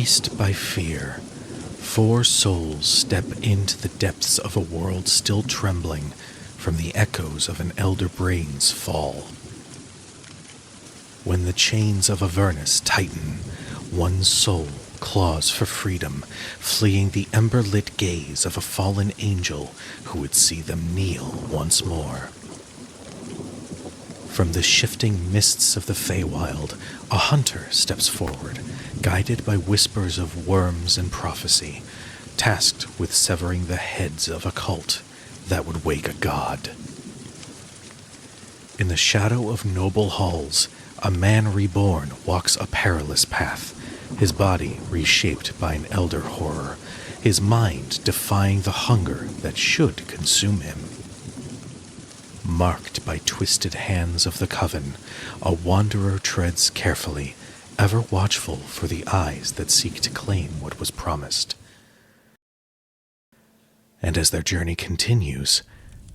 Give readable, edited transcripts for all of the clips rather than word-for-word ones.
Faced by fear, four souls step into the depths of a world still trembling from the echoes of an elder brain's fall. When the chains of Avernus tighten, one soul claws for freedom, fleeing the ember-lit gaze of a fallen angel who would see them kneel once more. From the shifting mists of the Feywild, a hunter steps forward, guided by whispers of worms and prophecy, tasked with severing the heads of a cult that would wake a god. In the shadow of noble halls, a man reborn walks a perilous path, his body reshaped by an elder horror, his mind defying the hunger that should consume him. Marked by twisted hands of the coven, a wanderer treads carefully, ever watchful for the eyes that seek to claim what was promised. And as their journey continues,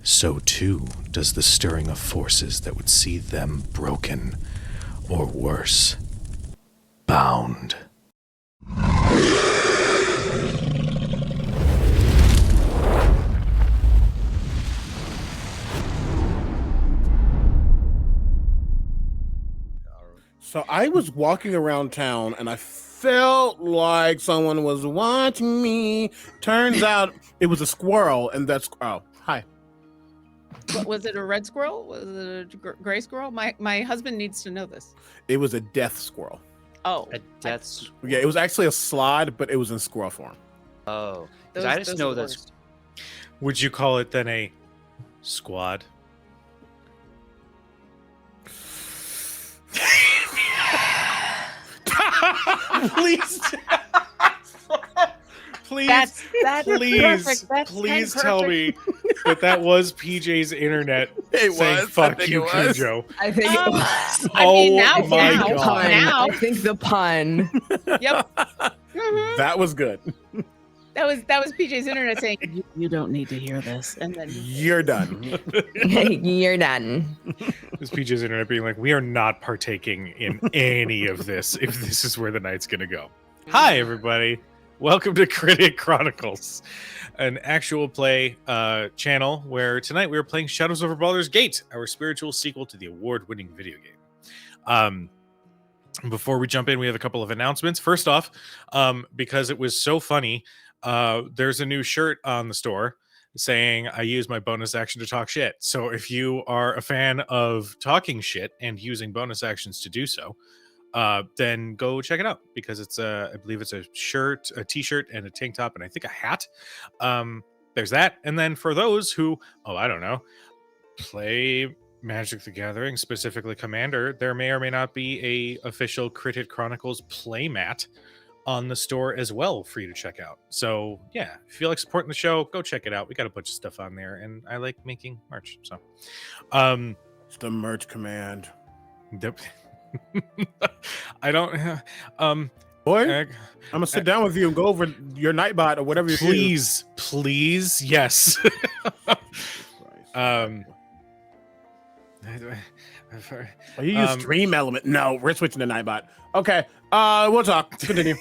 so too does the stirring of forces that would see them broken, or worse, bound. So I was walking around town and I felt like someone was watching me. Turns out it was a squirrel, and that's hi. What, was it a red squirrel? Was it a gray squirrel? My husband needs to know this. It was a death squirrel. Oh, A death squirrel. Yeah, it was actually a slide, but it was in squirrel form. Oh, because I just know that's. Would you call it then a squad? Please. Please, That's please, perfect. That's please perfect. tell me that was PJ's internet It saying was. I "fuck think you, it was. Cujo." I think it was. I mean, Oh now, my now, God. Pun. now. I think the pun. Yep. Mhm. That was good. That was PJ's internet saying you don't need to hear this, and then You're done. You're done. This PJ's internet being like, "We are not partaking in any of this if this is where the night's gonna go." Hi, everybody. Welcome to Critic Chronicles, an actual play channel where tonight we are playing Shadows over Baldur's Gate, our spiritual sequel to the award-winning video game. Before we jump in, we have a couple of announcements. First off, because it was so funny, there's a new shirt on the store saying I use my bonus action to talk shit. So if you are a fan of talking shit and using bonus actions to do so, then go check it out, because it's I believe it's a shirt, a t-shirt, and a tank top, and I think a hat. There's that. And then for those who, I don't know, play Magic the Gathering, specifically Commander, there may or may not be a official Critic Chronicles playmat on the store as well for you to check out. So yeah, if you feel like supporting the show, go check it out. We got a bunch of stuff on there, and I like making merch. So It's the merch command. I don't Boy, I'm gonna sit down with you and go over your Nightbot or whatever you please, yes. Are you use Dream Element? No, we're switching to Nightbot. Okay, we'll talk. Continue.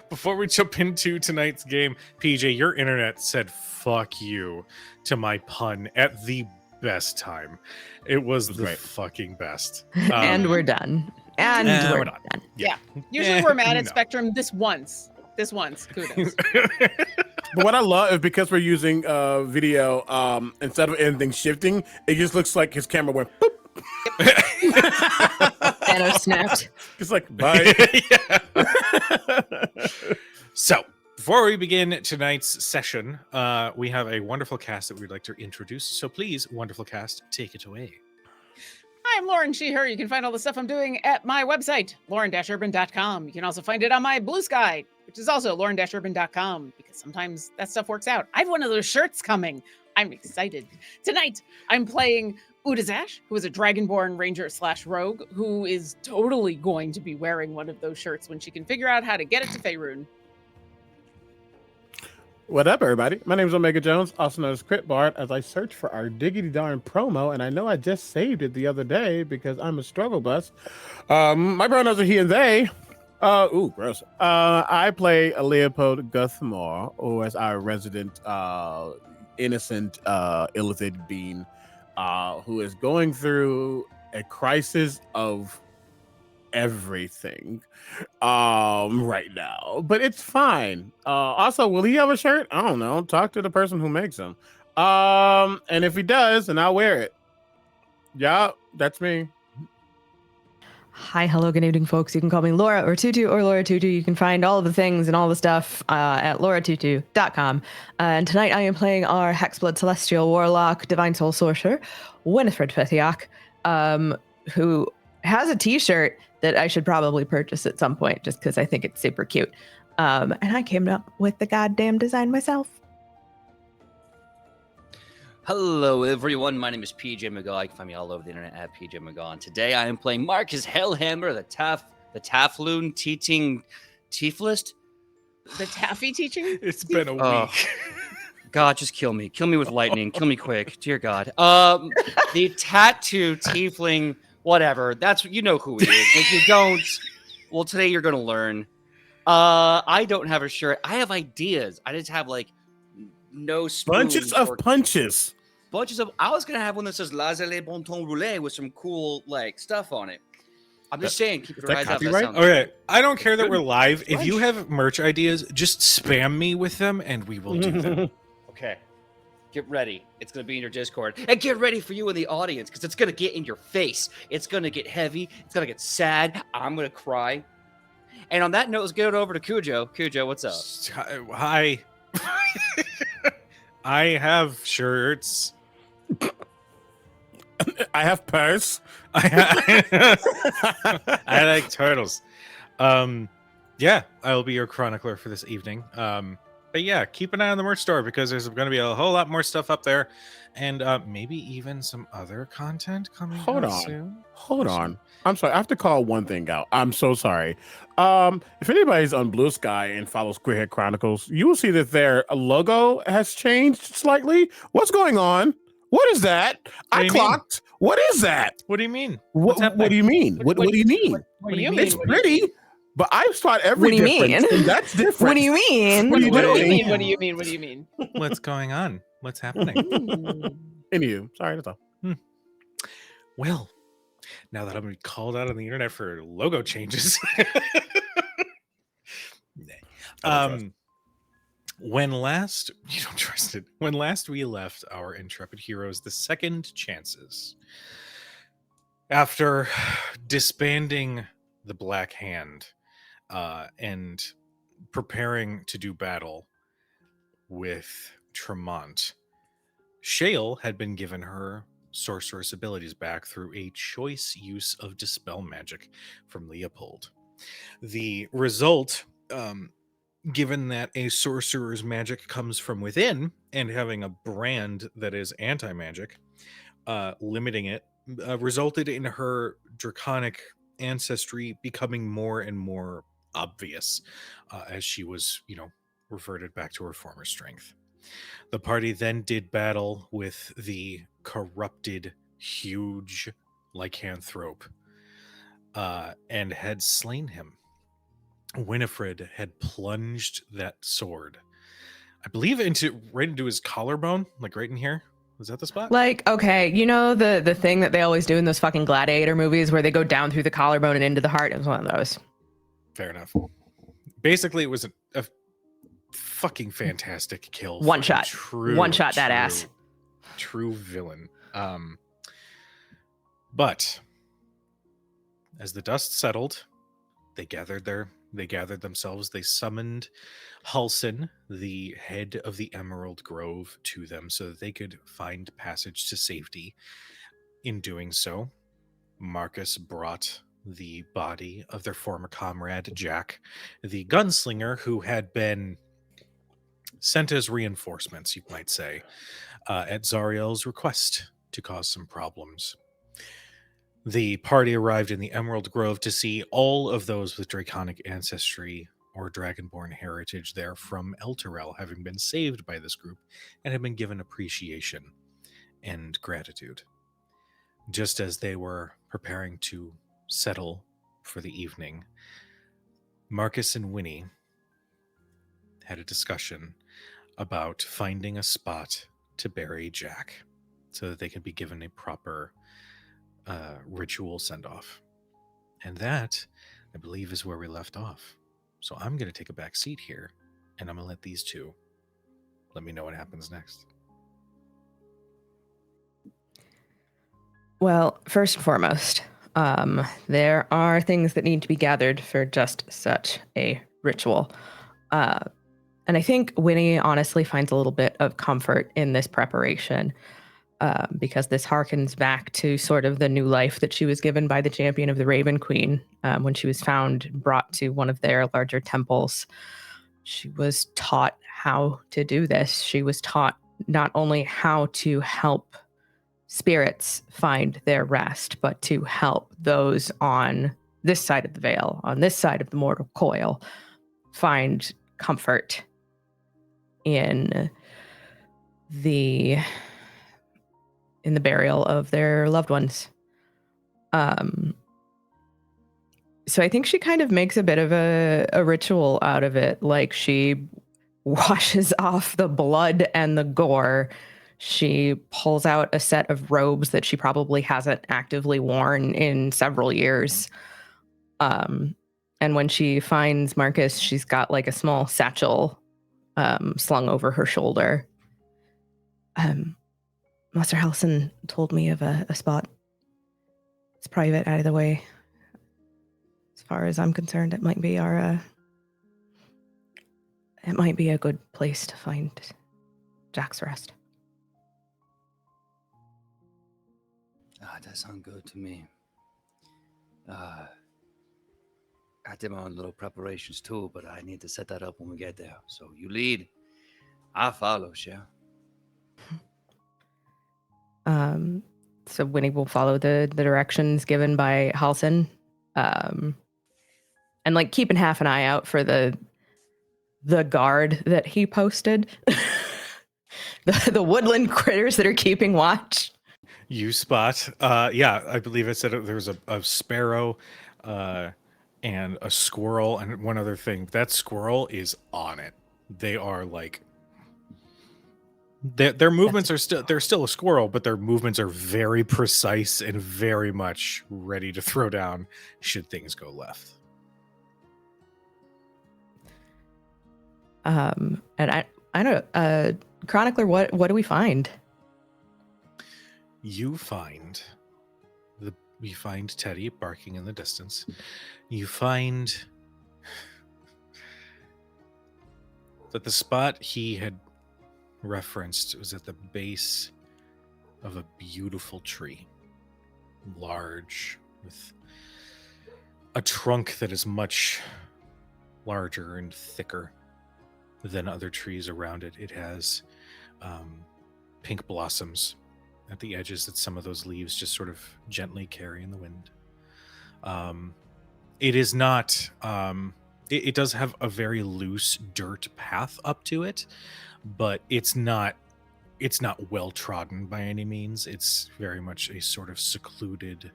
Before we jump into tonight's game, PJ, your internet said "fuck you" to my pun at the best time. It was the great. fucking best. And we're done. And we're done. yeah. Usually we're mad at No. Spectrum this once. Kudos. But what I love is because we're using video, instead of anything shifting, it just looks like his camera went boop. And I snapped. It's like bye. So, before we begin tonight's session, we have a wonderful cast that we'd like to introduce. So please, wonderful cast, take it away. I'm Lauren She/Her. You can find all the stuff I'm doing at my website, lauren-urban.com. You can also find it on my Blue Sky, which is also lauren-urban.com, because sometimes that stuff works out. I have one of those shirts coming. I'm excited. Tonight, I'm playing Udazash, who is a Dragonborn Ranger/Rogue, who is totally going to be wearing one of those shirts when she can figure out how to get it to Faerun. What up, everybody? My name is Omega Jones, also known as Crit Bard, as I search for our diggity darn promo, and I know I just saved it the other day because I'm a struggle bus. My pronouns are he and they. Gross. I play Leopold Guthmore, who is our resident innocent illithid being, who is going through a crisis of everything right now, but it's fine. Also, will he have a shirt? I don't know. Talk to the person who makes them. And if he does, then I'll wear it. Yeah, that's me. Hi, hello, good evening, folks. You can call me Laura or Tutu or Laura Tutu. You can find all of the things and all the stuff at lauratutu.com. And tonight I am playing our Hexblood Celestial Warlock, Divine Soul Sorcerer, Winifred Fethiak, who has a t-shirt that I should probably purchase at some point just because I think it's super cute. And I came up with the goddamn design myself. Hello, everyone. My name is PJ McGaw. You can find me all over the internet at PJ McGaw. And today I am playing Marcus Hellhammer, the Tafloon Teaching Tieflist. The taffy teaching? It's been a Oh. week. God, just kill me. Kill me with lightning. Kill me quick. Dear God. The tattoo tiefling, whatever. That's you know who he is. If you don't, well, today you're gonna learn. I don't have a shirt. I have ideas. I just have like no Bunches of punches. Bunches of. I was gonna have one that says "Laissez les bon temps rouler" with some cool like stuff on it. I'm just saying, keep your eyes out. Okay, I don't care that we're live. If you have merch ideas, just spam me with them, and we will do them. Okay, get ready. It's gonna be in your Discord, and get ready for you in the audience because it's gonna get in your face. It's gonna get heavy. It's gonna get sad. I'm gonna cry. And on that note, let's get it over to Cujo. Cujo, what's up? Hi. I have shirts. I have purse. I like turtles. Yeah, I'll be your chronicler for this evening. But yeah, keep an eye on the merch store because there's going to be a whole lot more stuff up there, and maybe even some other content coming. Hold out on. soon. Hold on. I'm sorry. I have to call one thing out. I'm so sorry. If anybody's on Blue Sky and follows Queerhead Chronicles, you will see that their logo has changed slightly. What's going on? What is that? I clocked. What is that? What do you mean? What do you mean? What do you mean? What do you mean? It's pretty, but I've spot every What do you difference. mean? And that's different. What do you mean? What are you What do you doing? mean? What do you mean? What do you mean? What's going on? What's happening? Anywho, sorry, that's all. Well, now that I'm being called out on the internet for logo changes. When last you don't trust it. When last we left our intrepid heroes the second chances, after disbanding the Black Hand and preparing to do battle with Tremont, Shale had been given her sorceress abilities back through a choice use of dispel magic from Leopold. The result, given that a sorcerer's magic comes from within and having a brand that is anti-magic, limiting it, resulted in her draconic ancestry becoming more and more obvious as she was, reverted back to her former strength. The party then did battle with the corrupted, huge lycanthrope and had slain him. Winifred had plunged that sword, I believe, right into his collarbone, like right in here. Was that the spot? Like, okay, you know the thing that they always do in those fucking gladiator movies where they go down through the collarbone and into the heart? It was one of those. Fair enough. Basically, it was a fucking fantastic kill. One shot. One shot that ass. True villain. But as the dust settled, they gathered themselves. They summoned Halsin, the head of the Emerald Grove, to them so that they could find passage to safety. In doing so, Marcus brought the body of their former comrade, Jack, the gunslinger who had been sent as reinforcements, you might say, at Zariel's request to cause some problems. The party arrived in the Emerald Grove to see all of those with draconic ancestry or dragonborn heritage there from Elturel having been saved by this group and have been given appreciation and gratitude. Just as they were preparing to settle for the evening, Marcus and Winnie had a discussion about finding a spot to bury Jack so that they could be given a proper ritual send-off. And that, I believe, is where we left off. So I'm going to take a back seat here, and I'm going to let these two let me know what happens next. Well, first and foremost, there are things that need to be gathered for just such a ritual. And I think Winnie honestly finds a little bit of comfort in this preparation because this harkens back to sort of the new life that she was given by the champion of the Raven Queen when she was found, brought to one of their larger temples. She was taught how to do this. She was taught not only how to help spirits find their rest, but to help those on this side of the veil, on this side of the mortal coil, find comfort in the burial of their loved ones. So I think she kind of makes a bit of a ritual out of it. Like she washes off the blood and the gore. She pulls out a set of robes that she probably hasn't actively worn in several years. And when she finds Marcus, she's got like a small satchel slung over her shoulder. Master Halson told me of a spot. It's private, out of the way. As far as I'm concerned, it might be it might be a good place to find Jack's rest. That sounds good to me. I did my own little preparations too, but I need to set that up when we get there. So you lead, I follow, Shell. So Winnie will follow the directions given by Halson. And like keeping half an eye out for the guard that he posted. the woodland critters that are keeping watch. You spot, yeah, I believe it said there was a sparrow and a squirrel and one other thing. That squirrel is on it. They are like, their movements are still, they're still a squirrel, but their movements are very precise and very much ready to throw down should things go left. And I don't know, Chronicler, what do we find? You find Teddy barking in the distance. You find that the spot he had referenced was at the base of a beautiful tree, large, with a trunk that is much larger and thicker than other trees around it. It has pink blossoms at the edges that some of those leaves just sort of gently carry in the wind. It is not, it does have a very loose dirt path up to it, but it's not well trodden by any means. It's very much a sort of secluded,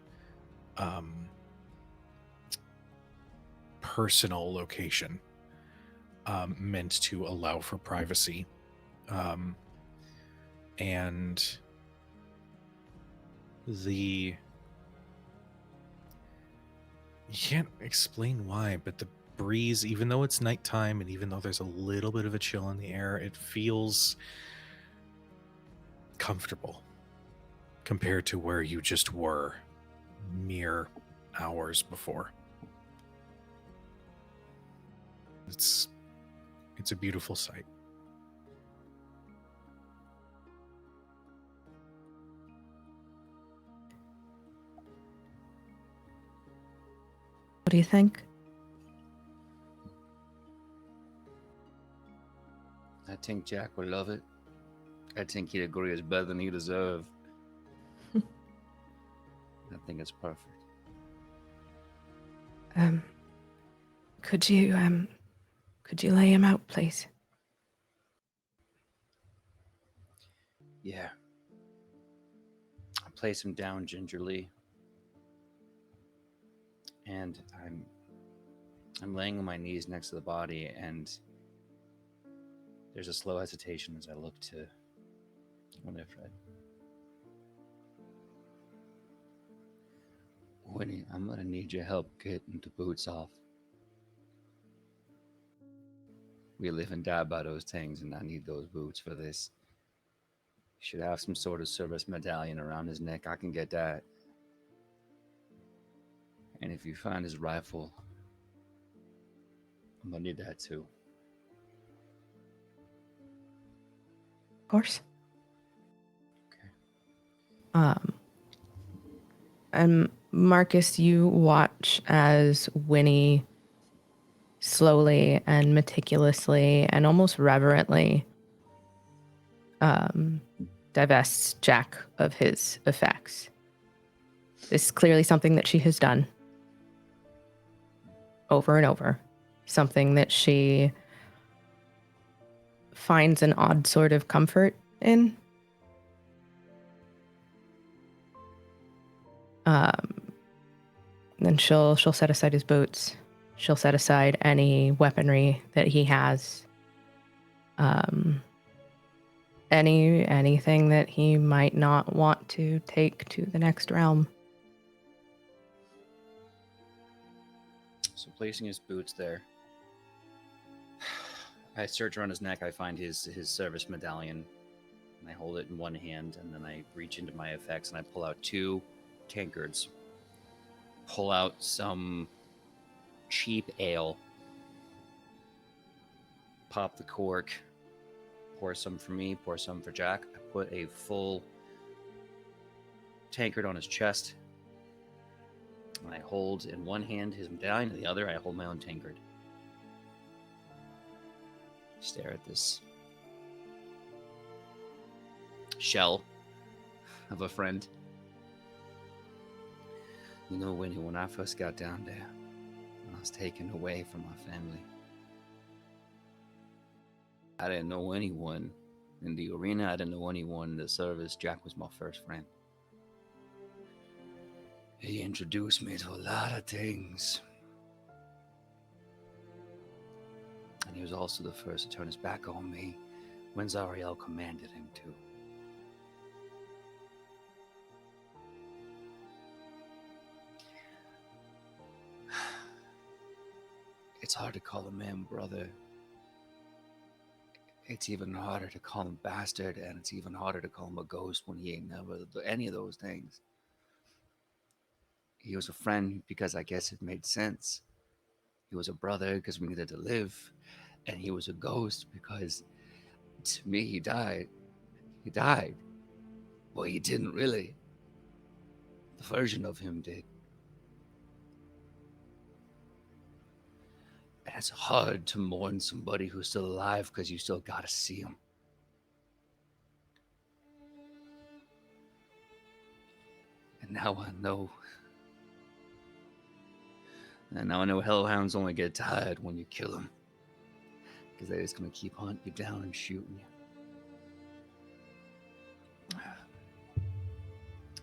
personal location, meant to allow for privacy. And you can't explain why, but the breeze, even though it's nighttime and even though there's a little bit of a chill in the air, it feels comfortable compared to where you just were mere hours before. It's a beautiful sight. What do you think? I think Jack would love it. I think he'd agree it's better than he deserved. I think it's perfect. Could you lay him out, please? Yeah. I place him down gingerly. And I'm laying on my knees next to the body, and there's a slow hesitation as I look to Winifred. Winnie, I'm gonna need your help getting the boots off. We live and die by those things, and I need those boots for this. He should have some sort of service medallion around his neck. I can get that. And if you find his rifle, I'm gonna need that too. Of course. Okay. And Marcus, you watch as Winnie slowly and meticulously and almost reverently divests Jack of his effects. This is clearly something that she has done over and over. Something that she finds an odd sort of comfort in. Then she'll set aside his boots. She'll set aside any weaponry that he has. Anything that he might not want to take to the next realm. So placing his boots there, I search around his neck. I find his service medallion, and I hold it in one hand, and then I reach into my effects and I pull out 2 tankards. Pull out some cheap ale. Pop the cork. Pour some for me. Pour some for Jack. I put a full tankard on his chest. And I hold in one hand his medallion, in the other I hold my own tankard. Stare at this shell of a friend. You know, Winnie, when I first got down there, when I was taken away from my family, I didn't know anyone in the arena. I didn't know anyone in the service. Jack was my first friend. He introduced me to a lot of things. And he was also the first to turn his back on me when Zariel commanded him to. It's hard to call a man brother. It's even harder to call him bastard, and it's even harder to call him a ghost when he ain't never any of those things. He was a friend because I guess it made sense. He was a brother because we needed to live, and he was a ghost because, to me, he died. He died. Well, he didn't really. The version of him did. And it's hard to mourn somebody who's still alive because you still gotta see him. And now I know. And now I know hellhounds only get tired when you kill them. Because they're just gonna keep hunting you down and shooting you.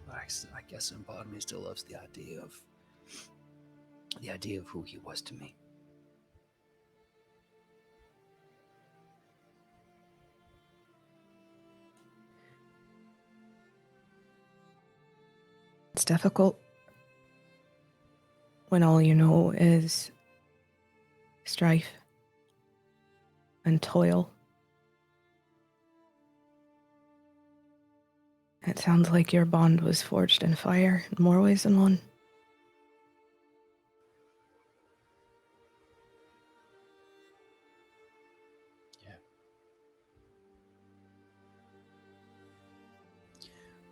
But I guess some part of me still loves the idea of who he was to me. It's difficult when all you know is strife and toil. It sounds like your bond was forged in fire in more ways than one.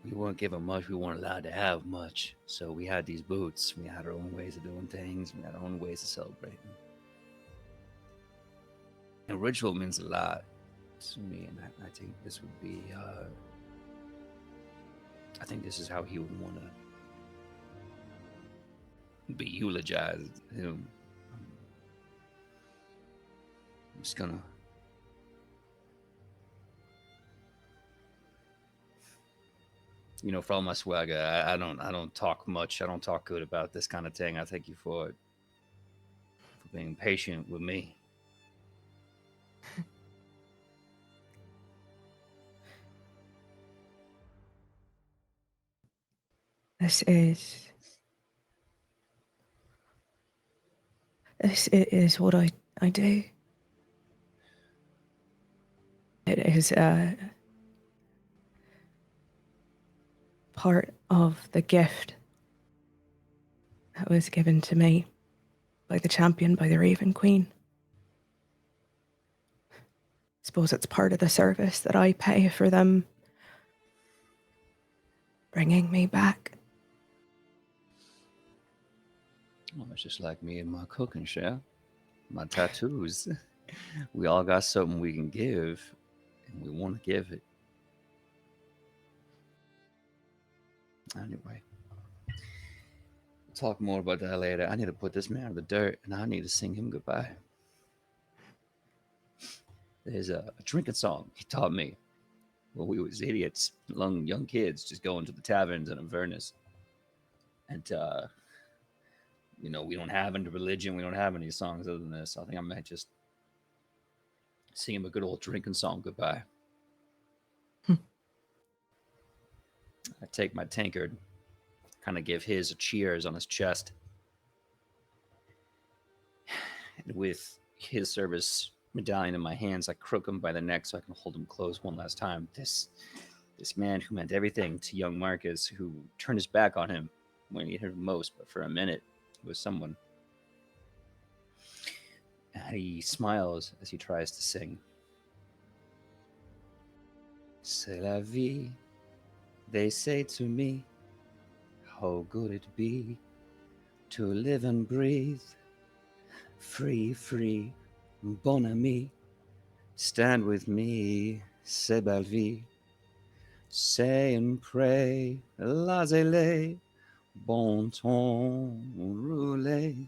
We weren't given much, we weren't allowed to have much. So we had these boots, we had our own ways of doing things, we had our own ways of celebrating. And ritual means a lot to me, and I think this would be, I think this is how he would want to be eulogized. I'm just gonna for all my swagger, I don't talk much. I don't talk good about this kind of thing. I thank you for being patient with me. This is what I do. It is part of the gift that was given to me by the champion, by the Raven Queen. Suppose it's part of the service that I pay for them bringing me back. Well, it's just like me and my cooking, chef. My tattoos. We all got something we can give, and we want to give it. Anyway, we'll talk more about that later. I need to put this man in the dirt, and I need to sing him goodbye. There's a drinking song he taught me when we was idiots, young kids, just going to the taverns in Inverness. And, we don't have any religion. We don't have any songs other than this. I think I might just sing him a good old drinking song goodbye. I take my tankard, kind of give his a cheers on his chest. And with his service medallion in my hands, I crook him by the neck so I can hold him close one last time. This man who meant everything to young Marcus, who turned his back on him when he needed him most, but for a minute, it was someone. And he smiles as he tries to sing. C'est la vie, they say to me, how good it be to live and breathe, free, free, bon ami, stand with me, c'est belle vie, say and pray, lazele, bon temps roulé,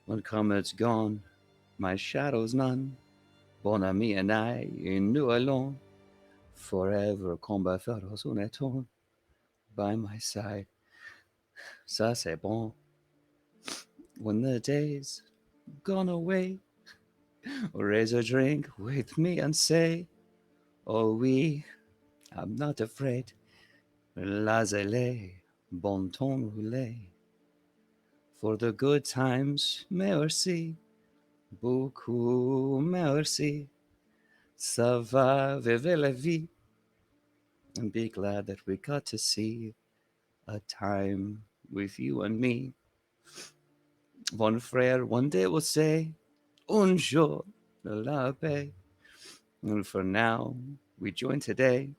when comet's gone, my shadow's none, bon ami and I, nous allons, forever combattre son éton, by my side, ça c'est bon, when the day's gone away, raise a drink with me and say, oh oui, I'm not afraid, lazele, bon temps roulé, for the good times, merci, beaucoup merci, ça va, vive la vie, and be glad that we got to see a time with you and me. One frère one day will say, un jour de la paix. And for now, we join today,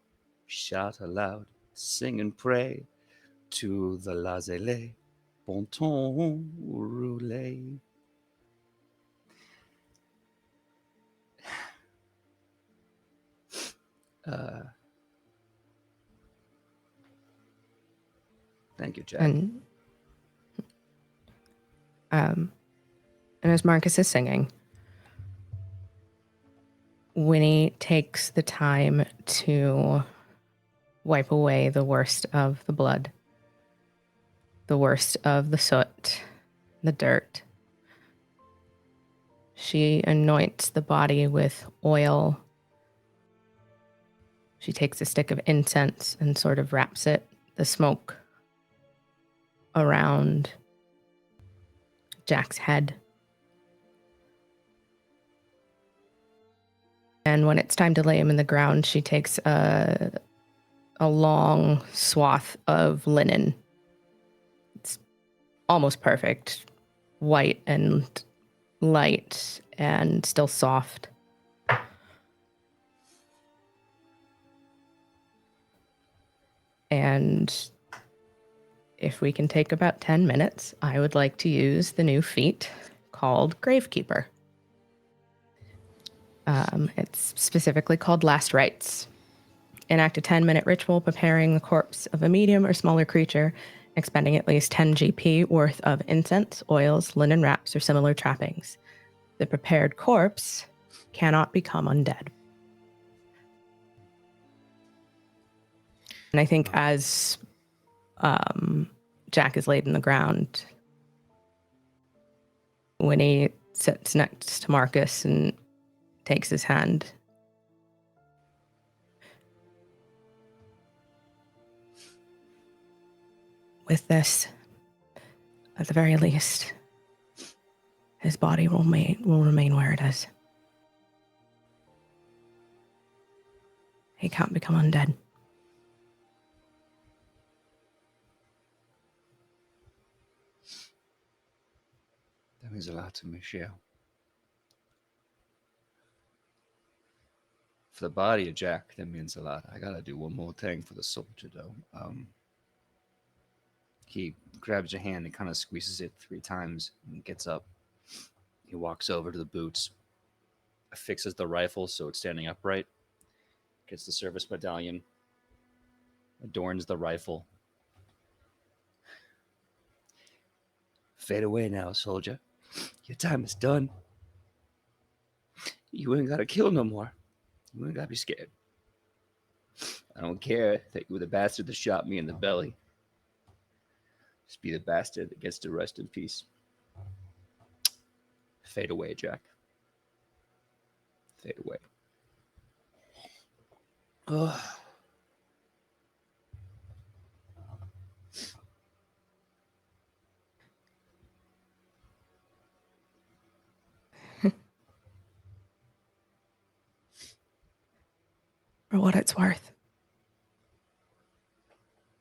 shout aloud, sing and pray to the lazele, bon temps roulé. Thank you, Jack. And as Marcus is singing, Winnie takes the time to wipe away the worst of the blood, the worst of the soot, the dirt. She anoints the body with oil. She takes a stick of incense and sort of wraps the smoke around Jack's head. And when it's time to lay him in the ground, she takes a long swath of linen. It's almost perfect, white and light and still soft. And if we can take about 10 minutes, I would like to use the new feat called Gravekeeper. It's specifically called Last Rites. Enact a 10-minute ritual preparing the corpse of a medium or smaller creature, expending at least 10 GP worth of incense, oils, linen wraps, or similar trappings. The prepared corpse cannot become undead. And I think as Jack is laid in the ground, Winnie sits next to Marcus and takes his hand. With this, at the very least, his body will remain where it is. He can't become undead. That means a lot to me, Shell. For the body of Jack, that means a lot. I gotta do one more thing for the soldier, though. He grabs your hand and kind of squeezes it 3 times and gets up. He walks over to the boots, fixes the rifle so it's standing upright, gets the service medallion, adorns the rifle. Fade away now, soldier. Your time is done. You ain't gotta kill no more. You ain't gotta be scared. I don't care that you were the bastard that shot me in the belly. Just be the bastard that gets to rest in peace. Fade away, Jack. Fade away. Ugh. For what it's worth,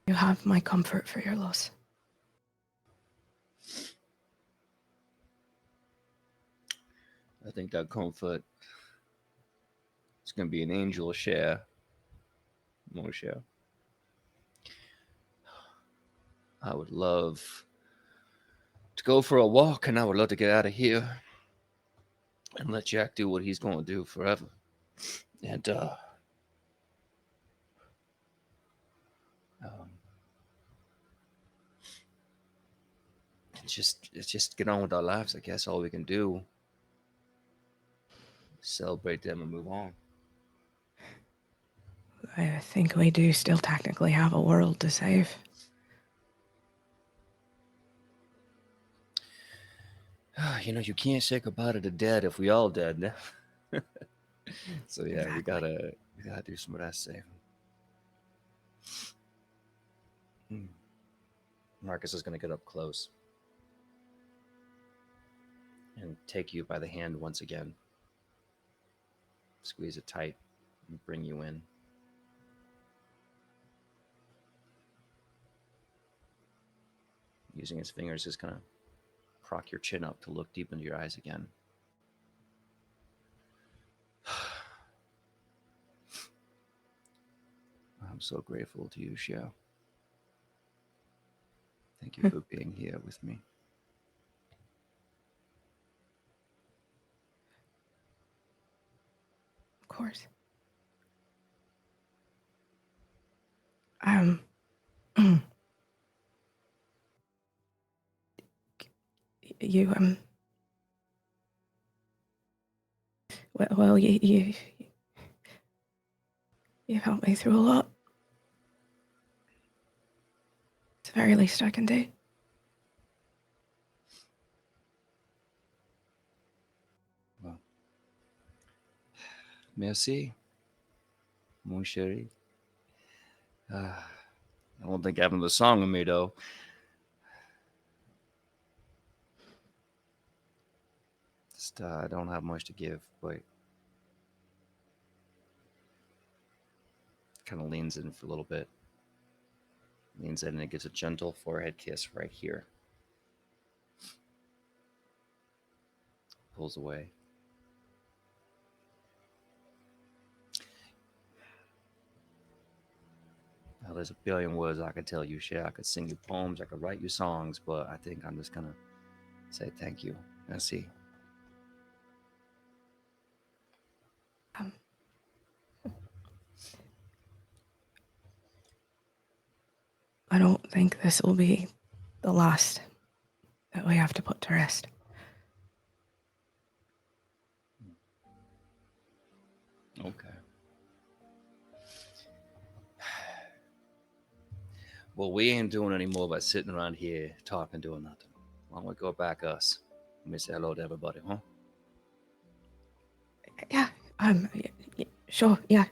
you have my comfort for your loss. I think that comfort is going to be an angel share. More share. I would love to go for a walk, and I would love to get out of here and let Jack do what he's going to do forever. And it's just get on with our lives. I guess all we can do. Celebrate them and move on. I think we do still technically have a world to save. You know, you can't say goodbye to the dead if we all dead. So yeah, Exactly. we gotta do some of that saving. Marcus is gonna get up close and take you by the hand once again. Squeeze it tight and bring you in. Using his fingers, just kind of prock your chin up to look deep into your eyes again. I'm so grateful to you, Xiao. Thank you for being here with me. Of course. You well, you've helped me through a lot. It's the very least I can do. Well, merci, mon chéri. I don't think having the song with me, though. Just, I don't have much to give, but kind of leans in for a little bit. Leans in and it gives a gentle forehead kiss right here. Pulls away. Now, there's a billion words I could tell you, Shay. I could sing you poems, I could write you songs, but I think I'm just gonna say thank you. Merci. I don't think this will be the last that we have to put to rest. Okay. Well, we ain't doing any more by sitting around here talking, doing nothing. Why don't we go back us? Let me say hello to everybody, huh? Yeah. Sure. Yeah.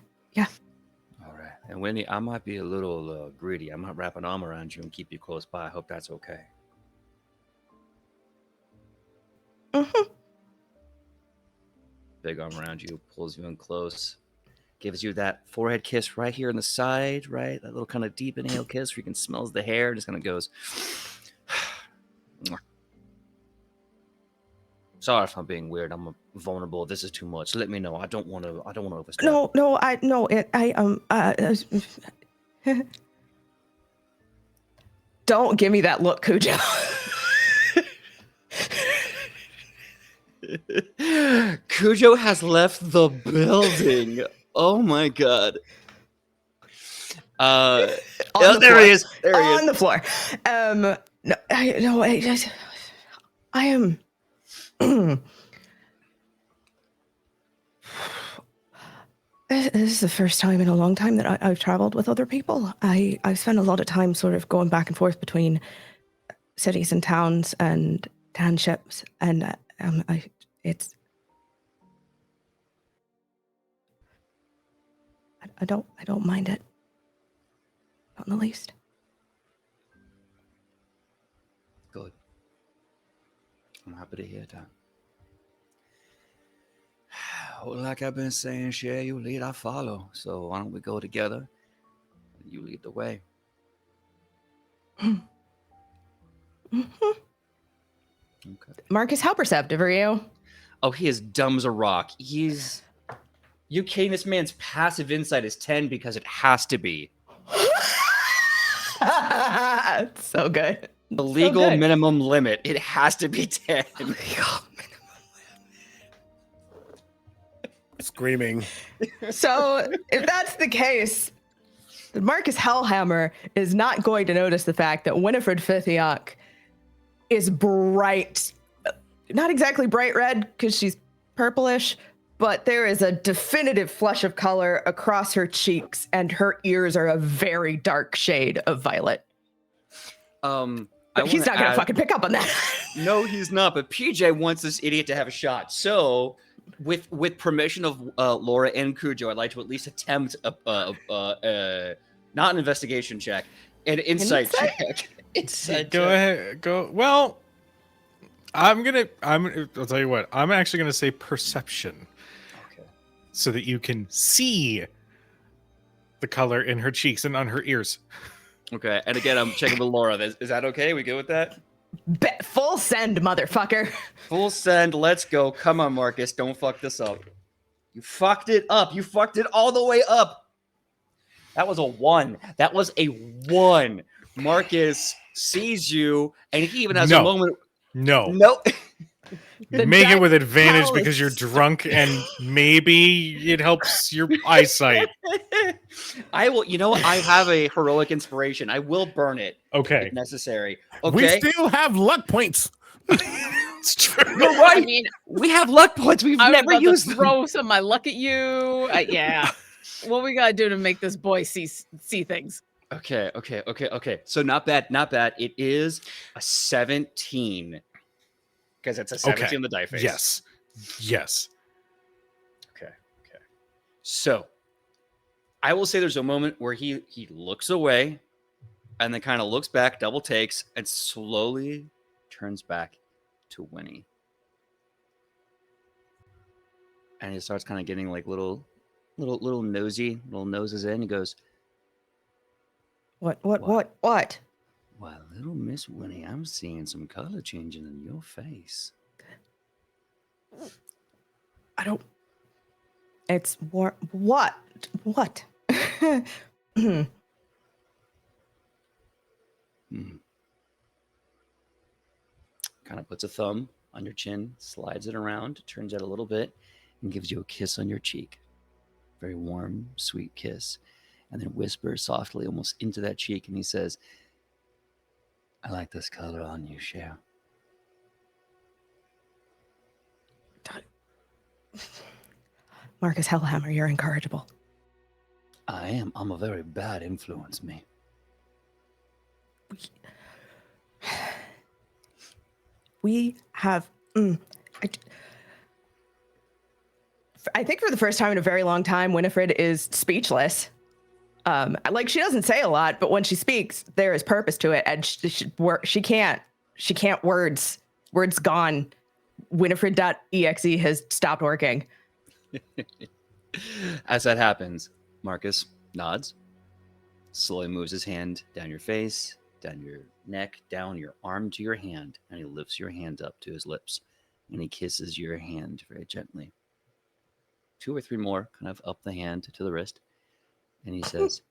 All right. And Winnie, I might be a little greedy. I might wrap an arm around you and keep you close by. I hope that's okay. Mm-hmm. Big arm around you, pulls you in close, gives you that forehead kiss right here in the side, right? That little kind of deep inhale kiss where you can smell the hair. Just kind of goes. Sorry if I'm being weird. I'm vulnerable. This is too much. Let me know. I don't want to overstep. Don't give me that look, Cujo. Cujo has left the building. Oh my god. There he is. There he is. On the floor. I am. This is the first time in a long time that I've traveled with other people. I've spent a lot of time sort of going back and forth between cities and towns and townships, and I don't mind it. Not in the least. Good. I'm happy to hear that. Well, like I've been saying, share you lead, I follow. So why don't we go together? You lead the way. Mm-hmm. Okay. Marcus, how perceptive are you? Oh, he is dumb as a rock. He's... You kidding? This man's passive insight is 10 because it has to be. So good. The legal minimum limit. It has to be 10. Screaming. So if that's the case, Marcus Hellhammer is not going to notice the fact that Winifred Fithiok is bright, not exactly bright red because she's purplish, but there is a definitive flush of color across her cheeks, and her ears are a very dark shade of violet. But he's not going to fucking pick up on that. No, he's not. But PJ wants this idiot to have a shot. So, with permission of Laura and Cujo, I'd like to at least attempt a not an investigation check, an insight check. Go ahead. Go. Well, I'll tell you what. I'm actually going to say perception. Okay. So that you can see the color in her cheeks and on her ears. Okay, and again, I'm checking with Laura. Is that okay? We good with that? Full send, motherfucker. Full send. Let's go. Come on, Marcus. Don't fuck this up. You fucked it up. You fucked it all the way up. That was a 1. That was a 1. Marcus sees you, and he even has a moment. No. Nope. You make it with advantage because you're drunk, and maybe it helps your eyesight. I will. You know, I have a heroic inspiration. I will burn it. Okay. If necessary. Okay. We still have luck points. It's true. You're right. I mean, we have luck points. We've never used them. Throw some of my luck at you. Yeah. What we gotta do to make this boy see things? Okay. So not bad. It is a 17 because it's a 17 on the die face. Yes. Okay. So I will say there's a moment where he looks away and then kind of looks back, double takes, and slowly turns back to Winnie. And he starts kind of getting like little noses in. He goes, What? "Well, little Miss Winnie, I'm seeing some color changing in your face." I don't. It's what? Kind of puts a thumb on your chin, slides it around, turns it a little bit, and gives you a kiss on your cheek. Very warm, sweet kiss. And then whispers softly almost into that cheek, and he says, "I like this color on you, Cher." Marcus Hellhammer, you're incorrigible. I am. I'm a very bad influence, me. We have I, I think for the first time in a very long time, Winifred is speechless. Like she doesn't say a lot, but when she speaks, there is purpose to it, and she can't words. Words gone. Winifred.exe has stopped working. As that happens, Marcus nods, slowly moves his hand down your face, down your neck, down your arm to your hand, and he lifts your hand up to his lips, and he kisses your hand very gently. 2 or 3 more, kind of up the hand to the wrist, and he says,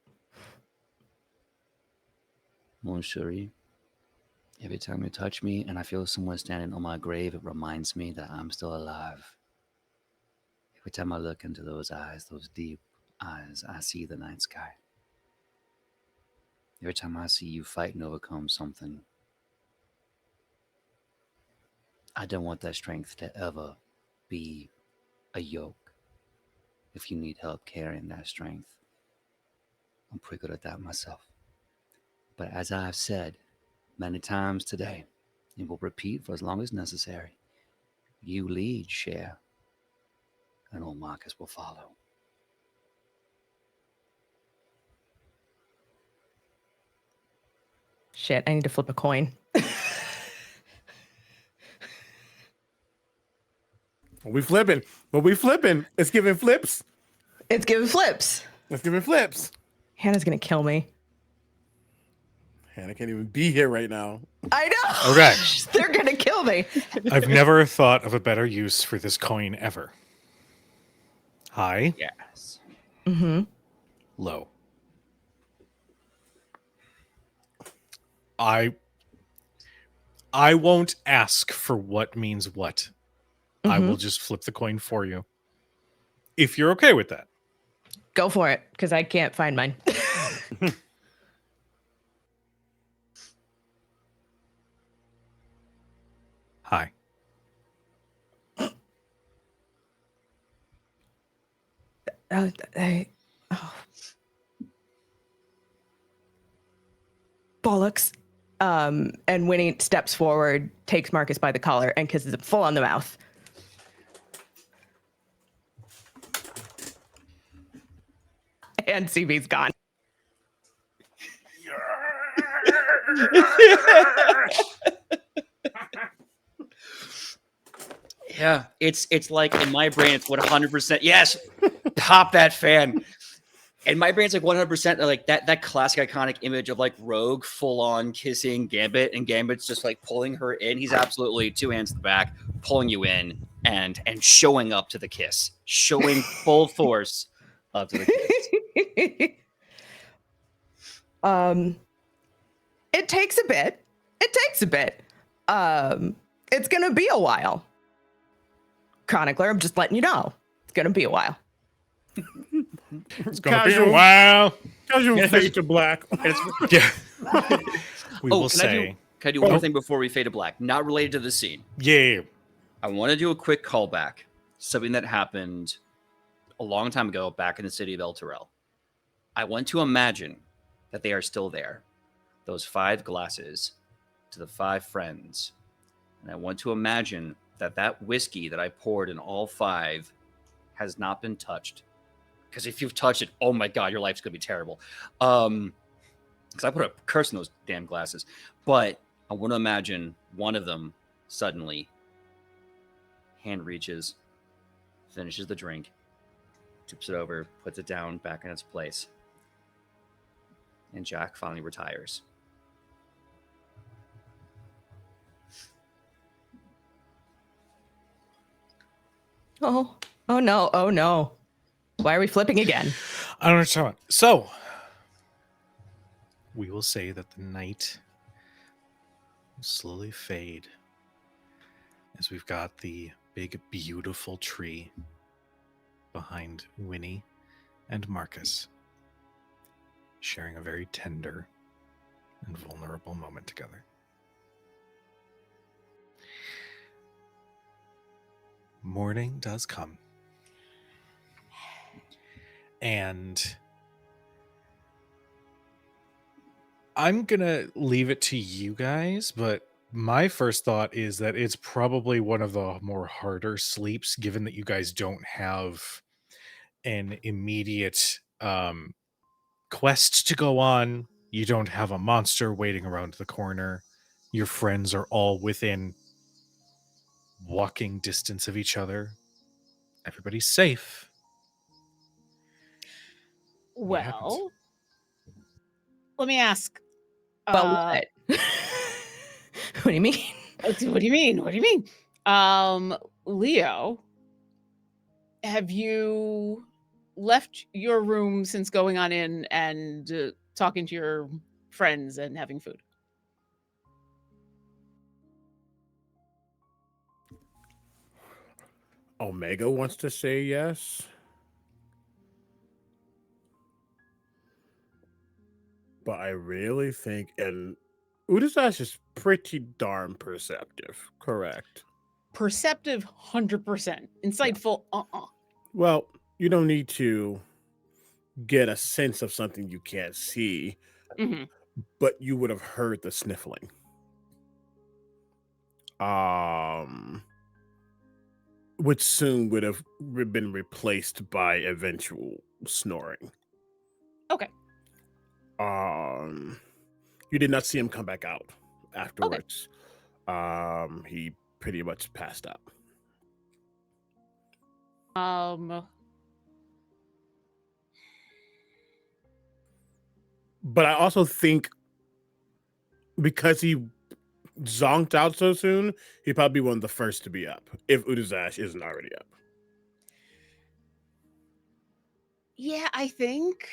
Mon chéri, every time you touch me and I feel someone standing on my grave, it reminds me that I'm still alive. Every time I look into those eyes, those deep eyes, I see the night sky. Every time I see you fight and overcome something, I don't want that strength to ever be a yoke. If you need help carrying that strength, I'm pretty good at that myself. But as I've said many times today, and will repeat for as long as necessary, you lead, Cher, and old Marcus will follow. Shit, I need to flip a coin. What we flipping? It's giving flips. It's giving flips. It's giving flips. Hannah's gonna kill me. Hannah can't even be here right now. I know. Okay. They're gonna kill me. I've never thought of a better use for this coin ever. High, Yes. Mm-hmm. low. I won't ask for what means what. I will just flip the coin for you. If you're okay with that. Go for it, because I can't find mine. High. Bollocks. And Winnie steps forward, takes Marcus by the collar, and kisses him full on the mouth. And CB's gone. Yeah, it's like in my brain, it's 100%. Yes, pop that fan. And my brain's like 100% like that classic iconic image of like Rogue full on kissing Gambit, and Gambit's just like pulling her in. He's absolutely 2 hands to the back, pulling you in and showing up to the kiss, showing full force up to the kiss. It takes a bit. It's gonna be a while. Chronicler, I'm just letting you know. It's gonna be a while. It's gonna be a while. Casual fade to black. Yeah. We will can say. I do one more thing before we fade to black? Not related to the scene. Yeah. I want to do a quick callback. Something that happened a long time ago back in the city of El Terrell. I want to imagine that they are still there. Those 5 glasses to the 5 friends. And I want to imagine that whiskey that I poured in all 5 has not been touched. Because if you've touched it, oh my God, your life's going to be terrible. Because I put a curse in those damn glasses. But I want to imagine one of them suddenly hand reaches, finishes the drink, tips it over, puts it down back in its place. And Jack finally retires. Oh no. Why are we flipping again? I don't know what you're talking about. So, we will say that the night will slowly fade as we've got the big, beautiful tree behind Winnie and Marcus, sharing a very tender and vulnerable moment together. Morning does come. And I'm going to leave it to you guys, but My first thought is that it's probably one of the more harder sleeps, given that you guys don't have an immediate quest to go on. You don't have a monster waiting around the corner. Your friends are all within walking distance of each other. Everybody's safe. What happens? Well, let me ask. Well, what? What do you mean? What do you mean? What do you mean? Leo, have you left your room since going on in and talking to your friends and having food? Omega wants to say yes. But I really think, and Udasash is pretty darn perceptive, correct? Perceptive, 100%. Insightful, Well, you don't need to get a sense of something you can't see, Mhm. but you would have heard the sniffling. Which soon would have been replaced by eventual snoring. Okay. You did not see him come back out afterwards. He pretty much passed out. But I also think because he zonked out so soon, he'd probably be one of the first to be up if Udazash isn't already up. Yeah, I think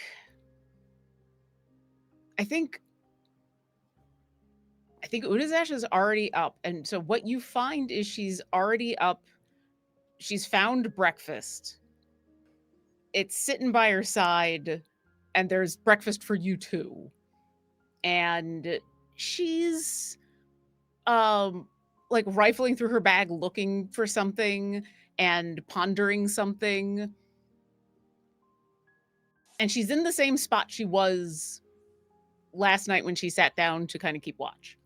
Udazash is already up. And so what you find is she's already up. She's found breakfast. It's sitting by her side, and there's breakfast for you too. And she's like rifling through her bag looking for something and pondering something. And she's in the same spot she was last night when she sat down to kind of keep watch.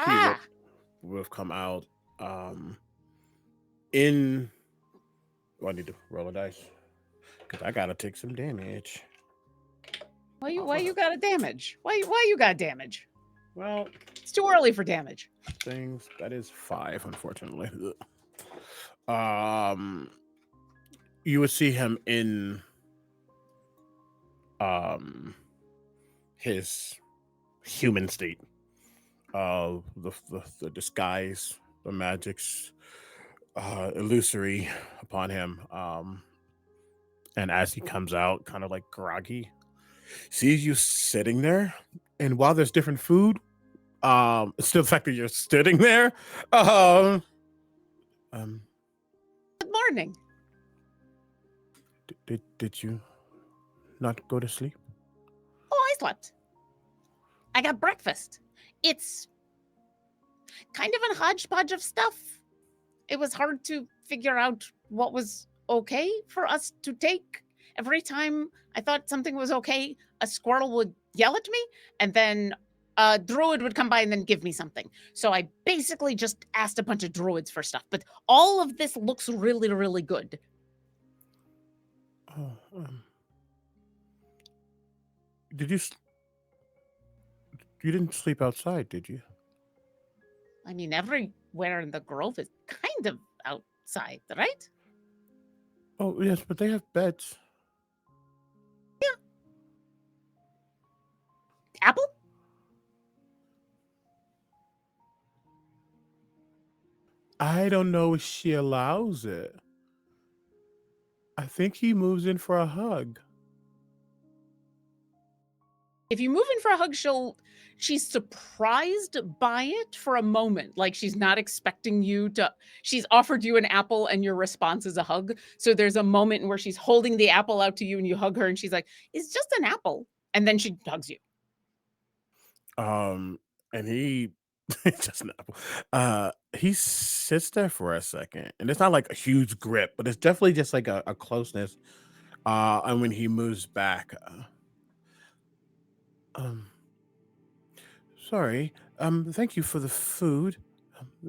He would have come out in. Oh, I need to roll a dice because I gotta take some damage. Why you got a damage? Why you got damage? Well, It's too early for damage. things that is 5, unfortunately. You would see him in his human state. The disguise, the magic's illusory upon him. And as he comes out, kind of like groggy, sees you sitting there, and while there's different food, still the fact that you're sitting there. Good morning. Did you not go to sleep? Oh, I slept. I got breakfast. It's kind of a hodgepodge of stuff. It was hard to figure out what was okay for us to take. Every time I thought something was okay, a squirrel would yell at me, and then a druid would come by and then give me something. So I basically just asked a bunch of druids for stuff. But all of this looks really, really good. Oh, you didn't sleep outside, did you? I mean, everywhere in the grove is kind of outside, right? Oh, yes, but they have beds. Apple? I don't know if she allows it. I think he moves in for a hug. If you move in for a hug, she's surprised by it for a moment. Like she's not expecting you to, she's offered you an apple and your response is a hug. So there's a moment where she's holding the apple out to you and you hug her and she's like, it's just an apple. And then she hugs you. And he just an apple. He sits there for a second, and it's not like a huge grip, but it's definitely just like a closeness. And when he moves back, Sorry. Thank you for the food.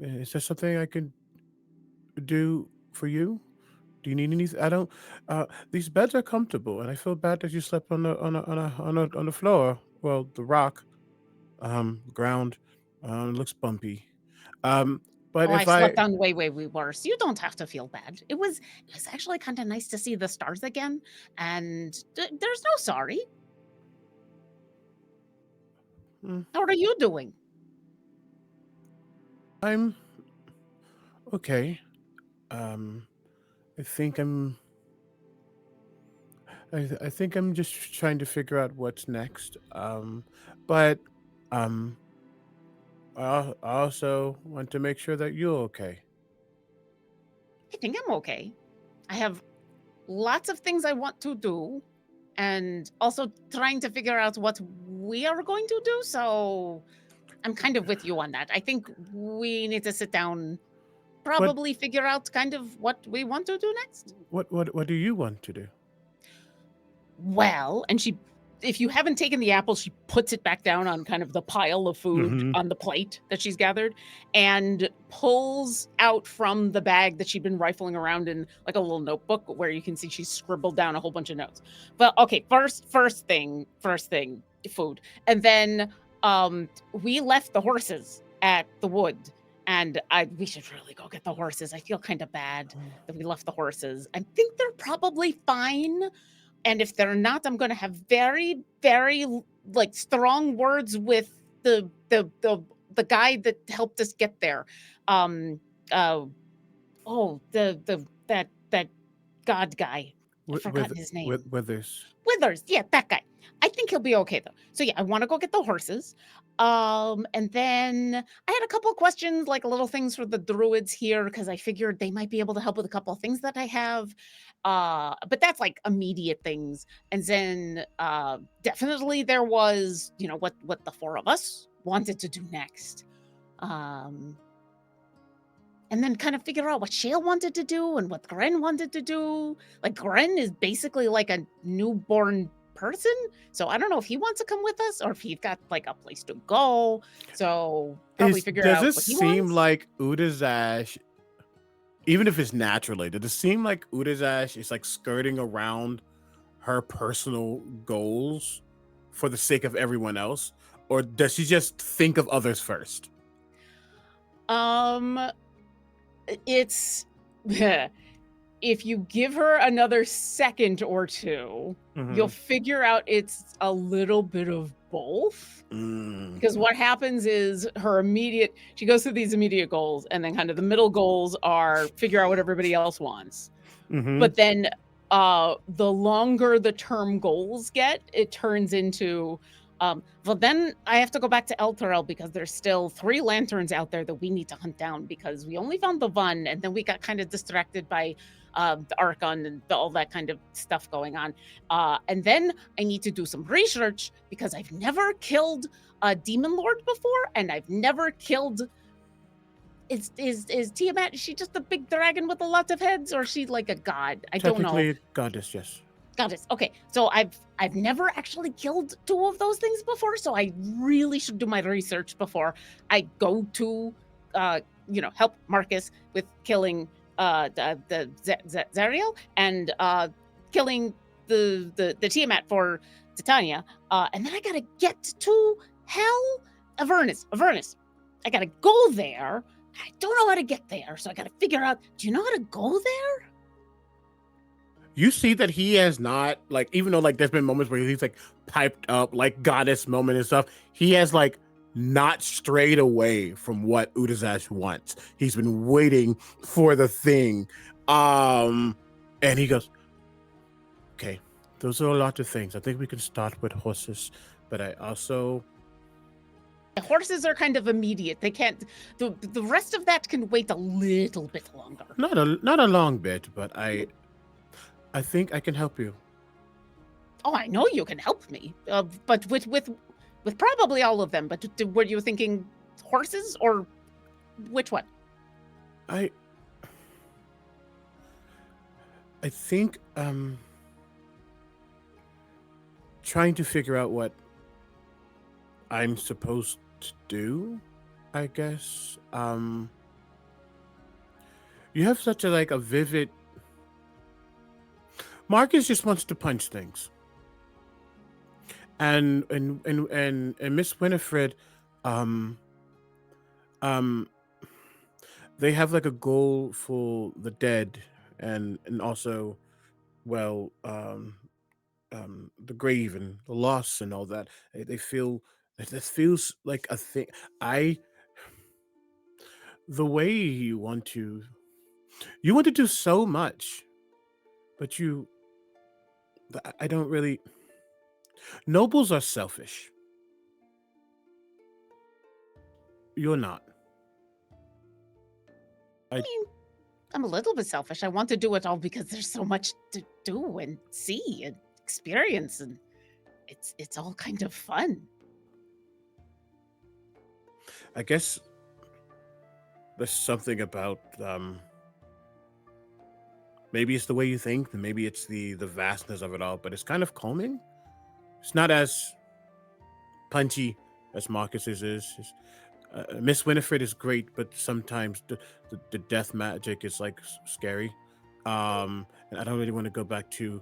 Is there something I can do for you? Do you need anything? I don't. These beds are comfortable, and I feel bad that you slept on the floor. Well, the rock, ground, looks bumpy. Um, but Oh, if I've slept I, on way worse. You don't have to feel bad. It was actually kind of nice to see the stars again, and there's no sorry. mm, How are you doing? I'm okay. Um, I think I'm. I think I'm just trying to figure out what's next. But um, I also want to make sure that you're okay. I think I'm okay. I have lots of things I want to do, and also trying to figure out what we are going to do. So I'm kind of with you on that. I think we need to sit down, What probably figure out kind of what we want to do next. what do you want to do? Well, and she, if you haven't taken the apple, she puts it back down on kind of the pile of food Mhm. on the plate that she's gathered and pulls out from the bag that she'd been rifling around in like a little notebook where you can see she's scribbled down a whole bunch of notes. But okay, first thing, food. And then we left the horses at the wood. And we should really go get the horses. I feel kind of bad that we left the horses. I think they're probably fine, and if they're not, I'm going to have very like strong words with the guy that helped us get there. Um uh oh, the that god guy. I've forgotten his name. With this. Withers, yeah, that guy. I think he'll be okay though. So yeah, I want to go get the horses. And then I had a couple of questions, like little things for the druids here, because I figured they might be able to help with a couple of things that I have. But that's like immediate things. And then definitely there was, what the four of us wanted to do next. Um and then kind of figure out what Shale wanted to do and what Gren wanted to do. Like Gren is basically like a newborn person, so I don't know if he wants to come with us or if he's got like a place to go. So probably figure Does out it what he seem wants. like Udazash, even if it's naturally, does it seem like Udazash is like skirting around her personal goals for the sake of everyone else? Or does she just think of others first? Um, it's if you give her another second or two, you'll figure out it's a little bit of both. Because what happens is she goes through these immediate goals, and then kind of the middle goals are figure out what everybody else wants. But then the longer the term goals get, it turns into well, then I have to go back to Elturel because there's still 3 lanterns out there that we need to hunt down because we only found the one, and then we got kind of distracted by the Archon and all that kind of stuff going on. And then I need to do some research because I've never killed a demon lord before, and I've never killed. Is Tiamat? Is she just a big dragon with a lot of heads, or is she like a god? I don't know. Technically, goddess, yes. Goddess. Okay, so I've never actually killed 2 of those things before, so I really should do my research before I go to, help Marcus with killing Zariel and killing the Tiamat for Titania, and then I gotta get to Hell, Avernus. I gotta go there. I don't know how to get there, so I gotta figure out. Do you know how to go there? You see that he has not, like, even though like there's been moments where he's like piped up like goddess moment and stuff, he has like not strayed away from what Udazash wants. He's been waiting for the thing. And he goes, okay, those are a lot of things. I think we can start with horses, but I also The horses are kind of immediate. They can't. The rest of that can wait a little bit longer. not a long bit, but I think I can help you. Oh, I know you can help me, but with probably all of them. But were you thinking horses or which one? I think trying to figure out what I'm supposed to do, I guess. You have such a vivid. Marcus just wants to punch things, and Miss Winifred, um, um, they have like a goal for the dead, and also, well, the grave and the loss and all that. They feel that this feels like a thing. I the way you want to do so much, but I don't really. Nobles are selfish. You're not. I mean, I'm a little bit selfish. I want to do it all because there's so much to do and see and experience, and it's all kind of fun. I guess there's something about maybe it's the way you think, maybe it's the vastness of it all, but it's kind of calming. It's not as punchy as Marcus's is. Miss Winifred is great, but sometimes the death magic is like scary. And I don't really want to go back to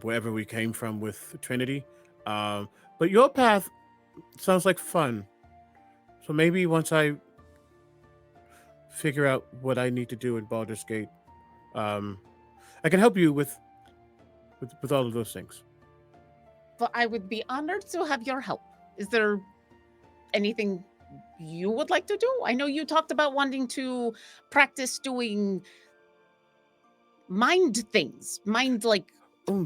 wherever we came from with Trinity. But your path sounds like fun. So maybe once I figure out what I need to do in Baldur's Gate, I can help you with all of those things. But I would be honored to have your help. Is there anything you would like to do? I know you talked about wanting to practice doing mind things,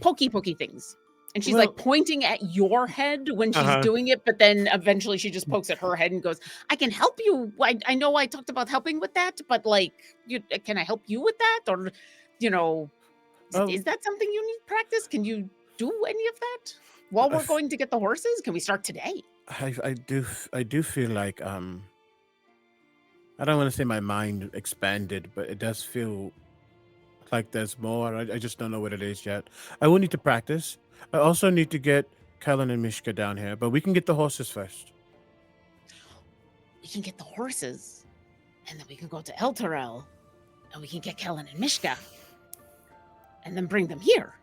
pokey things. And she's like pointing at your head when she's doing it, but then eventually she just pokes at her head and goes, I can help you. I know I talked about helping with that, but can I help you with that? Or, is that something you need practice? Can you do any of that while we're going to get the horses? Can we start today? I do feel like I don't want to say my mind expanded, but it does feel like there's more. I just don't know what it is yet. I will need to practice. I also need to get Kellen and Mishka down here, but we can get the horses first. We can get the horses, and then we can go to El Terrell, and we can get Kellen and Mishka, and then bring them here.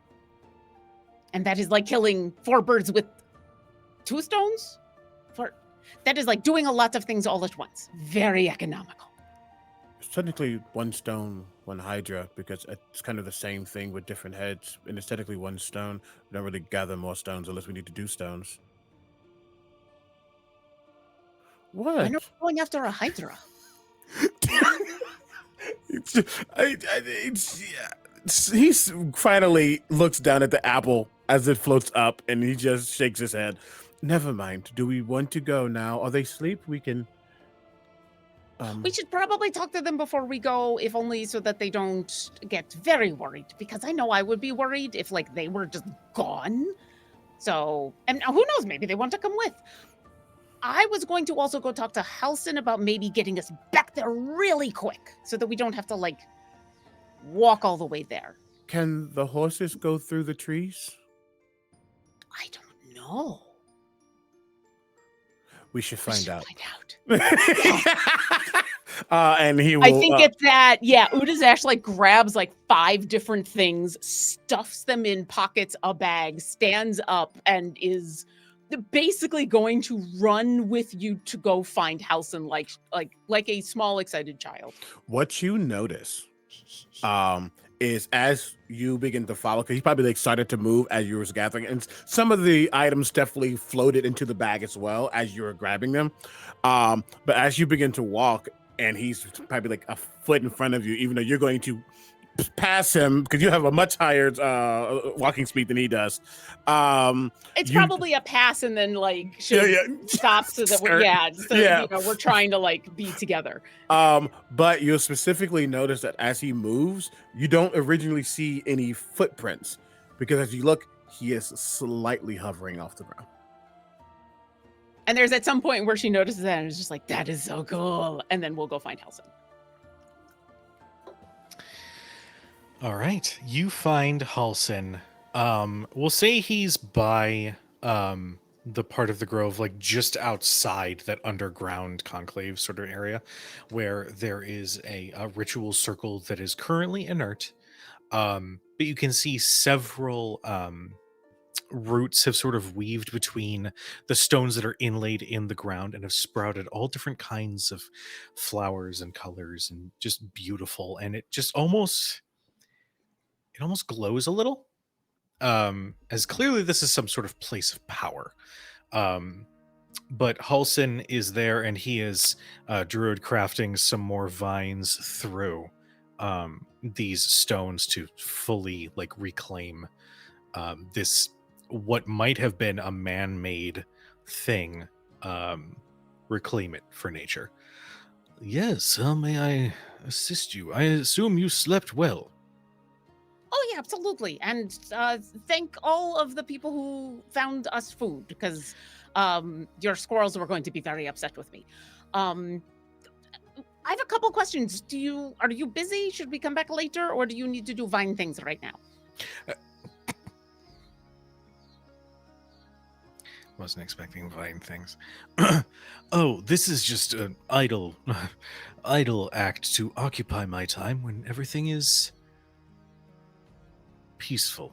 And that is like killing 4 birds with 2 stones. That is like doing a lot of things all at once. Very economical. It's technically 1 stone, 1 hydra, because it's kind of the same thing with different heads. And it's technically 1 stone. We don't really gather more stones unless we need to do stones. What? Why are we going after a hydra? He finally looks down at the apple as it floats up, and he just shakes his head. Never mind. Do we want to go now? Are they asleep? We can. We should probably talk to them before we go, if only so that they don't get very worried. Because I know I would be worried if they were just gone. So, and who knows? Maybe they want to come with. I was going to also go talk to Halson about maybe getting us back there really quick, so that we don't have to walk all the way there. Can the horses go through the trees? I don't know. We should find out. Yeah. And he will. I think it's that. Yeah, Udazash grabs 5 different things, stuffs them in pockets, a bag, stands up, and is basically going to run with you to go find Halson like a small excited child. What you notice, is as you begin to follow, because he's probably started to move as you were gathering, and some of the items definitely floated into the bag as well as you were grabbing them. But as you begin to walk, and he's probably a foot in front of you, even though you're going to pass him because you have a much higher walking speed than he does. It's probably a pass and then stop so that we're trying to be together. But you'll specifically notice that as he moves, you don't originally see any footprints, because as you look, he is slightly hovering off the ground. And there's at some point where she notices that and is just that is so cool. And then we'll go find Halson. All right, you find Halson. We'll say he's by the part of the grove like just outside that underground conclave sort of area where there is a ritual circle that is currently inert. But you can see several roots have sort of weaved between the stones that are inlaid in the ground and have sprouted all different kinds of flowers and colors and just beautiful. And it almost glows a little. As clearly this is some sort of place of power. Um, but Halson is there and he is druid crafting some more vines through these stones to fully like reclaim this what might have been a man-made thing, reclaim it for nature. Yes, may I assist you? I assume you slept well. Oh yeah, absolutely. And thank all of the people who found us food, because your squirrels were going to be very upset with me. I have a couple questions. Are you busy? Should we come back later, or do you need to do vine things right now? Wasn't expecting vine things. Oh, this is just an idle act to occupy my time when everything is peaceful.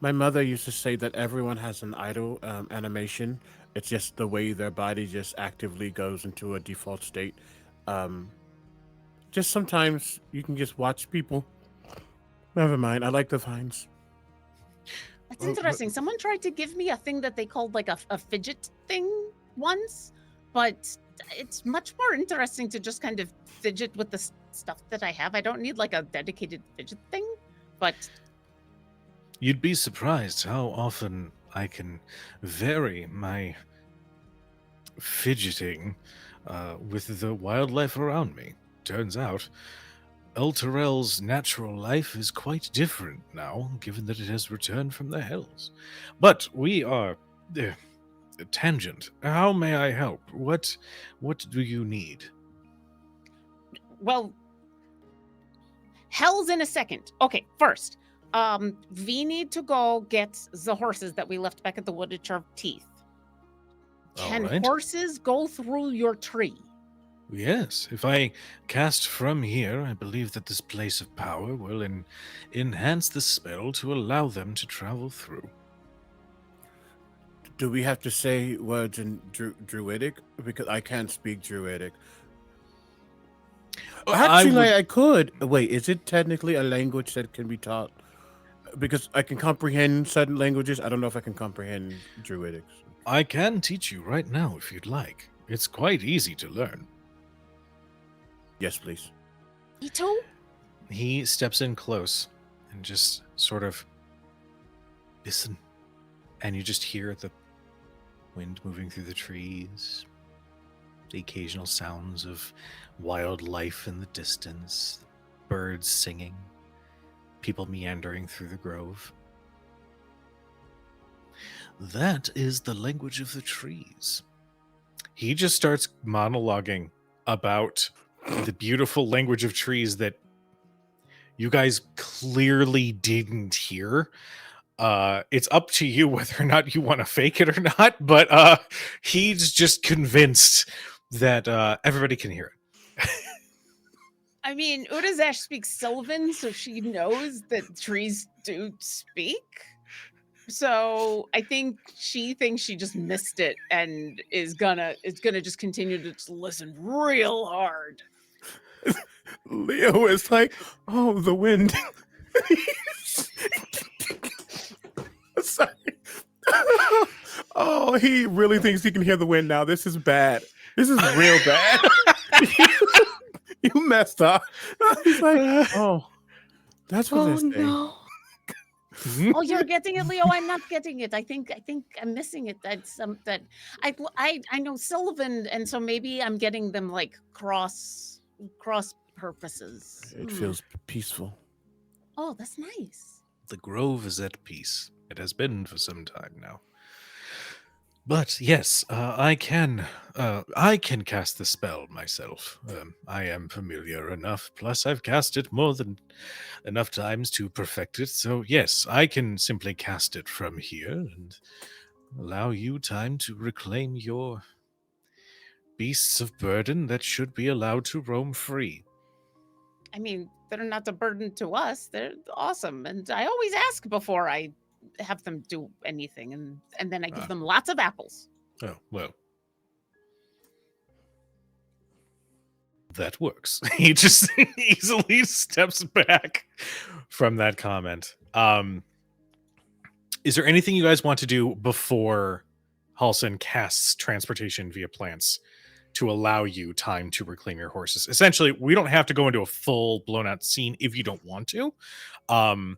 My mother used to say that everyone has an idle animation. It's just the way their body just actively goes into a default state. Just sometimes you can just watch people. Never mind. I like the vines. That's interesting. Someone tried to give me a thing that they called like a fidget thing once, but it's much more interesting to just kind of fidget with the stuff that I have. I don't need like a dedicated fidget thing, but You'd be surprised how often I can vary my fidgeting with the wildlife around me. Turns out, Elturel's natural life is quite different now, given that it has returned from the Hells. But we are tangent. How may I help? What do you need? well, hell's in a second. Okay, first, we need to go get the horses that we left back at the Woodage of Teeth. Can Alright. horses go through your tree? Yes, if I cast from here, I believe that this place of power will enhance the spell to allow them to travel through. Do we have to say words in Druidic? Because I can't speak Druidic. Actually, I could. Wait, is it technically a language that can be taught? Because I can comprehend certain languages. I don't know if I can comprehend Druidic. I can teach you right now if you'd like. It's quite easy to learn. Yes, please. Me too? He steps in close and just sort of listen. And you just hear the wind moving through the trees, the occasional sounds of wildlife in the distance, birds singing, people meandering through the grove. That is the language of the trees. He just starts monologuing about the beautiful language of trees that you guys clearly didn't hear. It's up to you whether or not you want to fake it or not, but he's just convinced that everybody can hear it. I mean, Udazash speaks Sylvan, so she knows that trees do speak. So I think she thinks she just missed it and is gonna just continue to just listen real hard. Leo is like, oh, the wind. Sorry. Oh, he really thinks he can hear the wind now. This is bad. This is real bad. You messed up. He's like, oh, that's what they're saying. No. Oh, you're getting it, Leo. I'm not getting it. I think I'm missing it. That's that I know Sylvan, and so maybe I'm getting them like cross purposes. It feels peaceful. Oh, that's nice. The grove is at peace. It has been for some time now. But yes, I can cast the spell myself. I am familiar enough. Plus, I've cast it more than enough times to perfect it. So yes, I can simply cast it from here. And allow you time to reclaim your beasts of burden that should be allowed to roam free. I mean, they're not a burden to us. They're awesome. And I always ask before I have them do anything. And then I give them lots of apples. Oh, well. That works. He just easily steps back from that comment. Is there anything you guys want to do before Halson casts transportation via plants to allow you time to reclaim your horses? Essentially, we don't have to go into a full blown out scene if you don't want to. I'm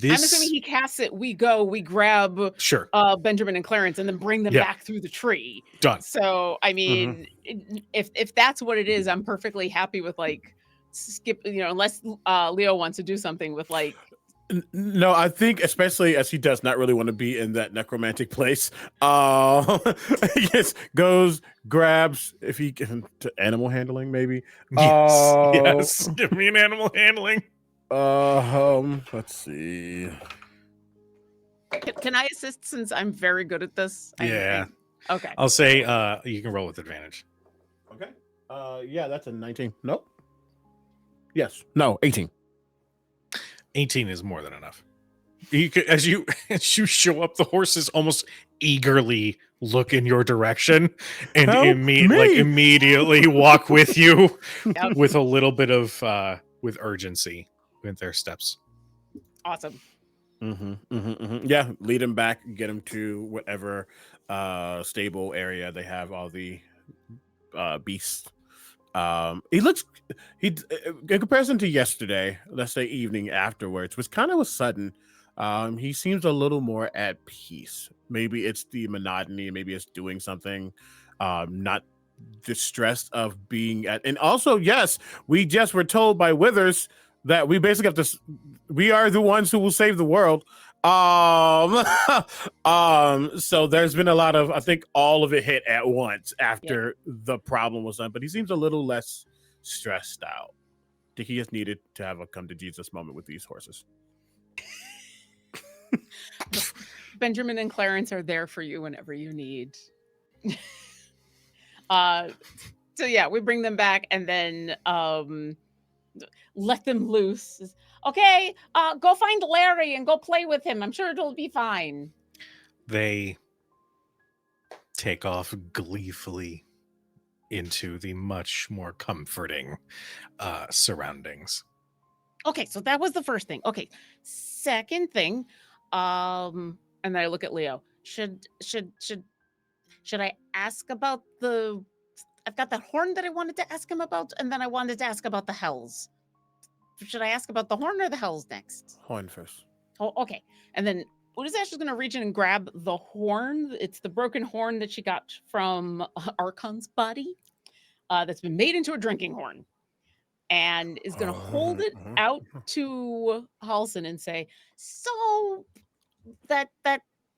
assuming he casts it. We grab Sure. Benjamin and Clarence and then bring them back through the tree. Done. So, I mean, if that's what it is, I'm perfectly happy with like skip, unless Leo wants to do something with like. No, I think especially as he does not really want to be in that necromantic place. Yes, goes, grabs if he can to animal handling, maybe. Yes. Give me an animal handling. Let's see. Can I assist since I'm very good at this? Yeah. Okay. I'll say you can roll with advantage. Okay. Yeah, that's a 19. Nope. Yes. No, 18. 18 is more than enough. You could, as you show up, the horses almost eagerly look in your direction and immediately walk with you with a little bit of with urgency with their steps. Awesome. Yeah, lead him back, get him to whatever stable area they have all the beasts. In comparison to yesterday, let's say evening afterwards, was kind of a sudden. He seems a little more at peace. Maybe it's the monotony, maybe it's doing something, not distressed of being at. And also, yes, we just were told by Withers that we basically have to. We are the ones who will save the world. So there's been a lot of, I think all of it hit at once after the problem was done, but he seems a little less stressed out. I think he just needed to have a come to Jesus moment with these horses. Benjamin and Clarence are there for you whenever you need. So yeah, we bring them back and then let them loose. Okay, go find Larry and go play with him. I'm sure it'll be fine. They take off gleefully into the much more comforting surroundings. Okay, so that was the first thing. Okay, second thing, and then I look at Leo. Should I ask about the? I've got that horn that I wanted to ask him about, and then I wanted to ask about the hells. Should I ask about the horn or the hells next? Horn first. Oh, okay. And then Udazash is going to reach in and grab the horn. It's the broken horn that she got from Archon's body that's been made into a drinking horn. And is going to hold it out to Halson and say, so that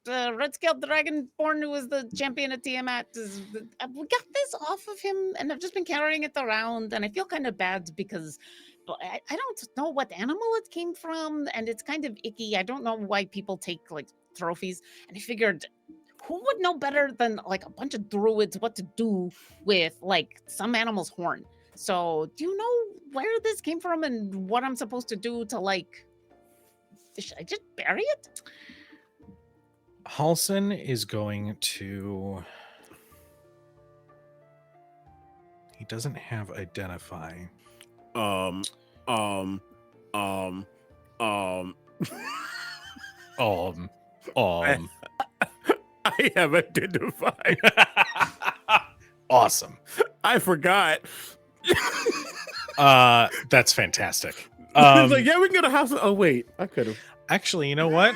red-scaled dragonborn who was the champion at Tiamat, we got this off of him, and I've just been carrying it around, and I feel kind of bad because I don't know what animal it came from, and it's kind of icky. I don't know why people take like trophies, and I figured who would know better than like a bunch of druids what to do with like some animal's horn. So do you know where this came from and what I'm supposed to do to like, should I just bury it? Halson is going to. He doesn't have identify. I have identified. Awesome. I forgot. That's fantastic. It's like, yeah, we can go to house. Oh wait, I could have. Actually, you know what?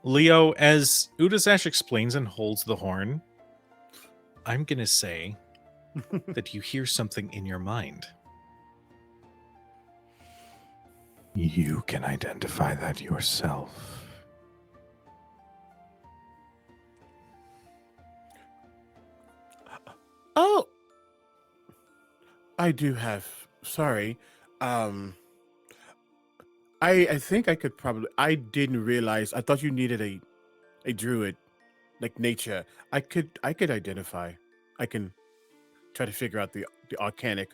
Leo, as Udazash explains and holds the horn, I'm gonna say that you hear something in your mind. You can identify that yourself. Oh, I do have. Sorry. I think I could probably. I didn't realize. I thought you needed a a druid, like nature, I could identify. I can try to figure out the arcanic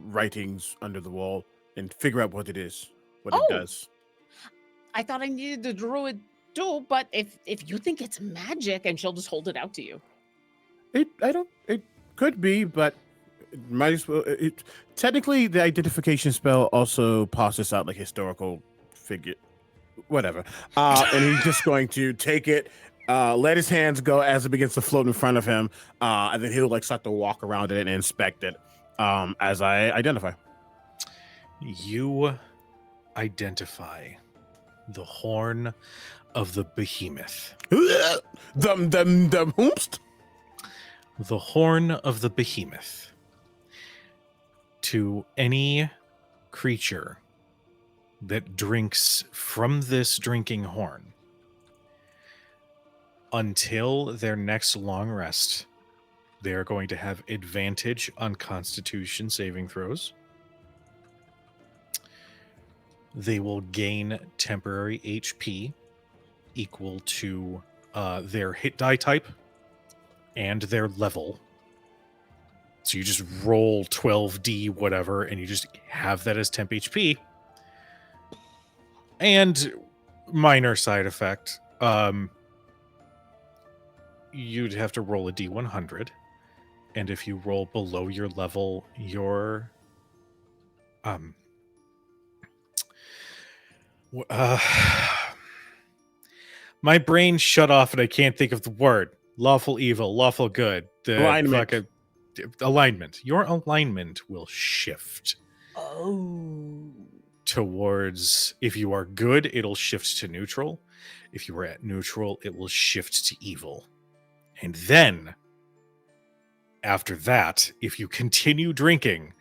writings under the wall and figure out what it is, what it Oh. does. I thought I needed the druid too, but if you think it's magic, and she'll just hold it out to you. It could be, but it might as well. Technically, the identification spell also passes out like historical figure, whatever. And he's just going to take it, let his hands go as it begins to float in front of him, and then he'll like start to walk around it and inspect it as I identify. You identify the horn of the behemoth. Them hoomst? The horn of the behemoth. To any creature that drinks from this drinking horn, until their next long rest, they are going to have advantage on Constitution saving throws. They will gain temporary HP equal to their hit die type and their level. So you just roll 12d whatever, and you just have that as temp HP. And minor side effect, you'd have to roll a d100, and if you roll below your level, your my brain shut off and I can't think of the word. Lawful evil, lawful good. The Alignment. Alignment. Your alignment will shift. Oh. Towards, if you are good, it'll shift to neutral. If you are at neutral, it will shift to evil. And then, after that, if you continue drinking,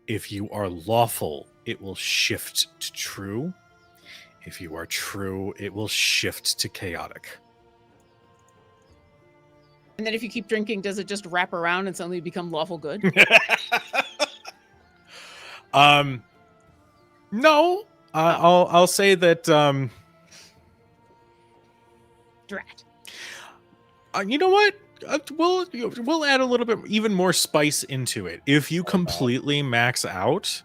if you are lawful, it will shift to true. If you are true, it will shift to chaotic. And then if you keep drinking, does it just wrap around and suddenly become lawful good? No. I'll say that Drat. you know what? We'll add a little bit even more spice into it. If you completely max out,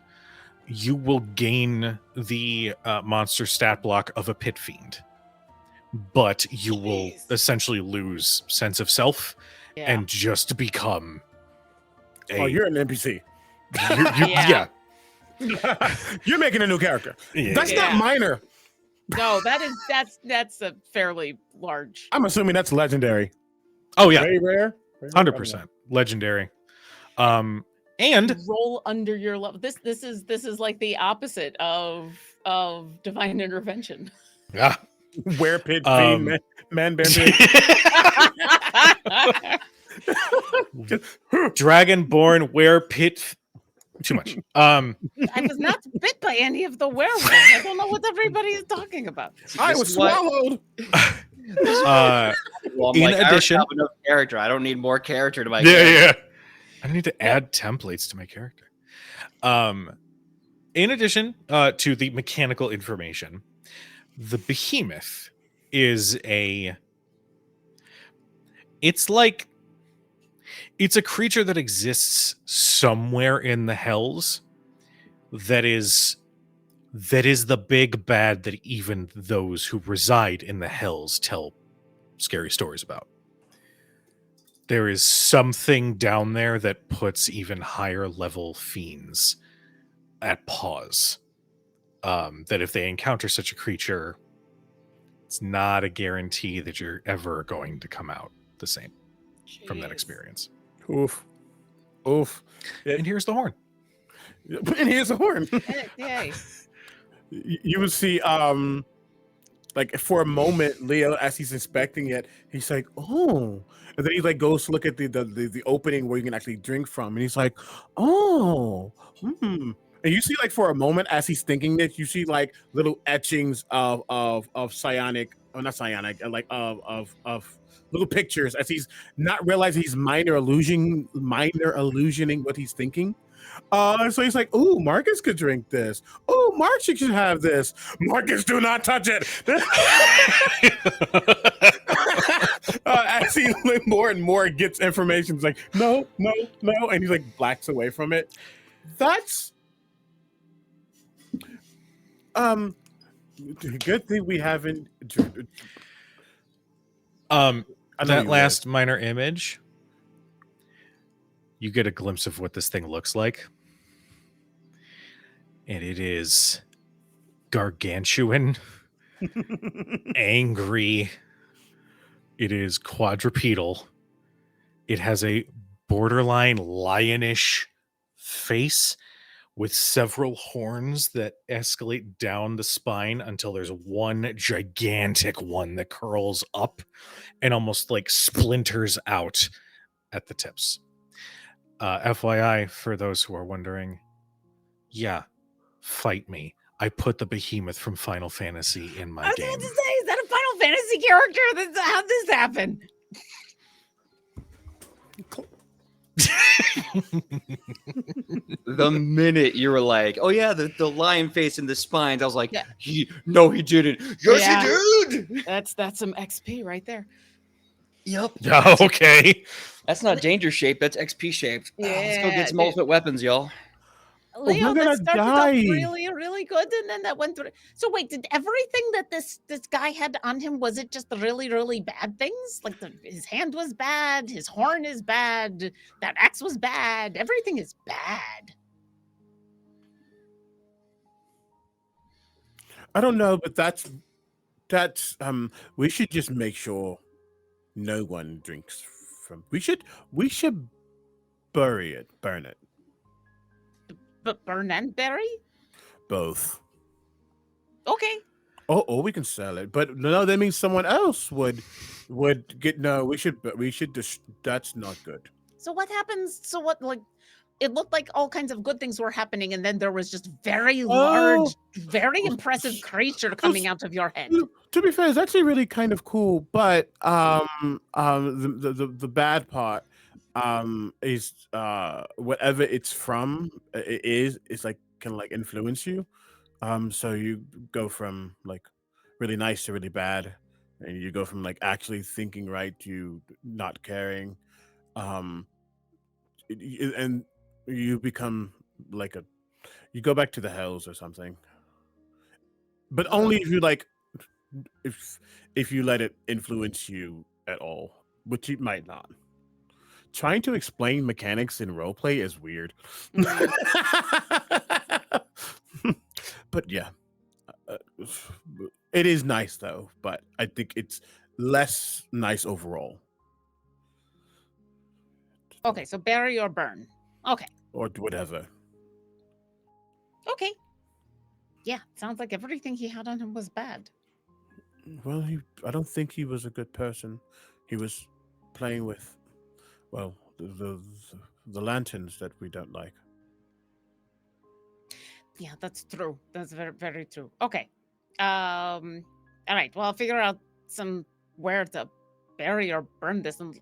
you will gain the monster stat block of a pit fiend, but you will essentially lose sense of self and just become. You're an NPC. Yeah. You're making a new character. Yeah. That's not minor. No, that's a fairly large. I'm assuming that's legendary. Oh yeah, Very rare. 100% legendary. And roll under your level. This is like the opposite of divine intervention. yeah, Where pit fiend man bear pig. Dragonborn were pit. Too much. I was not bit by any of the werewolves. I don't know what everybody is talking about. I was swallowed. Well, In addition- I have enough character. I don't need more character to my Yeah. character. I need to add templates to my character. In addition to the mechanical information, the behemoth is it's a creature that exists somewhere in the hells that is the big bad that even those who reside in the hells tell scary stories about. There is something down there that puts even higher level fiends at pause. That if they encounter such a creature, it's not a guarantee that you're ever going to come out the same from that experience. Oof. And here's the horn. And here's the horn. Yay. You would see, like for a moment, Leo, as he's inspecting it, he's like, "Oh," and then he like goes to look at the opening where you can actually drink from, and he's like, "Oh, And you see, like for a moment, as he's thinking this, you see like little etchings of psionic, or not psionic, like of little pictures as he's not realizing he's minor illusioning what he's thinking. So he's like, "Ooh, Marcus could drink this. Oh, Marcus should have this. Marcus, do not touch it." As he more and more gets information, he's like, "No, no, no," and he like backs away from it. That's good thing we haven't. I know That you last minor image, you get a glimpse of what this thing looks like. And it is gargantuan, angry. It is quadrupedal. It has a borderline lionish face with several horns that escalate down the spine until there's one gigantic one that curls up and almost like splinters out at the tips. FYI, for those who are wondering, yeah, fight me. I put the behemoth from Final Fantasy in my I was game. about to say, is that a Final Fantasy character? How'd this happen? The minute you were like, "Oh yeah, the lion face and the spines," I was like, Yeah. No, he didn't. Yes, Yeah. he did. That's some XP right there. Yep. Oh, okay. That's not danger shaped. That's XP shaped. Let's go Yeah, get some dude. ultimate weapons, y'all. Leo, we're that gonna started die. off really, really good, and then that went through. So wait, did everything that this guy had on him, was it just the really, really bad things? Like his hand was bad, his horn is bad, that axe was bad, everything is bad. I don't know, but that's we should just make sure no one drinks from. We should burn it, But burn and bury? both. Okay. Or we can sell it, but no, that means someone else would get. No, we should just. That's not good. So what happens? So what, like, it looked like all kinds of good things were happening, and then there was just very large, very impressive creature coming out of your head. To be fair, it's actually really kind of cool, but the bad part is whatever it's from it's like can like influence you. So you go from like really nice to really bad, and you go from like actually thinking right to not caring, and you become like you go back to the hells or something, but only if you like if you let it influence you at all, which you might not. Trying to explain mechanics in roleplay is weird. But yeah, it is nice though, but I think it's less nice overall. Okay, so bury or burn. Okay. Or whatever. Okay. Yeah, sounds like everything he had on him was bad. Well, I don't think he was a good person. He was playing with, well, the lanterns that we don't like. Yeah, that's true. That's very, very true. Okay. All right. Well, I'll figure out where to bury or burn this. And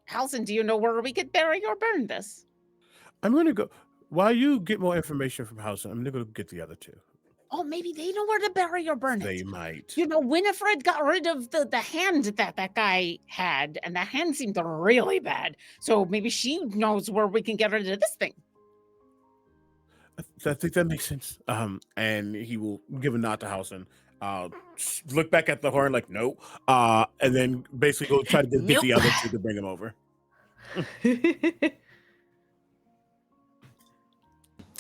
Halson, do you know where we could bury or burn this? I'm gonna go. While you get more information from House, I'm gonna go get the other two. Oh, maybe they know where to bury or burn They it. might. You know, Winifred got rid of the hand that guy had, and that hand seemed really bad. So maybe she knows where we can get rid of this thing. I think that makes sense. And he will give a nod to Housen. Look back at the horn like no. And then basically go try to get the other two to bring him over.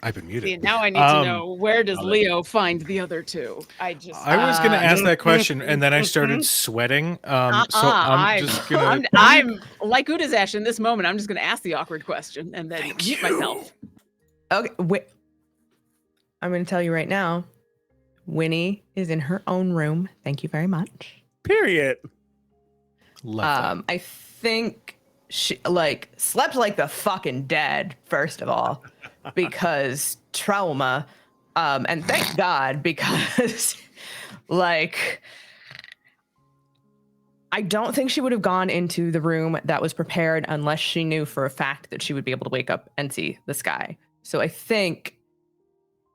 I've been muted. See, now I need to know, where does Leo find the other two? I was going to ask that question, and then I started sweating. So I'm just going to... I'm like Udazash in this moment. I'm just going to ask the awkward question and then mute myself. Okay, wait. I'm going to tell you right now. Winnie is in her own room. Thank you very much. Period. I think she slept like the fucking dead, first of all, because trauma. And thank God, because I don't think she would have gone into the room that was prepared unless she knew for a fact that she would be able to wake up and see the sky. So I think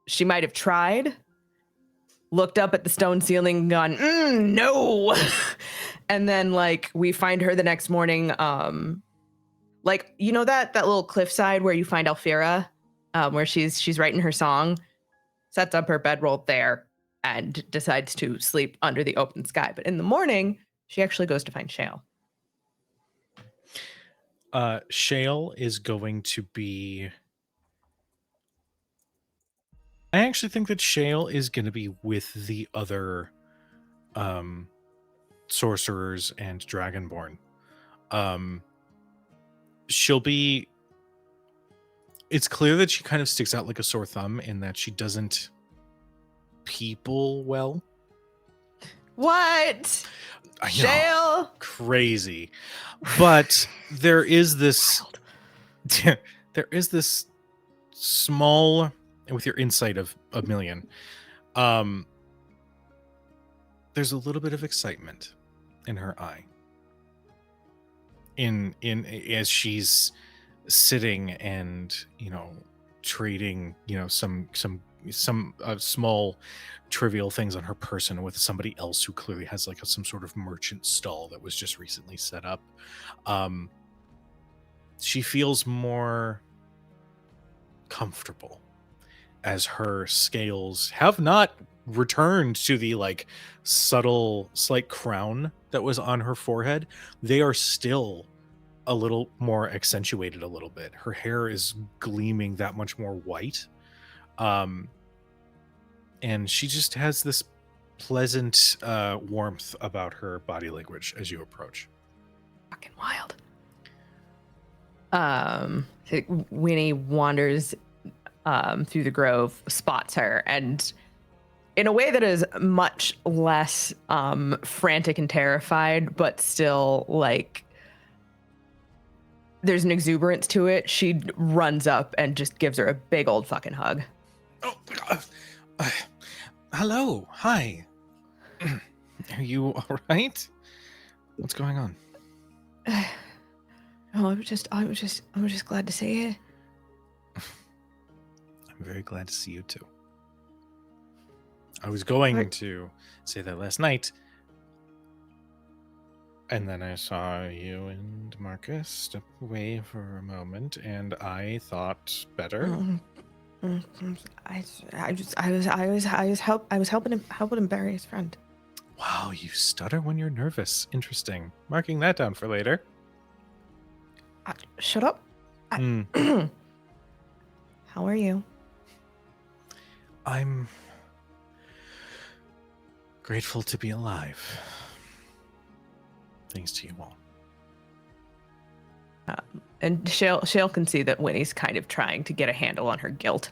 she might have tried, looked up at the stone ceiling and gone, no. And then like we find her the next morning, like, you know, that little cliffside where you find Alfira, where she's writing her song, sets up her bedroll there and decides to sleep under the open sky. But in the morning, she actually goes to find Shale. Shale is going to be... I actually think that Shale is going to be with the other sorcerers and Dragonborn. She'll be... It's clear that she kind of sticks out like a sore thumb in that she doesn't people well. What? I know, Shale? crazy. But there is this... there is this small... with your insight of a million, there's a little bit of excitement in her eye in as she's sitting and, you know, trading, you know, some small trivial things on her person with somebody else who clearly has like some sort of merchant stall that was just recently set up. She feels more comfortable as her scales have not returned to the like subtle slight crown that was on her forehead. They are still a little more accentuated a little bit. Her hair is gleaming that much more white. And she just has this pleasant warmth about her body language as you approach. Fucking wild. Winnie wanders through the grove, spots her, and in a way that is much less frantic and terrified, but still like there's an exuberance to it. She runs up and just gives her a big old fucking hug. Oh, hello, hi. Are you all right? What's going on? Oh, I was just glad to see you. I'm very glad to see you too. I was going to say that last night, and then I saw you and Marcus step away for a moment, and I thought better. I was helping him bury his friend. Wow, you stutter when you're nervous. Interesting. Marking that down for later. Shut up. How are you? I'm grateful to be alive. Thanks to you all. And Shale can see that Winnie's kind of trying to get a handle on her guilt.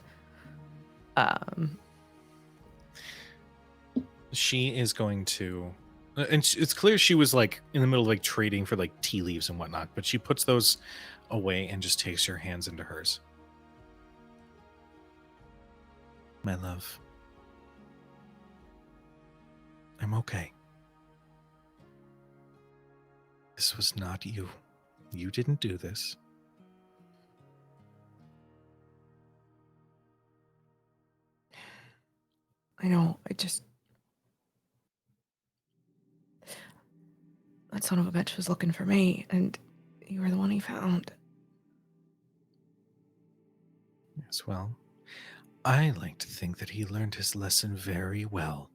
She is going to, and it's clear she was like in the middle of like trading for like tea leaves and whatnot, but she puts those away and just takes her hands into hers. My love, I'm okay. This was not you. You didn't do this. I know, that son of a bitch was looking for me, and you were the one he found. Yes, well, I like to think that he learned his lesson very well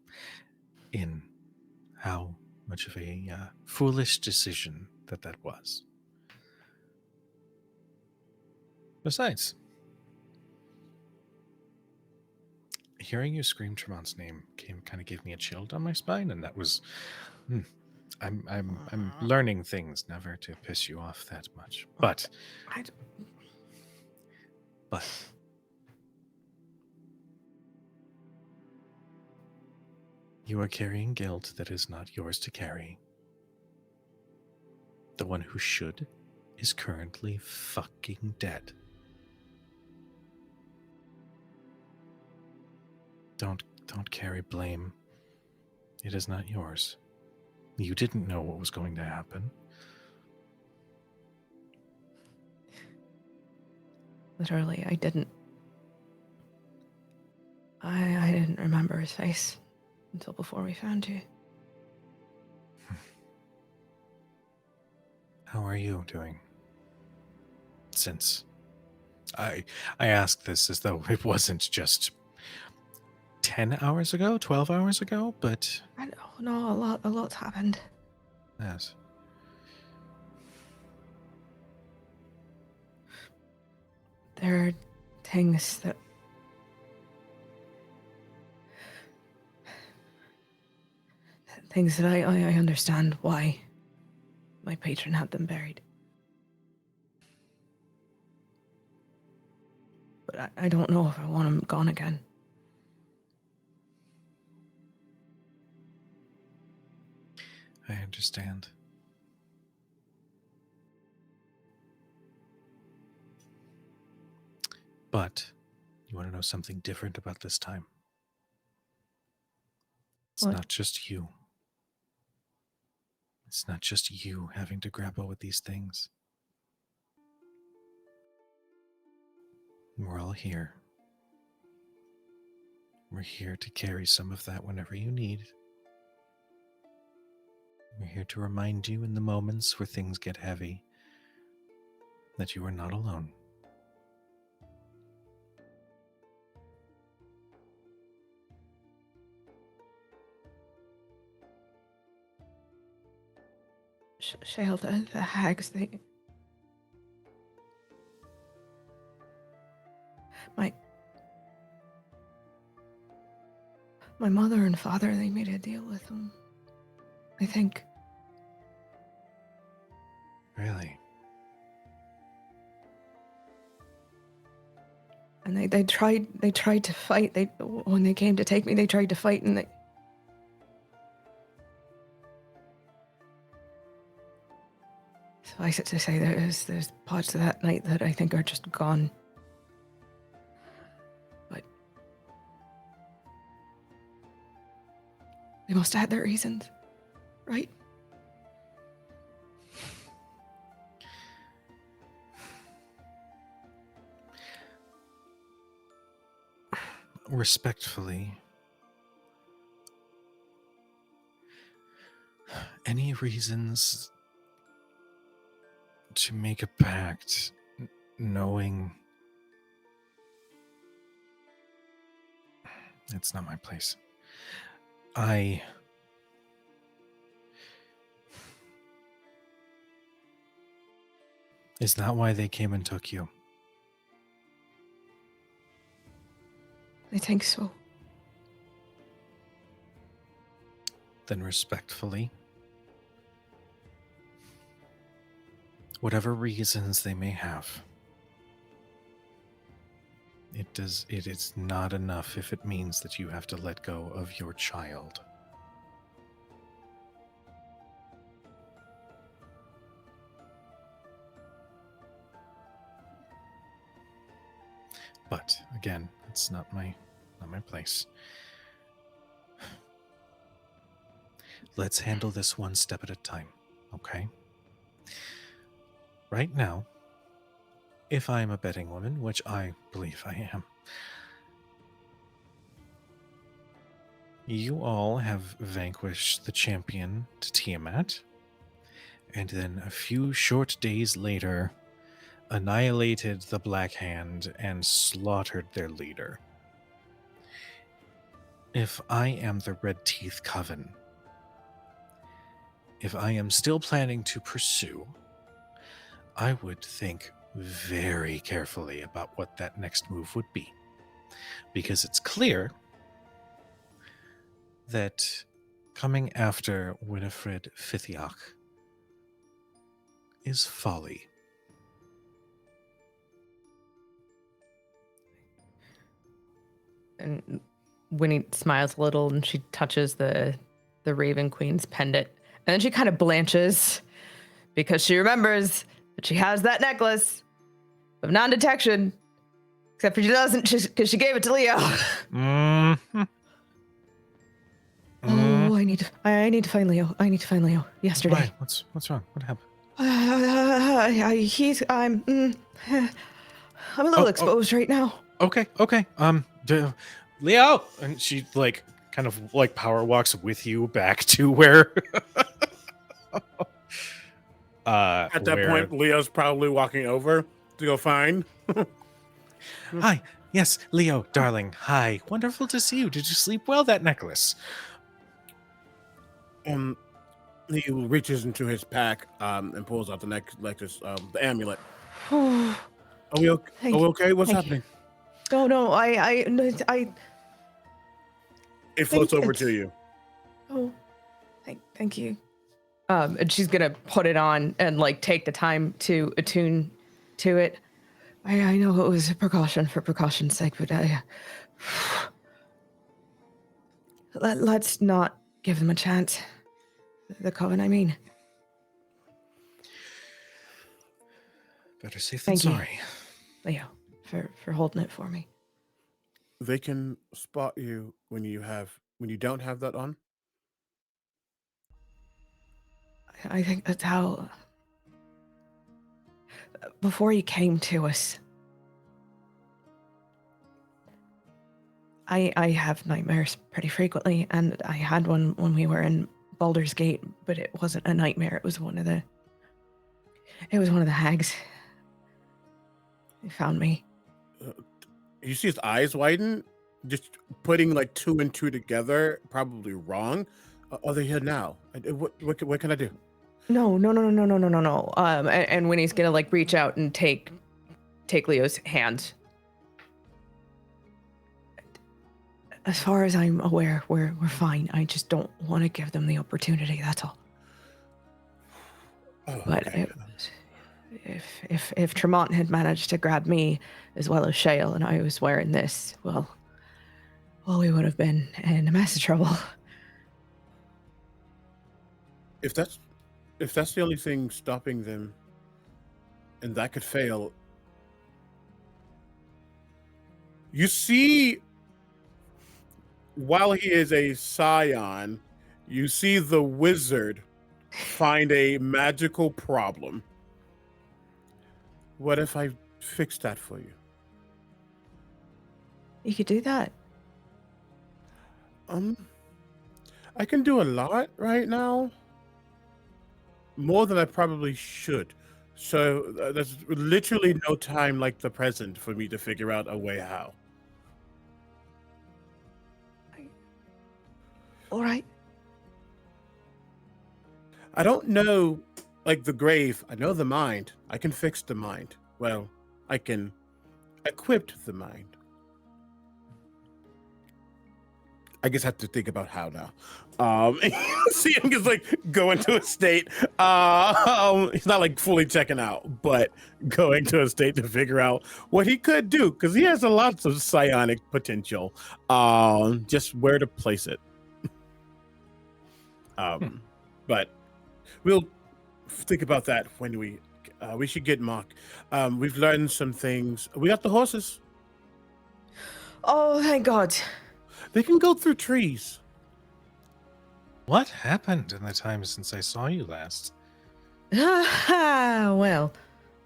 in how much of a foolish decision that was. Besides, hearing you scream Tremont's name kind of gave me a chill down my spine, and that was... I'm learning things never to piss you off that much. But you are carrying guilt that is not yours to carry. The one who should is currently fucking dead. Don't carry blame. It is not yours. You didn't know what was going to happen. Literally, I didn't. I didn't remember his face until before we found you. How are you doing? Since I ask this as though it wasn't just 10 hours ago, 12 hours ago, but I don't know, a lot's happened. yes. There are things that I understand why my patron had them buried. But I don't know if I want them gone again. I understand. But you want to know something different about this time? It's What? not just you. It's not just you having to grapple with these things. We're all here. We're here to carry some of that whenever you need. We're here to remind you in the moments where things get heavy that you are not alone. Shale, the hags, my mother and father, they made a deal with them. I think. Really? And they tried to fight. When they came to take me, they tried to fight, and they. Suffice it to say, there's parts of that night that I think are just gone. But they must have had their reasons, right? Respectfully, any reasons to make a pact knowing it's not my place. Is that why they came and took you? I think so. Then respectfully, whatever reasons they may have, it is not enough if it means that you have to let go of your child. But again, it's not my place. Let's handle this one step at a time, okay? Right now, if I am a betting woman, which I believe I am, you all have vanquished the champion to Tiamat, and then a few short days later, annihilated the Black Hand and slaughtered their leader. If I am the Red Teeth Coven, if I am still planning to pursue, I would think very carefully about what that next move would be. Because it's clear that coming after Winifred Fithiach is folly. And Winnie smiles a little, and she touches the Raven Queen's pendant, and then she kind of blanches because she remembers that she has that necklace of non-detection, except for she doesn't, because she gave it to Leo. Mm-hmm. Oh, I need to find Leo. I need to find Leo. Yesterday. Why? What's wrong? What happened? I'm a little exposed right now. Okay. Leo, and she like kind of like power walks with you back to where. At that point, Leo's probably walking over to go find. Hi. Yes, Leo, darling. Hi. Wonderful to see you. Did you sleep well, that necklace? He reaches into his pack and pulls out the necklace, the amulet. Are we okay? What's happening? No, It floats over to you. Oh, thank you. And she's gonna put it on and like take the time to attune to it. I know it was a precaution for precaution's sake, but let's not give them a chance. The coven, I mean. Better safe than sorry. Leo, for holding it for me. They can spot you when you don't have that on. I think that's how. Before you came to us, I have nightmares pretty frequently, and I had one when we were in Baldur's Gate, but it wasn't a nightmare. It was one of the hags. They found me. You see his eyes widen, just putting like 2 and 2 together. Probably wrong. Are they here now? What can I do? No. And Winnie's gonna like reach out and take Leo's hand. As far as I'm aware, we're fine. I just don't want to give them the opportunity. That's all. Oh, but okay. if Tremont had managed to grab me as well as Shale, and I was wearing this, well, we would have been in a mess of trouble. If that's the only thing stopping them, and that could fail, you see, while he is a scion, you see the wizard find a magical problem. What if I fix that for you? You could do that. I can do a lot right now. More than I probably should. So there's literally no time like the present for me to figure out a way how. All right. I don't know, like the grave. I know the mind. I can fix the mind. Well, I can equip the mind. I guess I have to think about how now. See him just like go into a state. He's not like fully checking out, but going to a state to figure out what he could do because he has a lot of psionic potential. Just where to place it. But we'll think about that when we should get Mark. We've learned some things. We got the horses. Oh, thank God. They can go through trees. What happened in the time since I saw you last? Well,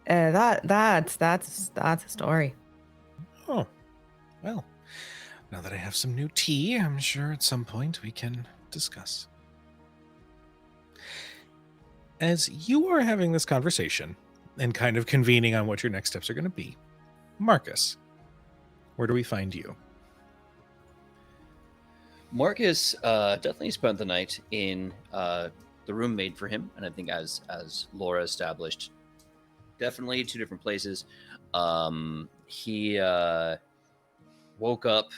that's a story. Oh, well, now that I have some new tea, I'm sure at some point we can discuss. As you are having this conversation and kind of convening on what your next steps are going to be, Marcus, where do we find you? Marcus definitely spent the night in the room made for him, and I think as Laura established, definitely 2 different places. He woke up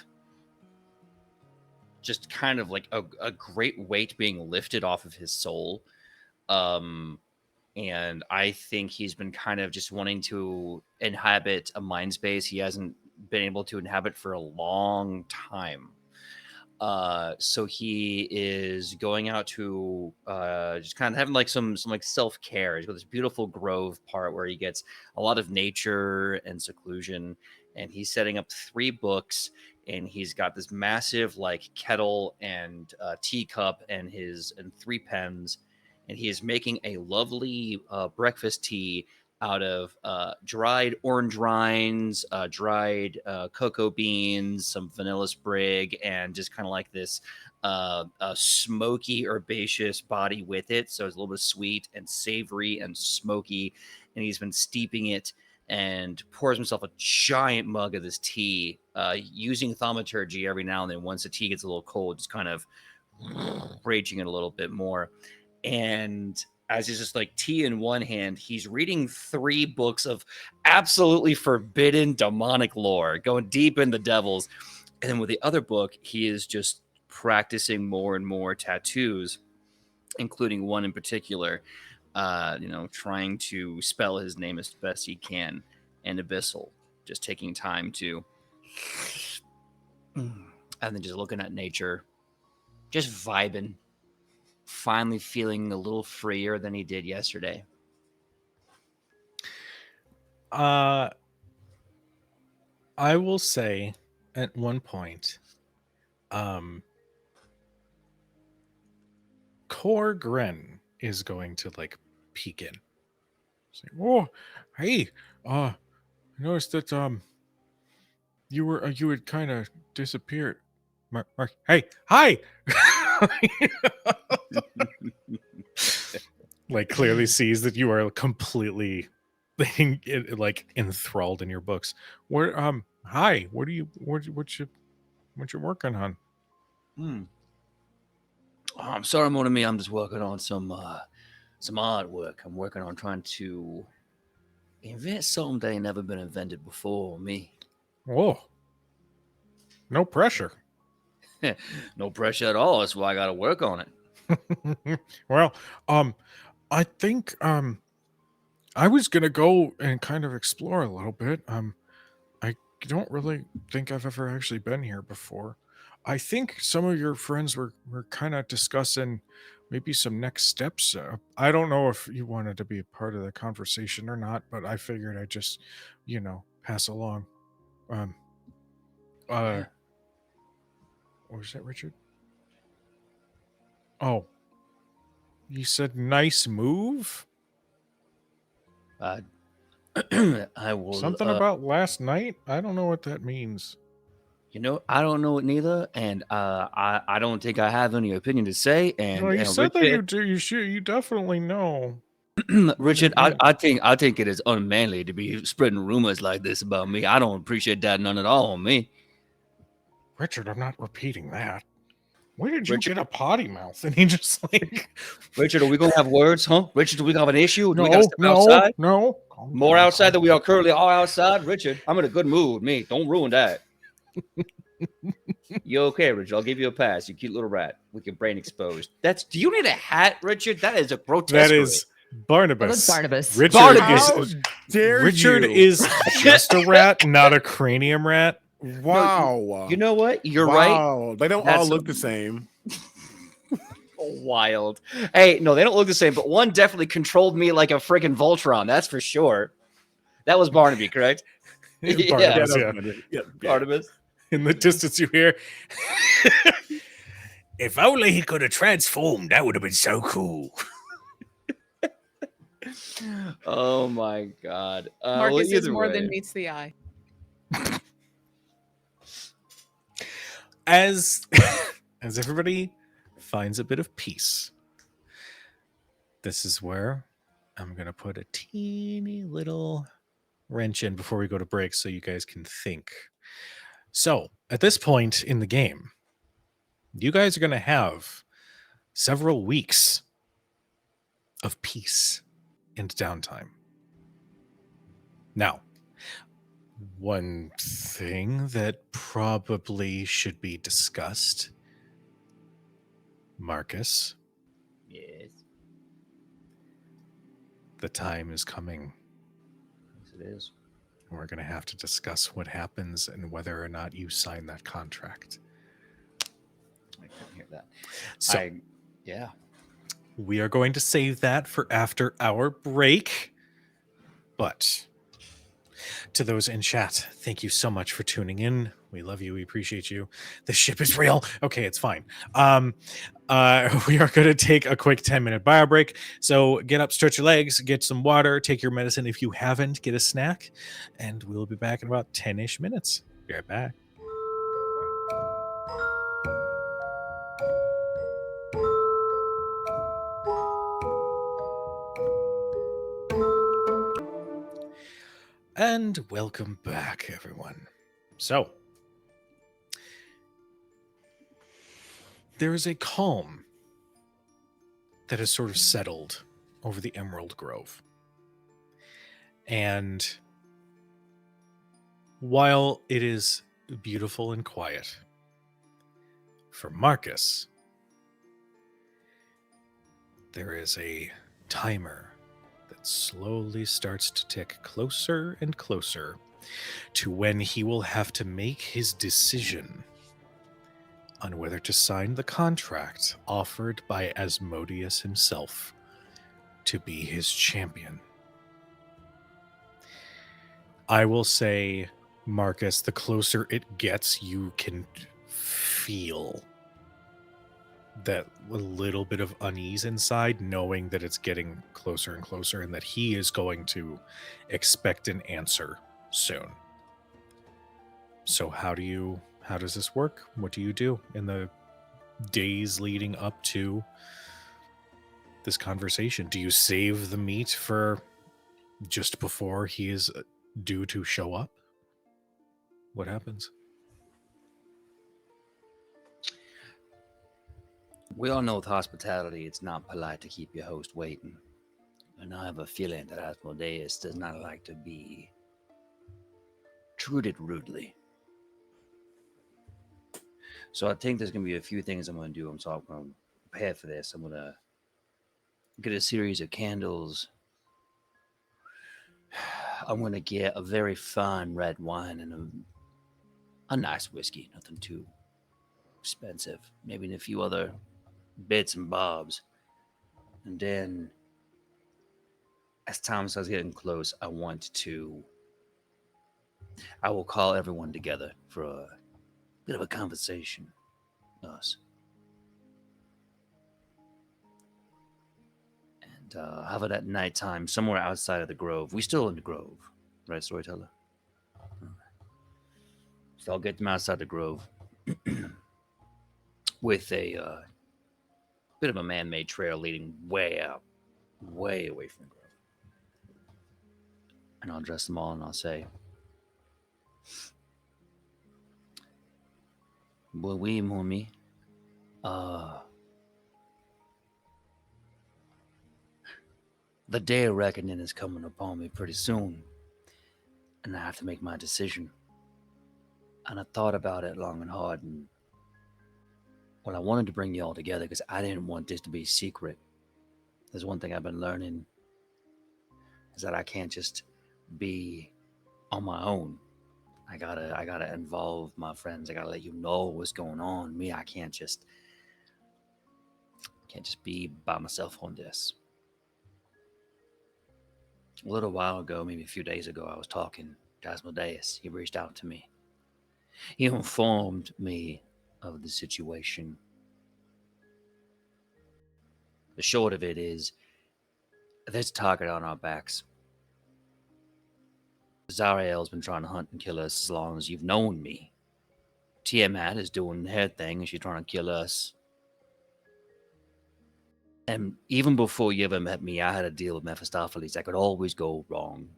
just kind of like a great weight being lifted off of his soul. And I think he's been kind of just wanting to inhabit a mind space he hasn't been able to inhabit for a long time. So he is going out to just kind of having like some like self-care. He's got this beautiful grove part where he gets a lot of nature and seclusion, and he's setting up 3 books and he's got this massive like kettle and teacup and 3 pens, and he is making a lovely breakfast tea out of dried orange rinds, dried cocoa beans, some vanilla sprig, and just kind of like this a smoky herbaceous body with it. So it's a little bit sweet and savory and smoky. And he's been steeping it and pours himself a giant mug of this tea, using thaumaturgy every now and then. Once the tea gets a little cold, just kind of raging it a little bit more. And as he's just like tea in one hand, he's reading 3 books of absolutely forbidden demonic lore, going deep in the devils. And then with the other book, he is just practicing more and more tattoos, including one in particular, trying to spell his name as best he can, and Abyssal, just taking time to, and then just looking at nature, just vibing, finally feeling a little freer than he did yesterday. I will say at one point, Core Gren is going to like peek in. Say, "Oh, hey, I noticed that you had kind of disappeared. Mark, hey, hi." Like clearly sees that you are completely like enthralled in your books. What hi, what you working on? Oh, I'm sorry, mon ami. I'm just working on some artwork. I'm working on trying to invent something that ain't never been invented before. Me. Whoa. No pressure. No pressure at all. That's why I got to work on it. Well, I think I was gonna go and kind of explore a little bit. I don't really think I've ever actually been here before. I think some of your friends were kind of discussing maybe some next steps. I don't know if you wanted to be a part of the conversation or not, but I figured I'd just, pass along. What was that, Richard? Oh, you said nice move? I will. Something about last night? I don't know what that means. I don't know it neither, and I don't think I have any opinion to say. And No, you said Richard, that you do. You definitely know. Richard, I think it is unmanly to be spreading rumors like this about me. I don't appreciate that none at all on me. Richard, I'm not repeating that. Where did you get a potty mouth? And he just like, Richard, are we gonna have words, huh? Richard, do we have an issue? Do we gotta no, step no, outside? no. More outside than we are currently all outside. Richard, I'm in a good mood. Me, don't ruin that. You okay, Richard? I'll give you a pass. You cute little rat with your brain exposed. Do you need a hat, Richard? That is a grotesque. That is Barnabas. Oh, that's Barnabas. Richard Barnabas. Richard is just a rat, not a cranium rat. Wow. You know what? You're right. They don't all look the same. Wild. Hey, no, they don't look the same, but one definitely controlled me like a friggin' Voltron. That's for sure. That was Barnaby, correct? Barnabas, yeah. Barnabas. In the distance, you hear, "If only he could have transformed, that would have been so cool." Oh my God. Marcus is more than meets the eye. As everybody finds a bit of peace, this is where I'm going to put a teeny little wrench in before we go to break so you guys can think. So, at this point in the game, you guys are going to have several weeks of peace and downtime. Now, one thing that probably should be discussed, Marcus. Yes. The time is coming. Yes, it is. We're going to have to discuss what happens and whether or not you sign that contract. I couldn't hear that. So, yeah. we are going to save that for after our break. But To those in chat, thank you so much for tuning in. We love you. We appreciate you. The ship is real. Okay, it's fine. We are going to take a quick 10-minute bio break. So get up, stretch your legs, get some water, take your medicine. If you haven't, get a snack. And we'll be back in about 10-ish minutes. Be right back. And welcome back, everyone. So, there is a calm that has sort of settled over the Emerald Grove. And while it is beautiful and quiet, for Marcus, there is a timer that slowly starts to tick closer and closer to when he will have to make his decision on whether to sign the contract offered by Asmodeus himself to be his champion. I will say, Marcus, the closer it gets, you can feel that a little bit of unease inside, knowing that it's getting closer and closer and that he is going to expect an answer soon. So how does this work? What do you do in the days leading up to this conversation? Do you save the meat for just before he is due to show up? What happens? We all know with hospitality, it's not polite to keep your host waiting. And I have a feeling that Asmodeus does not like to be treated rudely. So I think there's going to be a few things I'm going to do. I'm going to prepare for this. I'm going to get a series of candles. I'm going to get a very fine red wine and a nice whiskey. Nothing too expensive. Maybe a few other bits and bobs. And then as time starts getting close, I will call everyone together for a bit of a conversation. Us. And have it at nighttime somewhere outside of the grove. We still in the grove, right, storyteller? So I'll get them outside the grove with a bit of a man-made trail leading way out, way away from the grove. And I'll address them all and I'll say, "Boy, we mommy, the day of reckoning is coming upon me pretty soon, and I have to make my decision. And I thought about it long and hard, and well, I wanted to bring you all together because I didn't want this to be secret. There's one thing I've been learning is that I can't just be on my own. I gotta involve my friends. I gotta let you know what's going on. Me, I can't just be by myself on this. A little while ago, maybe a few days ago, I was talking to Asmodeus. He reached out to me. He informed me of the situation. The short of it is, there's a target on our backs. Zariel's been trying to hunt and kill us as long as you've known me. Tiamat is doing her thing and she's trying to kill us. And even before you ever met me, I had a deal with Mephistopheles that could always go wrong,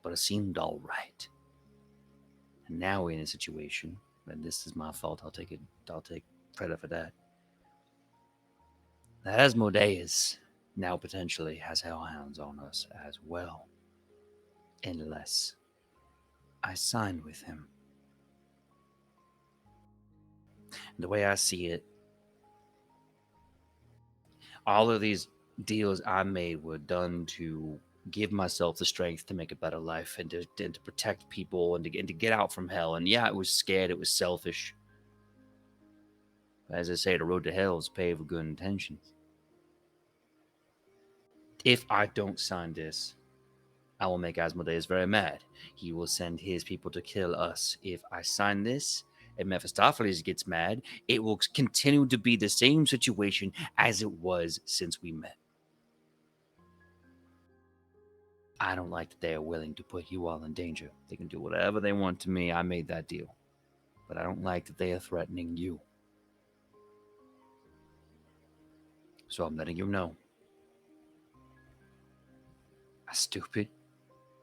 but it seemed all right. And now we're in a situation, and this is my fault. I'll take credit for that. That Asmodeus now potentially has hellhounds on us as well, unless I sign with him. And the way I see it, all of these deals I made were done to give myself the strength to make a better life and to protect people and to get out from hell. And yeah, it was scared. It was selfish. But as I say, the road to hell is paved with good intentions. If I don't sign this, I will make Asmodeus very mad. He will send his people to kill us. If I sign this and Mephistopheles gets mad, it will continue to be the same situation as it was since we met. I don't like that they are willing to put you all in danger. They can do whatever they want to me. I made that deal. But I don't like that they are threatening you. So I'm letting you know. As stupid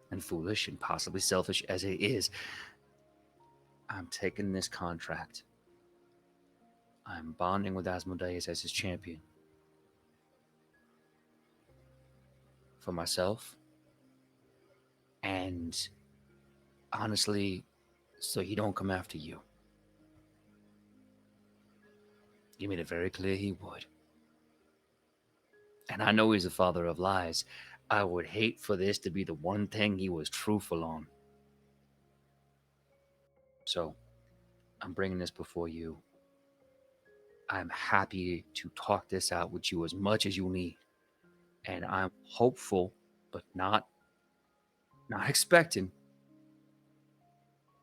and foolish and possibly selfish as it is, I'm taking this contract. I'm bonding with Asmodeus as his champion. For myself. And honestly, so he don't come after you. He made it very clear he would. And I know he's a father of lies. I would hate for this to be the one thing he was truthful on. So, I'm bringing this before you. I'm happy to talk this out with you as much as you need. And I'm hopeful, but not expecting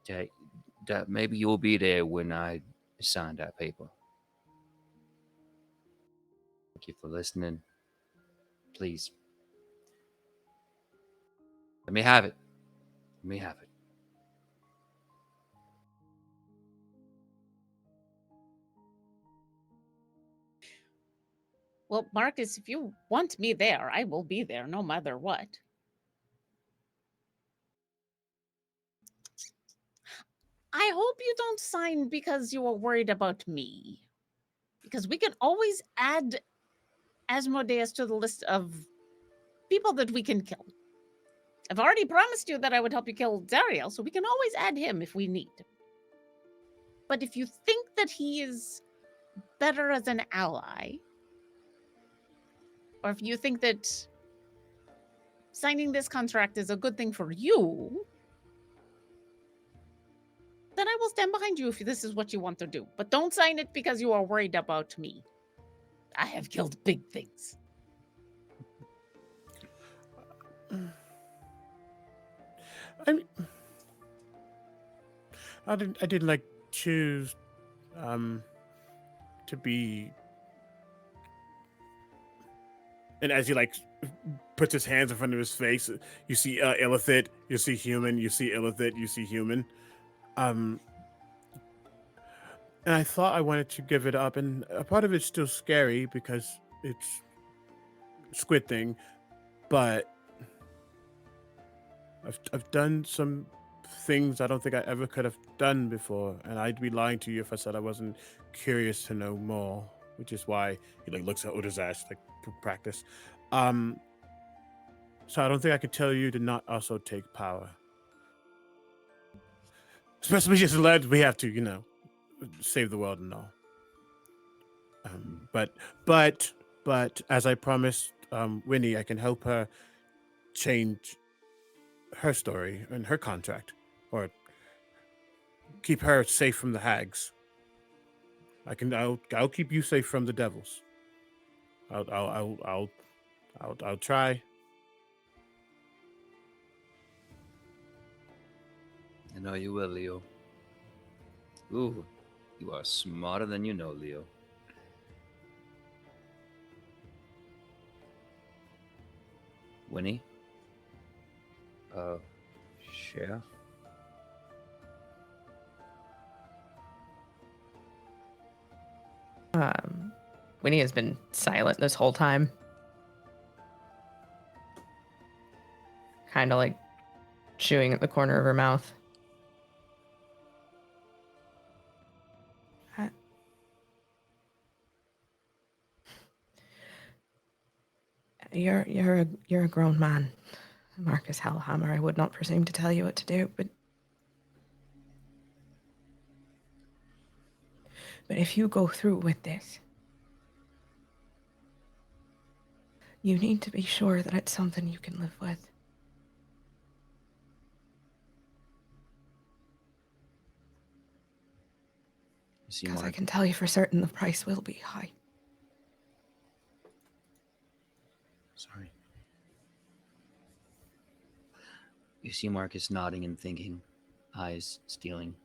that maybe you'll be there when I sign that paper. Thank you for listening. Please. Let me have it. Let me have it. Well, Marcus, if you want me there, I will be there no matter what. I hope you don't sign because you are worried about me. Because we can always add Asmodeus to the list of people that we can kill. I've already promised you that I would help you kill Zariel, so we can always add him if we need. But if you think that he is better as an ally, or if you think that signing this contract is a good thing for you, then I will stand behind you if this is what you want to do. But don't sign it because you are worried about me. I have killed big things. I didn't like choose to be. And as he like puts his hands in front of his face, you see Illithid, you see human, you see Illithid, you see human. And I thought I wanted to give it up, and a part of it's still scary because it's Squid Thing, but I've done some things I don't think I ever could have done before, and I'd be lying to you if I said I wasn't curious to know more, which is why he like looks at Oda's ass like for practice. So I don't think I could tell you to not also take power, especially just led. We have to, save the world and all. But as I promised Winnie, I can help her change her story and her contract, or keep her safe from the hags. I'll keep you safe from the devils. I'll try. I know you will, Leo. Ooh, you are smarter than you know, Leo. Winnie? Share? Winnie has been silent this whole time. Kind of like chewing at the corner of her mouth. You're a grown man, Marcus Hellhammer. I would not presume to tell you what to do, but if you go through with this, you need to be sure that it's something you can live with. Because I can tell you for certain the price will be high. Sorry. You see Marcus nodding and thinking, eyes stealing.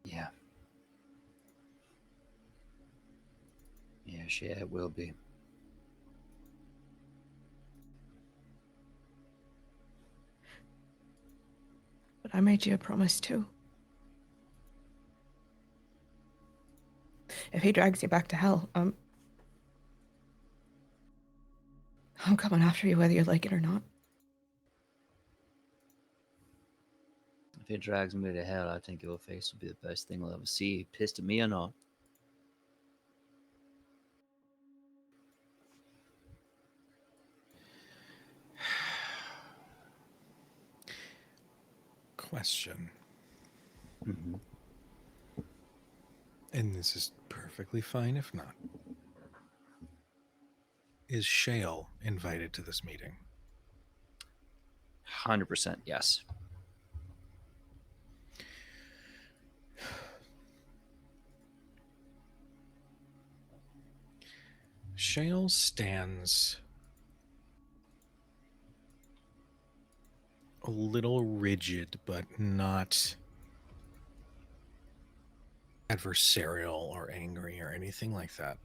Yeah. Yeah, it will be. But I made you a promise too. If he drags you back to hell, I'm coming after you whether you like it or not. If it drags me to hell, I think your face will be the best thing we'll ever see. Pissed at me or not. Question. Mm-hmm. And this is perfectly fine if not. Is Shale invited to this meeting? 100% yes. Shale stands a little rigid, but not adversarial or angry or anything like that.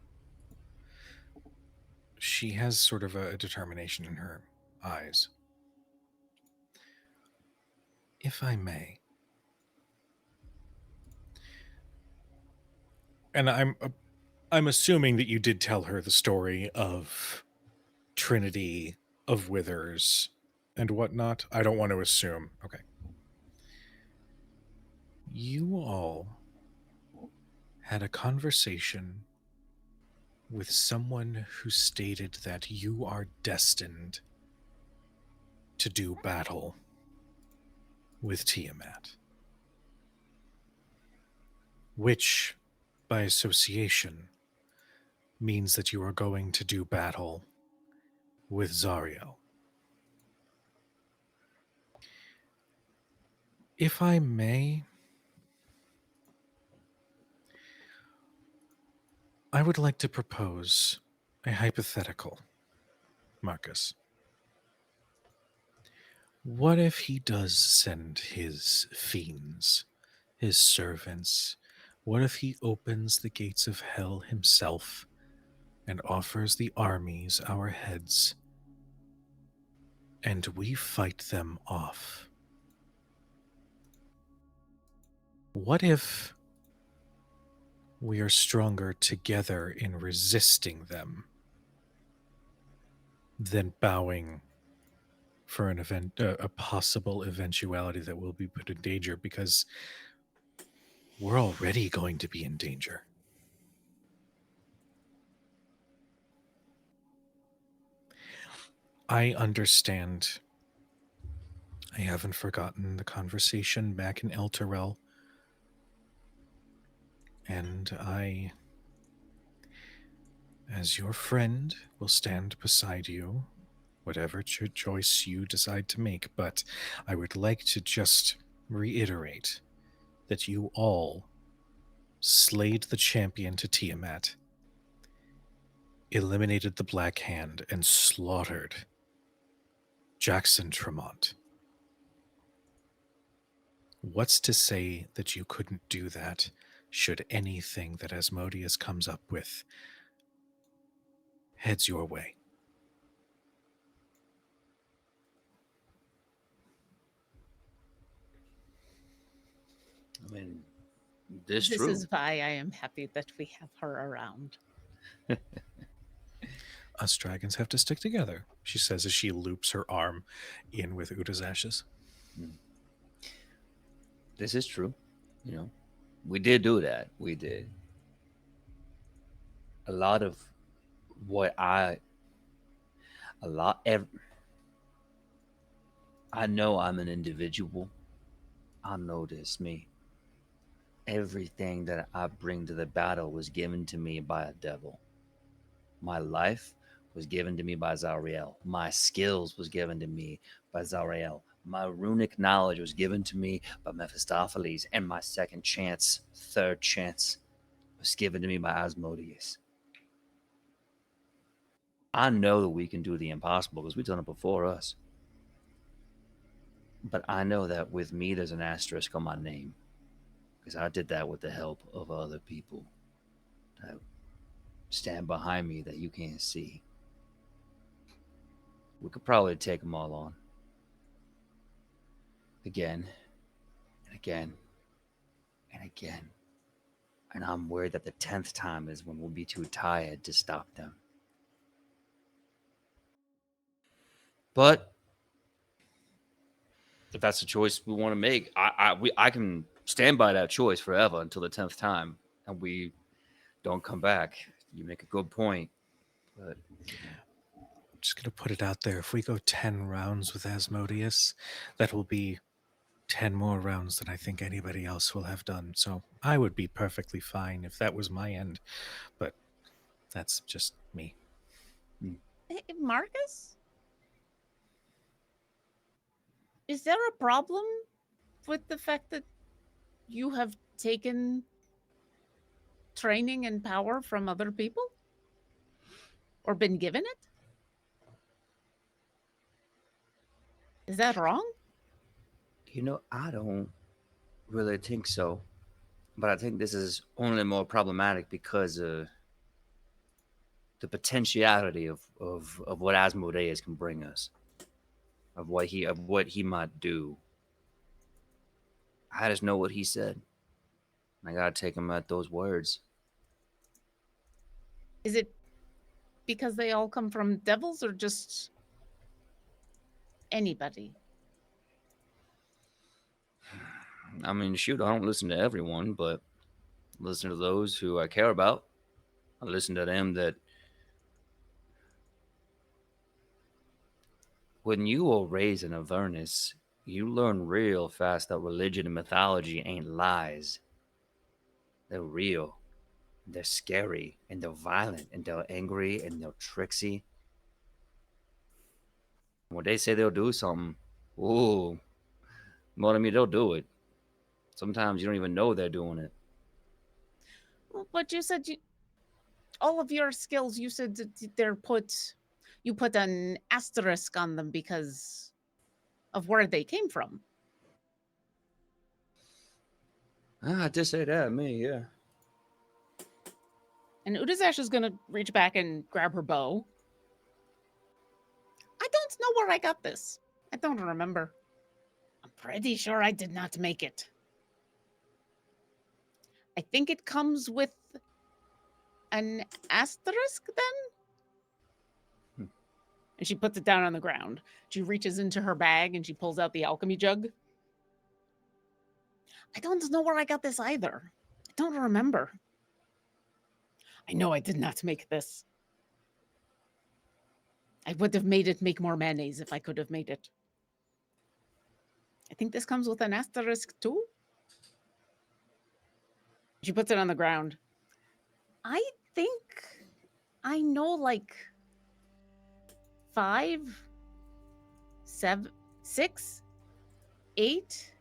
She has sort of a determination in her eyes. If I may. And I'm assuming that you did tell her the story of Trinity, of Withers, and whatnot. I don't want to assume. Okay. You all had a conversation with someone who stated that you are destined to do battle with Tiamat, which, by association, means that you are going to do battle with Zariel. If I may, I would like to propose a hypothetical, Marcus. What if he does send his fiends, his servants? What if he opens the gates of hell himself and offers the armies our heads, and we fight them off? What if we are stronger together in resisting them than bowing for an event, a possible eventuality that will be put in danger, because we're already going to be in danger. I understand. I haven't forgotten the conversation back in El Terrell. And I, as your friend, will stand beside you, whatever choice you decide to make. But I would like to just reiterate that you all slayed the champion to Tiamat, eliminated the Black Hand, and slaughtered Jackson Tremont. What's to say that you couldn't do that should anything that Asmodeus comes up with heads your way? I mean, this This true. is why I am happy that we have her around. Us dragons have to stick together, she says as she loops her arm in with Uda's ashes. This is true. You know, we did do that. We did. A lot of what I know I'm an individual. I know this, me. Everything that I bring to the battle was given to me by a devil. My life was given to me by Zariel. My skills was given to me by Zariel. My runic knowledge was given to me by Mephistopheles, and my second chance, third chance, was given to me by Asmodeus. I know that we can do the impossible because we've done it before us. But I know that with me, there's an asterisk on my name because I did that with the help of other people that stand behind me that you can't see. We could probably take them all on. Again, and again, and again. And I'm worried that the 10th time is when we'll be too tired to stop them. But if that's the choice we want to make, I can stand by that choice forever until the 10th time, and we don't come back. You make a good point, but I'm just gonna put it out there. If we go 10 rounds with Asmodeus, that will be 10 more rounds than I think anybody else will have done. So I would be perfectly fine if that was my end, but that's just me. Hey, Marcus? Is there a problem with the fact that you have taken training and power from other people? Or been given it? Is that wrong? I don't really think so. But I think this is only more problematic because of the potentiality of what Asmodeus can bring us, of what he might do. I just know what he said. I gotta take him at those words. Is it because they all come from devils or just anybody? I mean, shoot, I don't listen to everyone, but I listen to those who I care about. I listen to them that when you are raised in Avernus, you learn real fast that religion and mythology ain't lies. They're real. They're scary and they're violent and they're angry and they're tricksy. When they say they'll do something, ooh, more than me, they'll do it. Sometimes you don't even know they're doing it. But you said all of your skills, you said you put an asterisk on them because of where they came from. I did say that, me, yeah. And Udazash is going to reach back and grab her bow. I don't know where I got this. I don't remember. I'm pretty sure I did not make it. I think it comes with an asterisk then? And she puts it down on the ground. She reaches into her bag and she pulls out the alchemy jug. I don't know where I got this either. I don't remember. I know I did not make this. I would have made it make more mayonnaise if I could have made it. I think this comes with an asterisk too. She puts it on the ground. I think I know like 5, 7, 6, 8.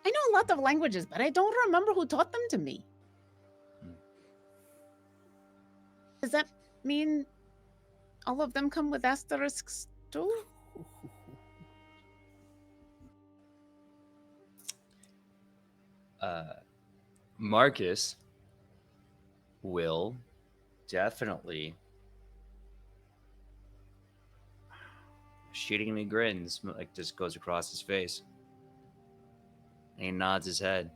I know a lot of languages, but I don't remember who taught them to me. Does that mean all of them come with asterisks too? Marcus will definitely shittingly grins, like just goes across his face. And he nods his head.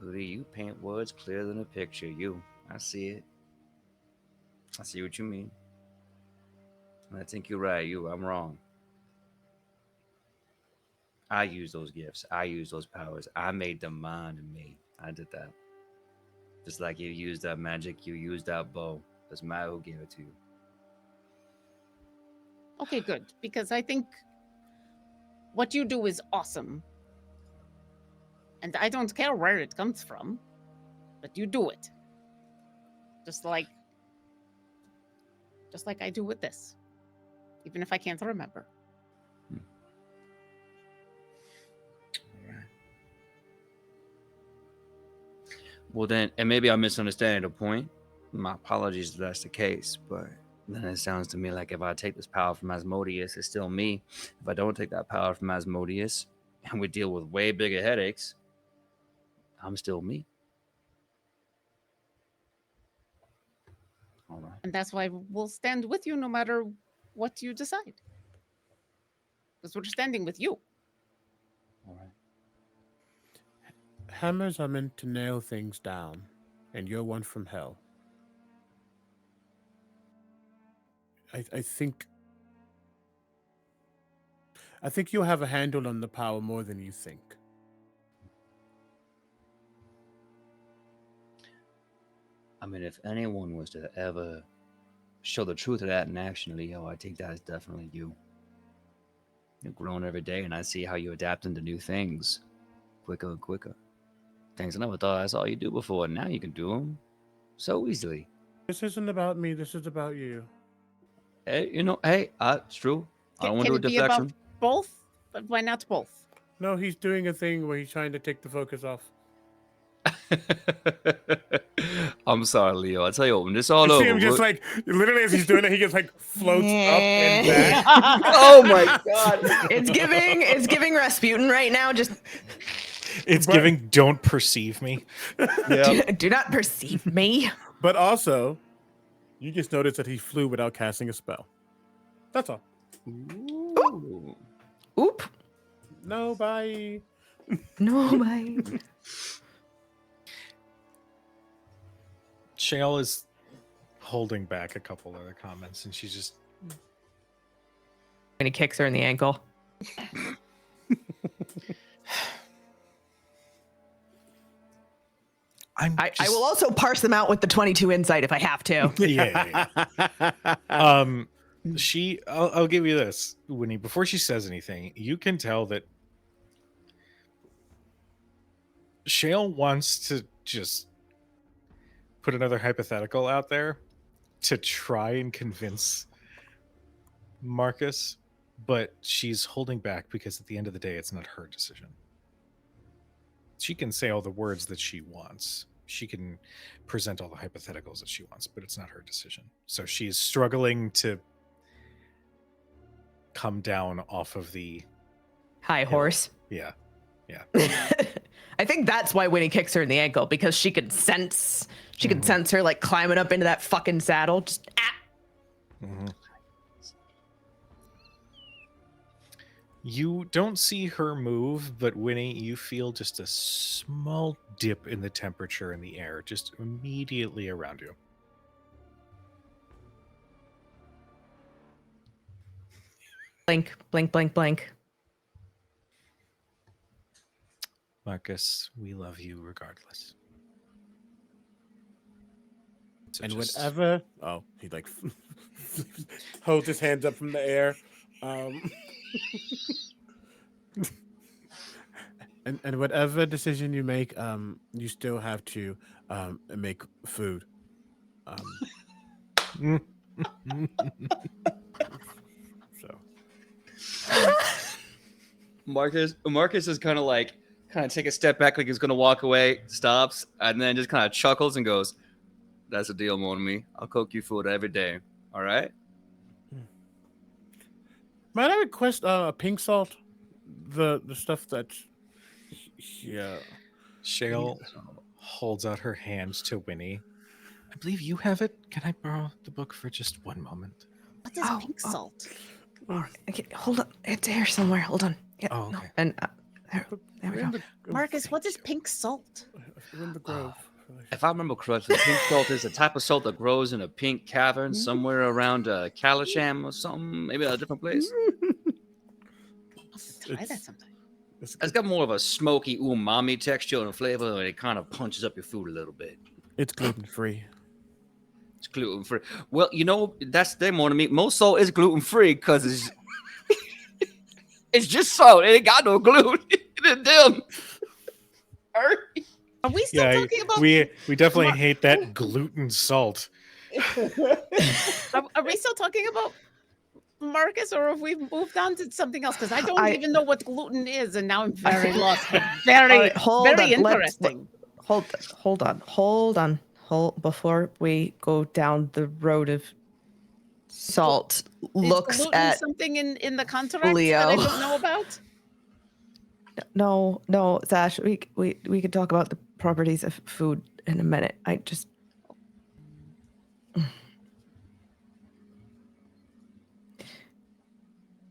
Udi, you paint words clearer than a picture. I see it. I see what you mean. And I think you're right. I'm wrong. I use those gifts. I use those powers. I made them mine and me. I did that. Just like you used that magic, you used that bow. That's Maya who gave it to you. Okay, good. Because I think what you do is awesome. And I don't care where it comes from, but you do it. Just like I do with this. Even if I can't remember. Well then, and maybe I'm misunderstanding the point, My apologies if that's the case, but then it sounds to me like if I take this power from Asmodeus, it's still me. If I don't take that power from Asmodeus, and we deal with way bigger headaches, I'm still me. All right. And that's why we'll stand with you no matter what you decide. Because we're standing with you. All right. Hammers are meant to nail things down, and you're one from hell. I think you'll have a handle on the power more than you think. I mean, if anyone was to ever show the truth of that in action, Leo, I think that is definitely you. You're growing every day, and I see how you adapt into new things quicker and quicker. Things I never thought I saw you do before, and now you can do them so easily. This isn't about me. This is about you. Hey, it's true. I don't want to do a Can it be about deflection. both? But why not both? No, he's doing a thing where he's trying to take the focus off. I'm sorry, Leo. I tell you what, when this all You over, see him just like literally as he's doing it, he just like floats up and back. oh my god, It's giving Rasputin right now. Just It's giving don't perceive me. do not perceive me. But also, you just noticed that he flew without casting a spell. That's all. Ooh. Oop. No, bye. No, my. Shale is holding back a couple other comments, and she's just And he kicks her in the ankle. I will also parse them out with the 22 insight if I have to. Yeah. I'll give you this, Winnie. Before she says anything, you can tell that Shale wants to just put another hypothetical out there to try and convince Marcus, but she's holding back because at the end of the day, it's not her decision. She can say all the words that she wants. She can present all the hypotheticals that she wants, but it's not her decision. So she's struggling to come down off of the High horse. yeah. I think that's why Winnie kicks her in the ankle, because she could sense her like climbing up into that fucking saddle. Just Mm-hmm. You don't see her move, but Winnie, you feel just a small dip in the temperature in the air, just immediately around you. blink, blink, blink, blink. Marcus, we love you regardless. So And just- whatever. Oh, he like holds his hands up from the air. And whatever decision you make, you still have to make food. So Marcus is kind of take a step back, like he's gonna walk away, stops, and then just kind of chuckles and goes, "That's a deal, mon ami. I'll cook you food every day. All right." might I request pink salt? The stuff that's yeah. Shale holds out her hands to Winnie. I believe you have it. Can I borrow the book for just one moment? What is pink salt? Okay, hold on. It's here somewhere. Hold on. Yeah, Oh, no. okay. And there we go. Marcus, what is pink salt? We're in the grove. If I remember correctly, pink salt is a type of salt that grows in a pink cavern somewhere around Kalasham or something, maybe a different place. I'll try that sometime. It's got more of a smoky umami texture and flavor, and it kind of punches up your food a little bit. It's gluten free. It's gluten free. Well, that's the more to me. Most salt is gluten free because it's it's just salt. It ain't got no gluten in them. Are we still talking about? we definitely hate that gluten salt. Are we still talking about Marcus, or have we moved on to something else? Because I don't even know what gluten is, and now I'm very lost. Very, All right, hold very on. interesting. Hold on. before we go down the road of salt, looks Is at something in the contract Leo. that I don't know about? No, Zash, we could talk about the properties of food in a minute. I just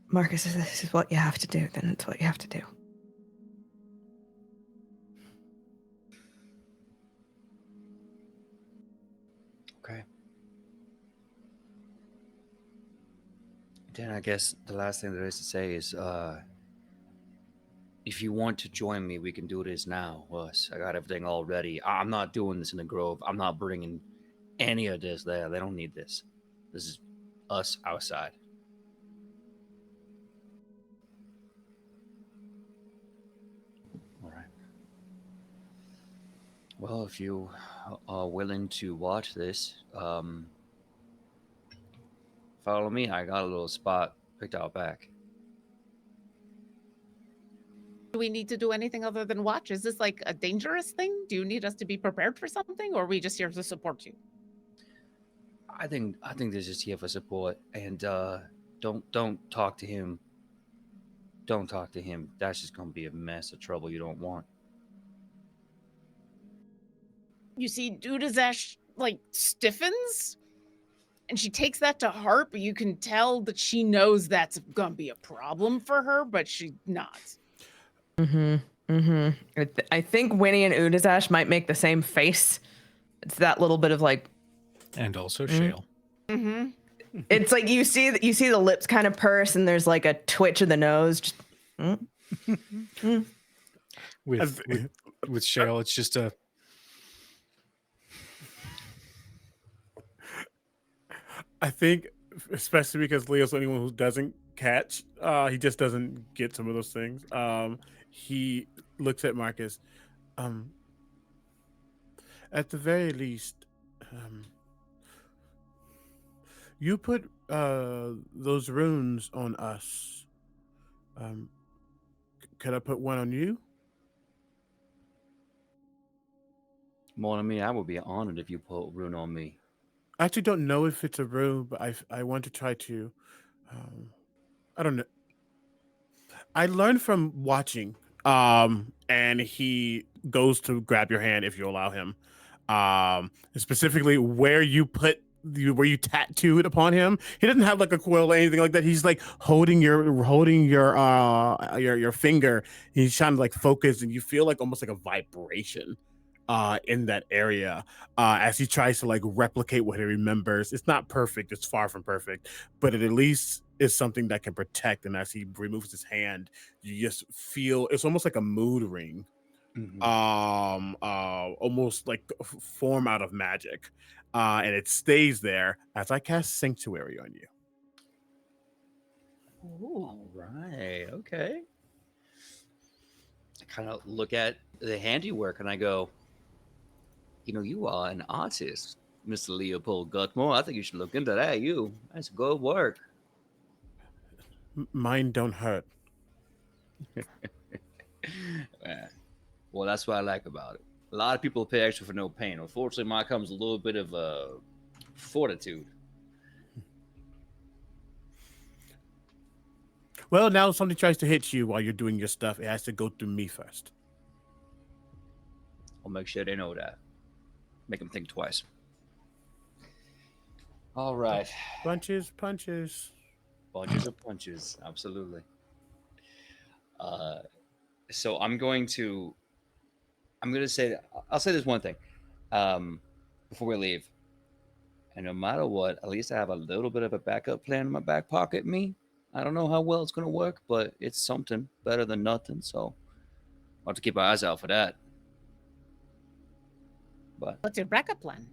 Marcus, if this is what you have to do, then it's what you have to do. Okay. Then I guess the last thing there is to say is, if you want to join me, we can do this now. Us, I got everything all ready. I'm not doing this in the Grove. I'm not bringing any of this there. They don't need this. This is us outside. All right. Well, if you are willing to watch this, follow me. I got a little spot picked out back. Do we need to do anything other than watch? Is this like a dangerous thing? Do you need us to be prepared for something, or are we just here to support you? I think this is here for support, and don't talk to him. Don't talk to him. That's just gonna be a mess of trouble you don't want. You see, Dudazesh like stiffens, and she takes that to heart, but you can tell that she knows that's gonna be a problem for her, but she's not. I think Winnie and Udazash might make the same face. It's that little bit of like, And also Shale. it's like you see the lips kind of purse, and there's like a twitch of the nose. Just, With Shale, it's just a. I think, especially because Leo's the only one who doesn't catch, he just doesn't get some of those things. He looks at Marcus. At the very least, you put those runes on us. Could I put one on you? More than me, I would be honored if you put rune on me. I actually don't know if it's a rune, but I want to try to. I don't know. I learned from watching. And he goes to grab your hand if you allow him. Specifically where you tattoo it upon him. He doesn't have like a quill or anything like that. He's like holding your finger. He's trying to like focus, and you feel like almost like a vibration in that area as he tries to like replicate what he remembers. It's not perfect, it's far from perfect, but it at least is something that can protect. And as he removes his hand, you just feel it's almost like a mood ring. Almost like form out of magic, and it stays there as I cast Sanctuary on you. Ooh. All right, okay. I kind of look at the handiwork and I go, you are an artist, Mr. Leopold Gutmore. I think you should look into that. That's good work. Mine don't hurt. Well, that's what I like about it. A lot of people pay extra for no pain. Unfortunately, mine comes a little bit of fortitude. Well, now if somebody tries to hit you while you're doing your stuff, it has to go through me first. I'll make sure they know that. Make them think twice. All right. Punches. Bunches of punches. Absolutely. So I'll say this one thing before we leave. And no matter what, at least I have a little bit of a backup plan in my back pocket. I don't know how well it's going to work, but it's something better than nothing. So I'll have to keep our eyes out for that. But What's your backup plan?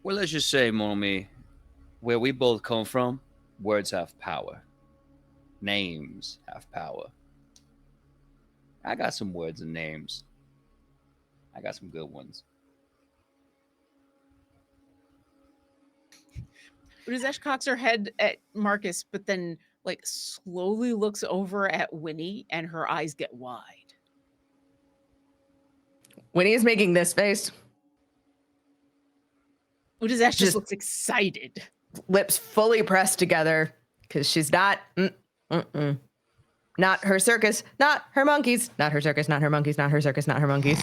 well, let's just say, Monomi, where we both come from, words have power. Names have power. I got some words and names. I got some good ones. Udazesh cocks her head at Marcus, but then like slowly looks over at Winnie, and her eyes get wide. Winnie is making this face, Udazash Just- just looks excited. lips fully pressed together, because she's not, not her circus, not her monkeys, not her circus, not her monkeys, not her circus, not her monkeys.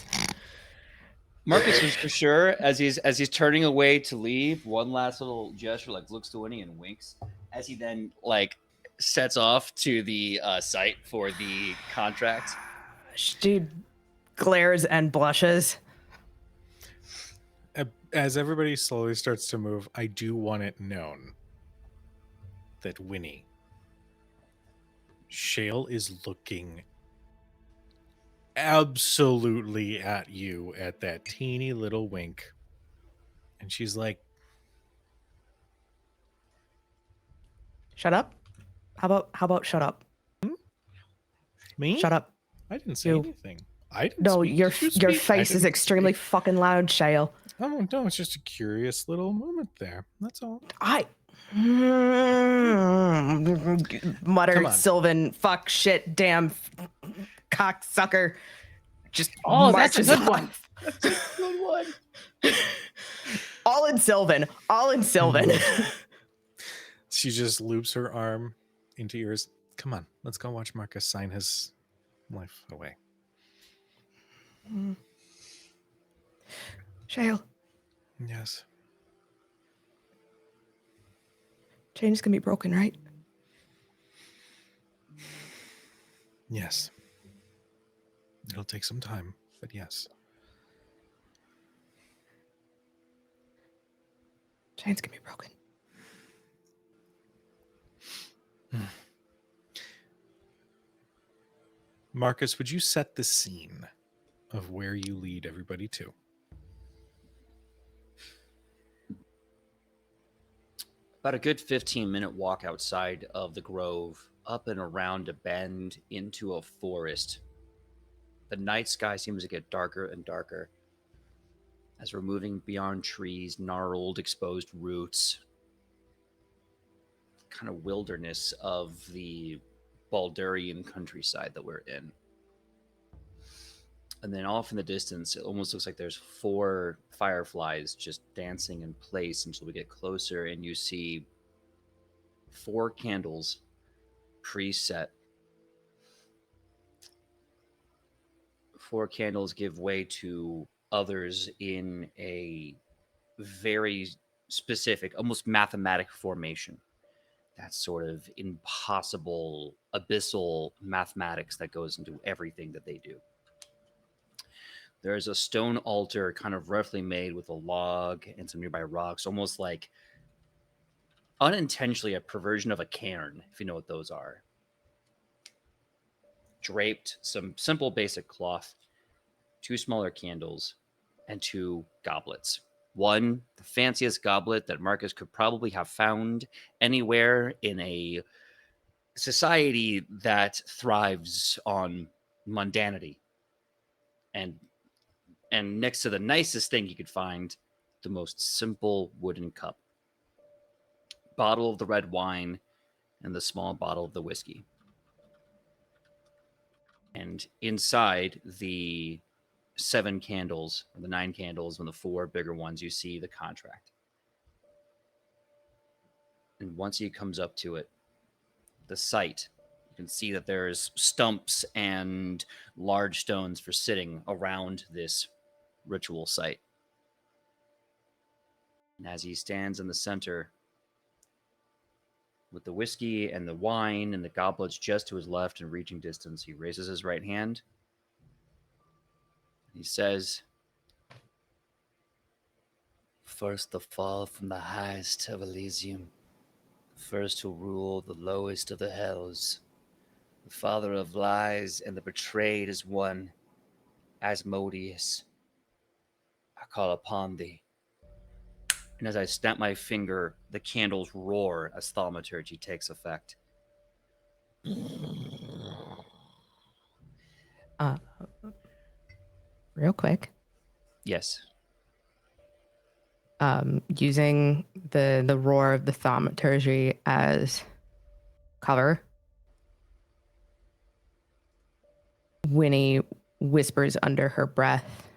Marcus is for sure as he's turning away to leave. One last little gesture, like looks to Winnie and winks, as he then like sets off to the site for the contract. She glares and blushes. As everybody slowly starts to move, I do want it known that Winnie, Shale is looking absolutely at you at that teeny little wink. And she's like, Shut up. How about shut up? me? Shut up. I didn't say You. anything. I didn't No, speak. your Did you your speak? I face is didn't extremely speak. fucking loud, Shale. Oh, no, it's just a curious little moment there. That's all. Mutter Come on. Sylvan, fuck, shit, damn, cocksucker. Just Oh, that's a marches good one. off. That's a good one. All in Sylvan. All in Sylvan. She just loops her arm into yours. Come on, let's go watch Marcus sign his life away. Shale, Yes. chain's gonna be broken, right? Yes. It'll take some time, but yes. Chain's gonna be broken. Marcus, would you set the scene of where you lead everybody to? About a good 15-minute walk outside of the grove, up and around a bend into a forest. The night sky seems to get darker and darker as we're moving beyond trees, gnarled, exposed roots. Kind of wilderness of the Baldurian countryside that we're in. And then off in the distance, it almost looks like there's 4 fireflies just dancing in place until we get closer and you see 4 candles preset. 4 candles give way to others in a very specific, almost mathematic formation. That sort of impossible, abyssal mathematics that goes into everything that they do. There's a stone altar kind of roughly made with a log and some nearby rocks, almost like unintentionally a perversion of a cairn, if you know what those are. Draped, some simple basic cloth, 2 smaller candles, and 2 goblets. One, the fanciest goblet that Marcus could probably have found anywhere in a society that thrives on mundanity. And next to the nicest thing you could find, the most simple wooden cup. Bottle of the red wine and the small bottle of the whiskey. And inside the 7 candles, or the 9 candles, and the 4 bigger ones, you see the contract. And once he comes up to it, the site, you can see that there's stumps and large stones for sitting around this ritual site. And as he stands in the center, with the whiskey and the wine and the goblets just to his left in reaching distance, he raises his right hand. He says, "First to fall from the highest of Elysium, first to rule the lowest of the hells, the father of lies and the betrayed is one, Asmodeus. I call upon thee." And as I snap my finger, the candles roar as thaumaturgy takes effect. Real quick, Yes. using the roar of the thaumaturgy as cover, Winnie whispers under her breath,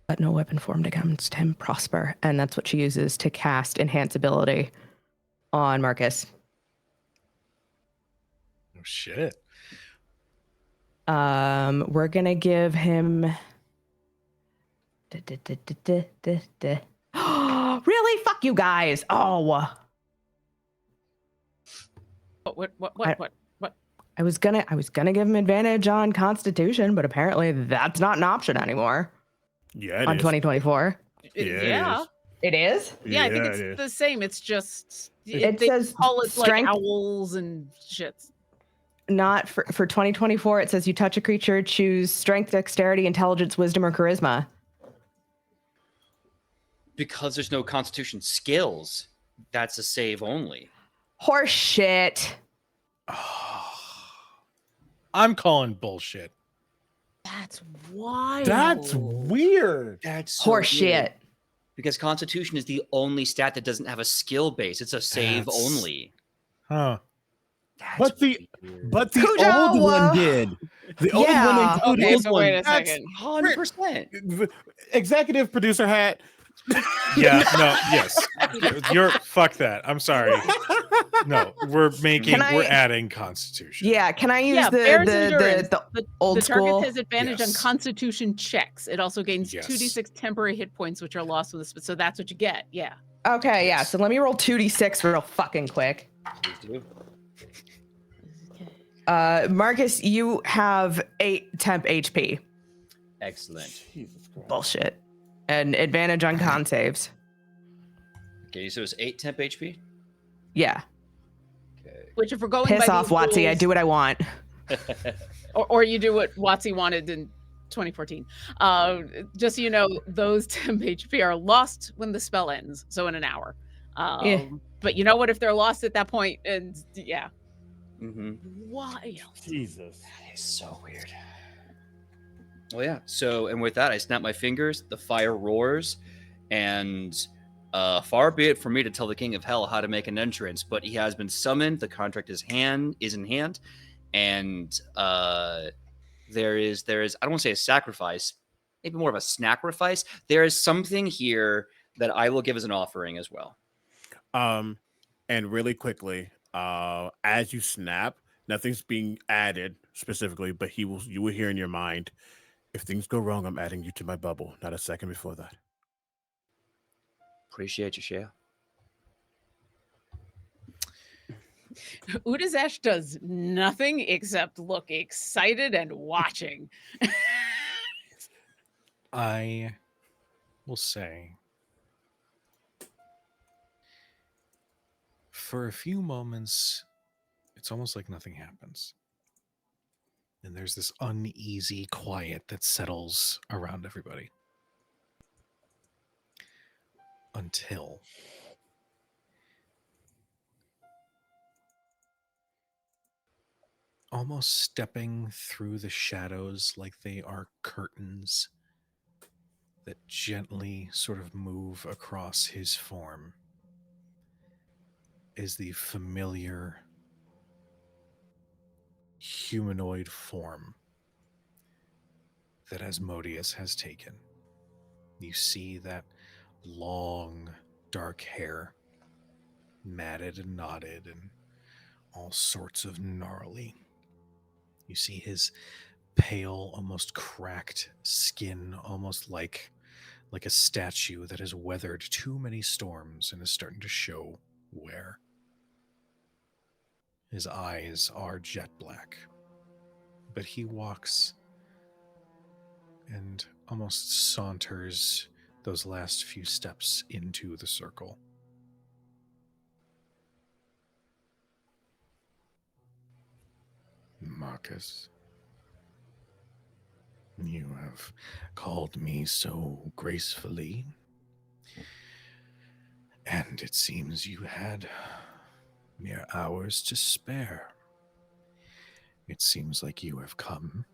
Let no weapon formed against him prosper. And that's what she uses to cast enhance ability on Marcus. Oh shit. We're gonna give him. Really? Fuck you guys. Oh. What? I was gonna give him advantage on Constitution, but apparently that's not an option anymore. Yeah, it on is. 2024. Yeah. It is? Yeah, I think Yeah, it's it is. the same. It's just It they says call it like strength. owls and shits. Not for 2024. It says you touch a creature, choose strength, dexterity, intelligence, wisdom, or charisma. Because there's no Constitution skills, that's a save only. Horse shit. I'm calling bullshit. That's wild. That's weird. That's so Horse weird. shit. Because Constitution is the only stat that doesn't have a skill base. It's a save That's- only. Huh. That's But the Cujo! old one did. The old Yeah. one included Okay, old so one. wait a That's- second. 100%. Executive producer hat. Yeah, no, yes. You're fuck that. I'm sorry. No, we're adding Constitution. Yeah, can I use Bear's endurance. the old The school? target has advantage on Yes. Constitution checks. It also gains Yes. 2d6 temporary hit points, which are lost with this. So that's what you get. Yeah. Okay, yeah. Yes. So let me roll 2d6 real fucking quick. Please do. Marcus, you have 8 temp HP. Excellent. Jesus Christ. Bullshit. And advantage on con saves. Okay, so it's 8 temp HP? Yeah. Okay. Which, if we're going Piss by off, these Watsy. I rules- do what I want. or you do what Watsy wanted in 2014. Just so you know, those temp HP are lost when the spell ends, so in an hour. Yeah. But you know what? If they're lost at that point, and yeah, Mm-hmm. wild. Jesus. That is so weird. Well, yeah. So, and with that, I snap my fingers, the fire roars, and far be it for me to tell the King of Hell how to make an entrance, but he has been summoned. The contract is in hand, and there is I don't want to say a sacrifice, maybe more of a snackrifice. There is something here that I will give as an offering as well. And really quickly, as you snap, nothing's being added specifically, but you will hear in your mind, if things go wrong, I'm adding you to my bubble. Not a second before that. Appreciate you, share. Udazesh does nothing except look excited and watching. I will say, for a few moments, it's almost like nothing happens. And there's this uneasy quiet that settles around everybody. Until almost stepping through the shadows like they are curtains that gently sort of move across his form is the familiar humanoid form that Asmodeus has taken. You see that long, dark hair, matted and knotted and all sorts of gnarly. You see his pale, almost cracked skin, almost like a statue that has weathered too many storms and is starting to show wear. His eyes are jet black, but he walks and almost saunters those last few steps into the circle. Marcus, you have called me so gracefully, and it seems you had mere hours to spare. It seems like you have come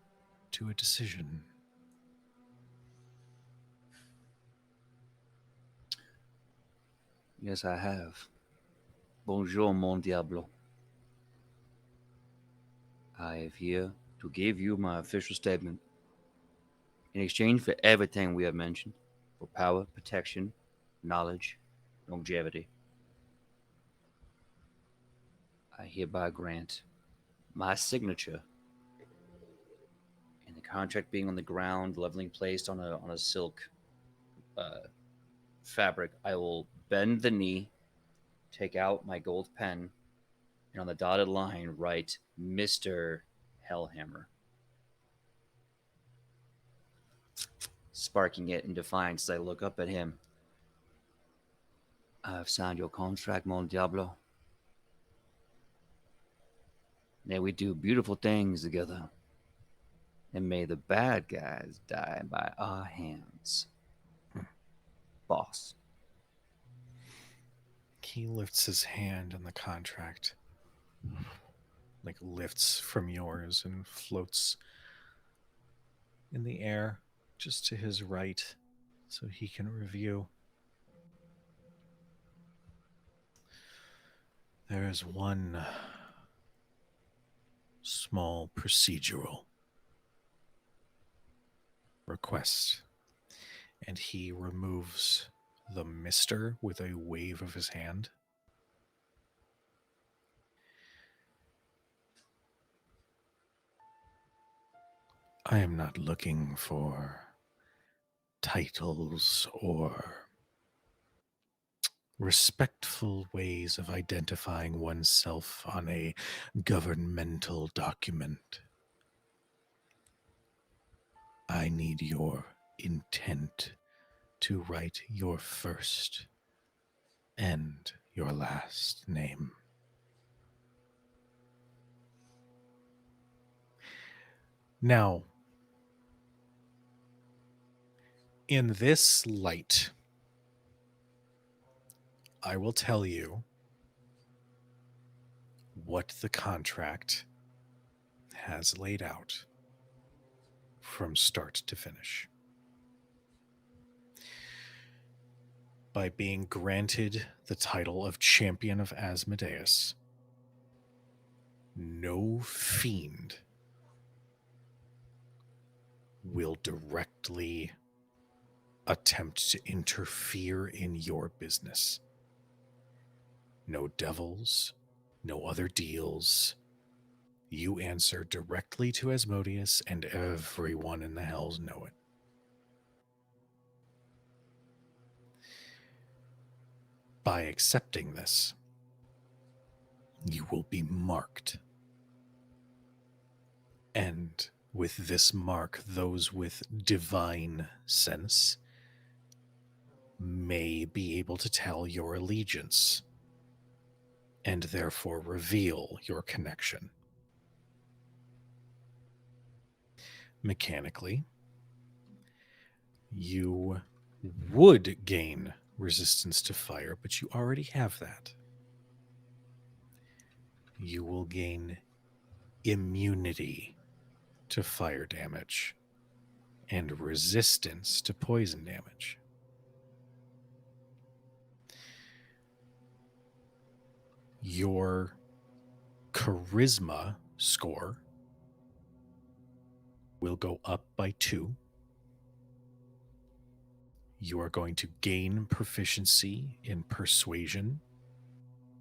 to a decision. Yes, I have. Bonjour, mon diablo. I am here to give you my official statement. In exchange for everything we have mentioned, for power, protection, knowledge, longevity. I hereby grant my signature and the contract being on the ground, leveling placed on a silk uh, fabric. I will bend the knee, take out my gold pen, and on the dotted line write Mr. Hellhammer, sparking it in defiance as I look up at him. I have signed your contract, mon diablo. May we do beautiful things together. And may the bad guys die by our hands. Boss. He lifts his hand on the contract, like lifts from yours and floats in the air just to his right so he can review. There is one small procedural request, and he removes the mister with a wave of his hand. I am not looking for titles or respectful ways of identifying oneself on a governmental document. I need your intent to write your first and your last name. Now, in this light, I will tell you what the contract has laid out from start to finish. By being granted the title of Champion of Asmodeus, no fiend will directly attempt to interfere in your business. No devils, no other deals. You answer directly to Asmodeus, and everyone in the hells know it. By accepting this, you will be marked. And with this mark, those with divine sense may be able to tell your allegiance and therefore reveal your connection. Mechanically, you would gain resistance to fire, but you already have that. You will gain immunity to fire damage and resistance to poison damage. Your charisma score will go up by 2. You are going to gain proficiency in persuasion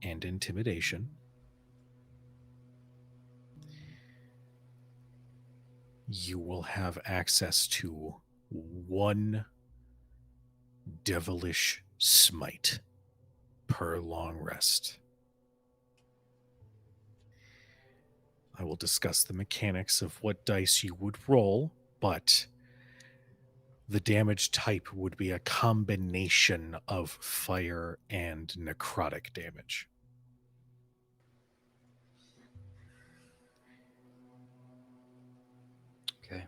and intimidation. You will have access to 1 devilish smite per long rest. I will discuss the mechanics of what dice you would roll, but the damage type would be a combination of fire and necrotic damage. Okay.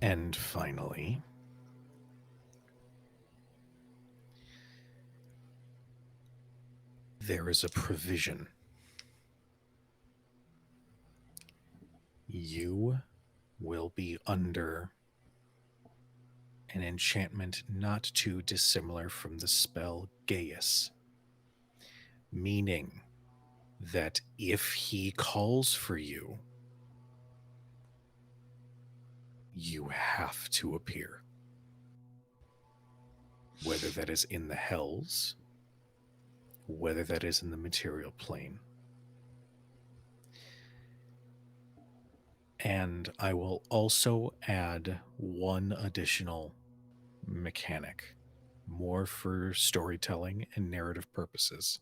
And finally, there is a provision. You will be under an enchantment not too dissimilar from the spell Gaius, meaning that if he calls for you, you have to appear. whether that is in the hells, whether that is in the material plane. And I will also add one additional mechanic, more for storytelling and narrative purposes.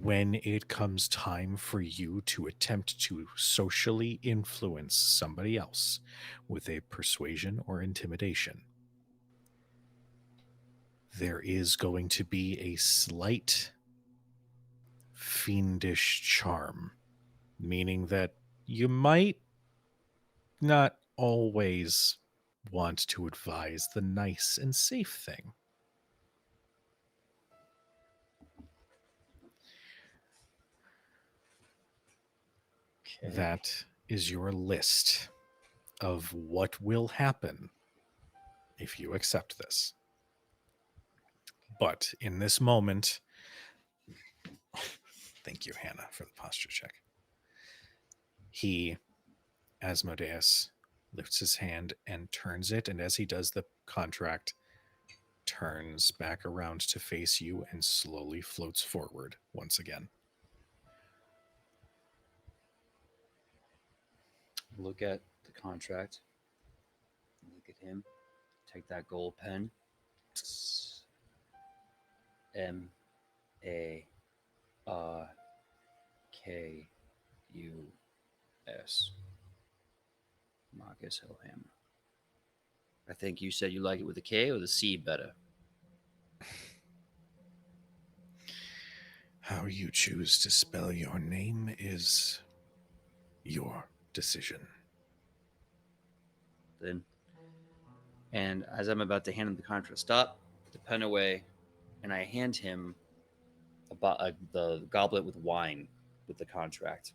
When it comes time for you to attempt to socially influence somebody else with a persuasion or intimidation, there is going to be a slight fiendish charm, meaning that you might not always want to advise the nice and safe thing. Okay. That is your list of what will happen if you accept this. But in this moment, thank you, Hannah, for the posture check. He, Asmodeus, lifts his hand and turns it, and as he does, the contract turns back around to face you and slowly floats forward once again. Look at the contract. Look at him. Take that gold pen. Marcus. Marcus Hellhammer. I think you said you like it with the K or the C better. How you choose to spell your name is your decision. Then, and as I'm about to hand him the contract, stop, put the pen away, and I hand him the goblet with wine with the contract.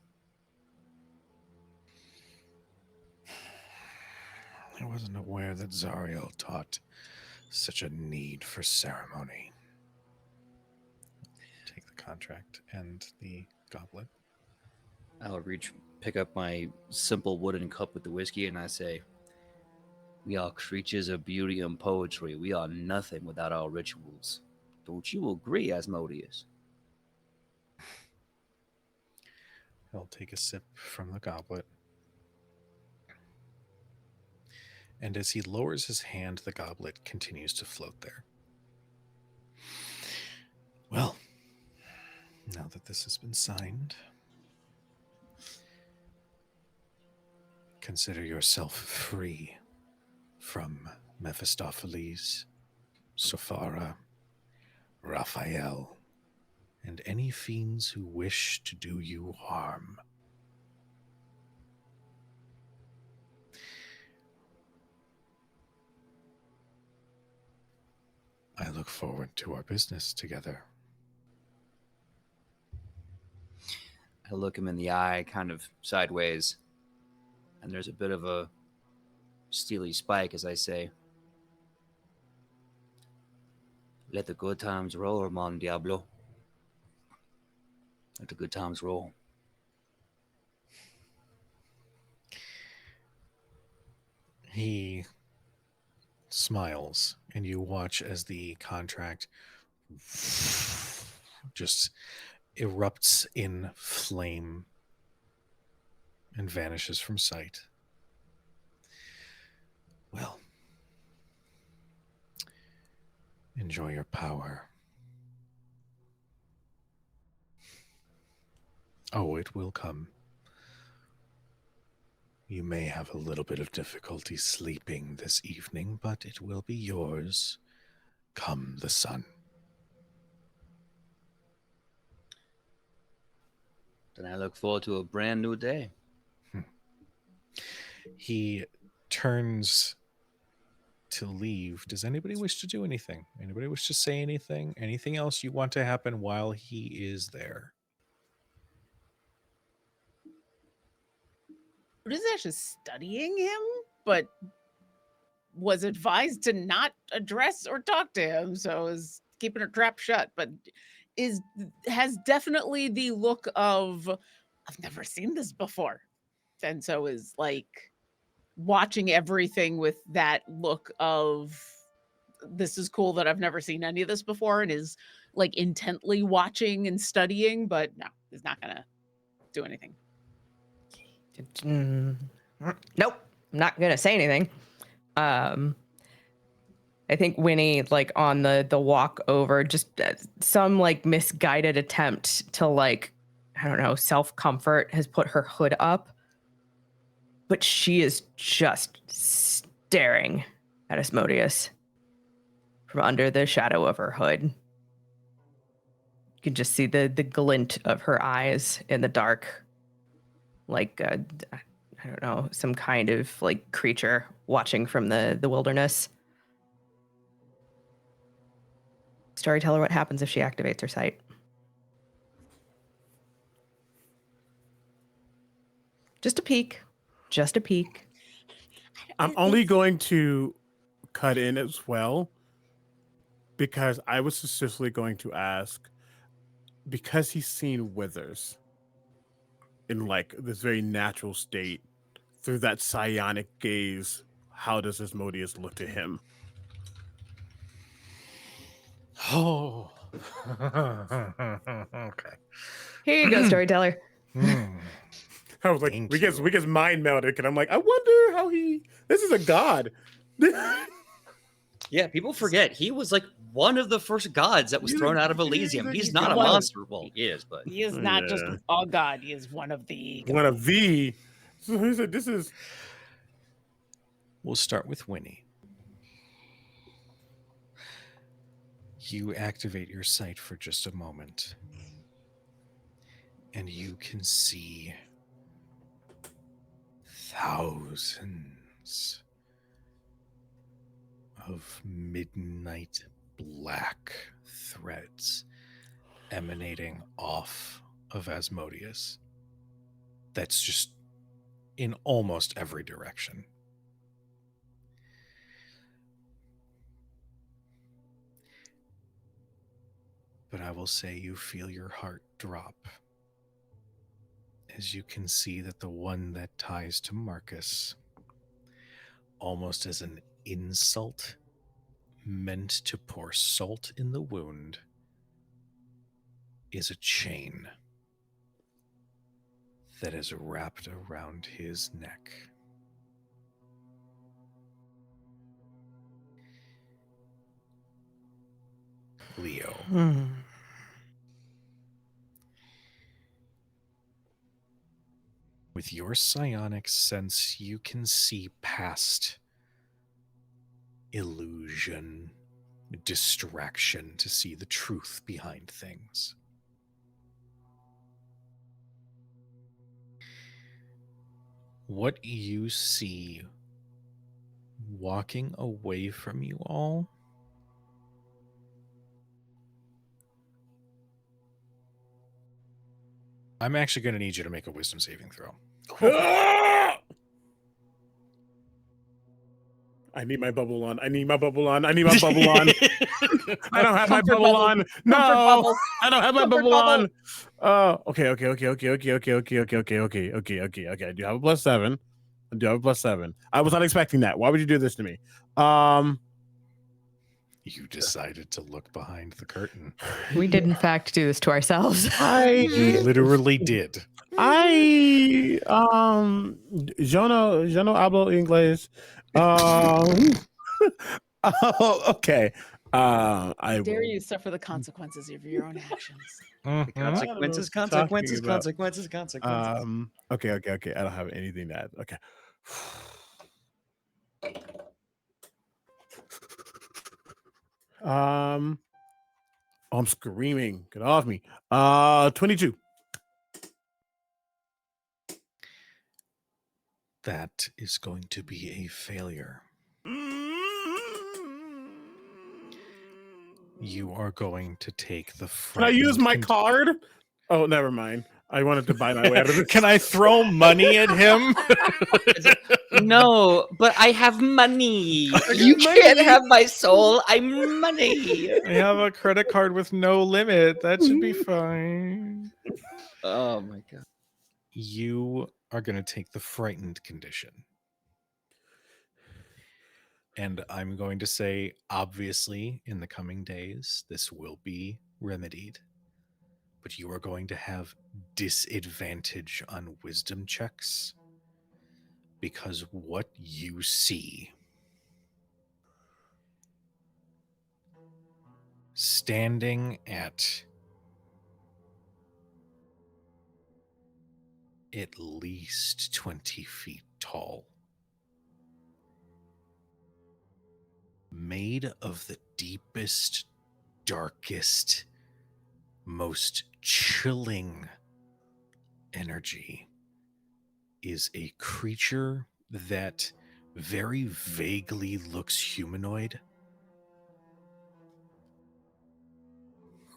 I wasn't aware that Zariel taught such a need for ceremony. Take the contract and the goblet. I'll pick up my simple wooden cup with the whiskey, and I say, "We are creatures of beauty and poetry. We are nothing without our rituals. Don't you agree, Asmodeus?" He'll take a sip from the goblet. And as he lowers his hand, the goblet continues to float there. Well, now that this has been signed, consider yourself free from Mephistopheles, Sophara, Raphael, and any fiends who wish to do you harm. I look forward to our business together. I look him in the eye, kind of sideways, and there's a bit of a steely spike as I say, "Let the good times roll, mon diablo. Let the good times roll." He smiles, and you watch as the contract just erupts in flame and vanishes from sight. Well, enjoy your power. Oh, it will come. You may have a little bit of difficulty sleeping this evening, but it will be yours come the sun. Then I look forward to a brand new day. He turns to leave. Does anybody wish to do anything? Anybody wish to say anything? Anything else you want to happen while he is there? Rudizash is studying him, but was advised to not address or talk to him, so is keeping her trap shut. But has definitely the look of, I've never seen this before, and so is like watching everything with that look of this is cool that I've never seen any of this before, and is like intently watching and studying, but no, is not gonna do anything. Nope, I'm not gonna say anything. I think Winnie, like on the walk over, just some like misguided attempt to like, I don't know, self-comfort has put her hood up, but she is just staring at Asmodeus from under the shadow of her hood. You can just see the glint of her eyes in the dark, like I don't know, some kind of like creature watching from the wilderness. Storyteller, what happens if she activates her sight? Just a peek. Just a peek. I'm only going to cut in as well because I was specifically going to ask, because he's seen withers in like this very natural state through that psionic gaze, how does Asmodeus look to him? Oh. Okay. Here you go, storyteller. I was like, Thank we get you. mind melded, and I'm like, I wonder how he. This is a god. Yeah, people forget he was like one of the first gods that was He's thrown a- out of he's Elysium. a He's not a god. monster. Well, he is, but He is not just Yeah. a god, he is one of the One of the. So he said, this is. We'll start with Winnie. You activate your sight for just a moment, and you can see thousands of midnight black threads emanating off of Asmodeus. That's just in almost every direction. But I will say you feel your heart drop as you can see that the one that ties to Marcus, almost as an insult meant to pour salt in the wound, is a chain that is wrapped around his neck. Leo. With your psionic sense, you can see past illusion, distraction to see the truth behind things. What you see walking away from you all I'm actually going to need you to make a wisdom saving throw. I need my bubble on. I need my bubble on. I need my bubble on. I don't have my Comfort bubble bubble. on. Comfort No, bubble. I don't have my Comfort bubble bubble. on. Okay. I do have a +7. I do have a +7. I was not expecting that. Why would you do this to me? You decided to look behind the curtain. We did, in fact, do this to ourselves. You literally did. yo no hablo inglés. Okay. I Dare will. you suffer the consequences of your own actions. Mhm. consequences, I don't know what you're consequences, talking about. consequences, consequences. Okay. I don't have anything to add. Okay. Oh, I'm screaming. Get off me. 22. That is going to be a failure. You are going to take the Can I use my frightened card? Oh, never mind. I wanted to buy my way out of this. Can I throw money at him? No, but I have money. You can't have my soul. I'm money. I have a credit card with no limit. That should be fine. Oh my god. You are going to take the frightened condition. And I'm going to say, obviously, in the coming days, this will be remedied. But you are going to have disadvantage on wisdom checks because what you see standing at least 20 feet tall, made of the deepest, darkest, most chilling energy, is a creature that very vaguely looks humanoid,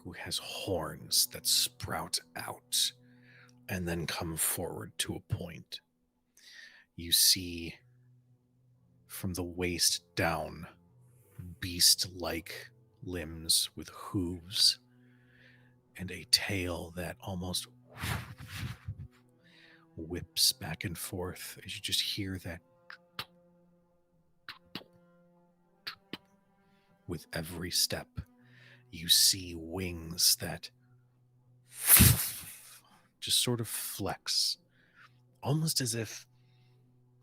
who has horns that sprout out and then come forward to a point. You see from the waist down beast-like limbs with hooves and a tail that almost whips back and forth as you just hear that with every step. You see wings that just sort of flex, almost as if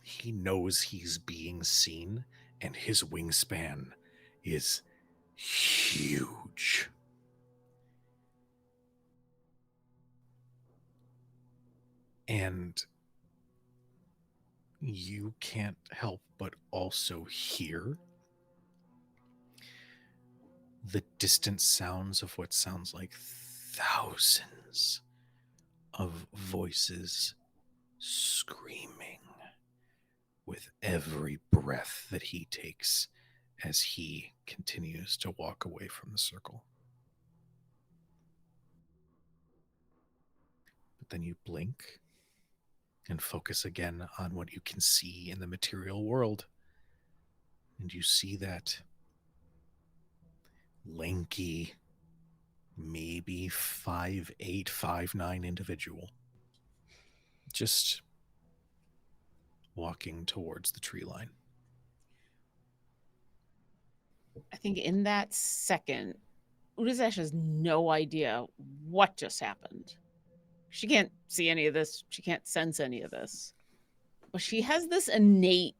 he knows he's being seen, and his wingspan is huge. And you can't help but also hear the distant sounds of what sounds like thousands of voices screaming with every breath that he takes as he continues to walk away from the circle. But then you blink and focus again on what you can see in the material world. And you see that lanky, maybe 5'8", 5'9" individual just walking towards the tree line. I think in that second, Udazesh has no idea what just happened. She can't see any of this. She can't sense any of this. But she has this innate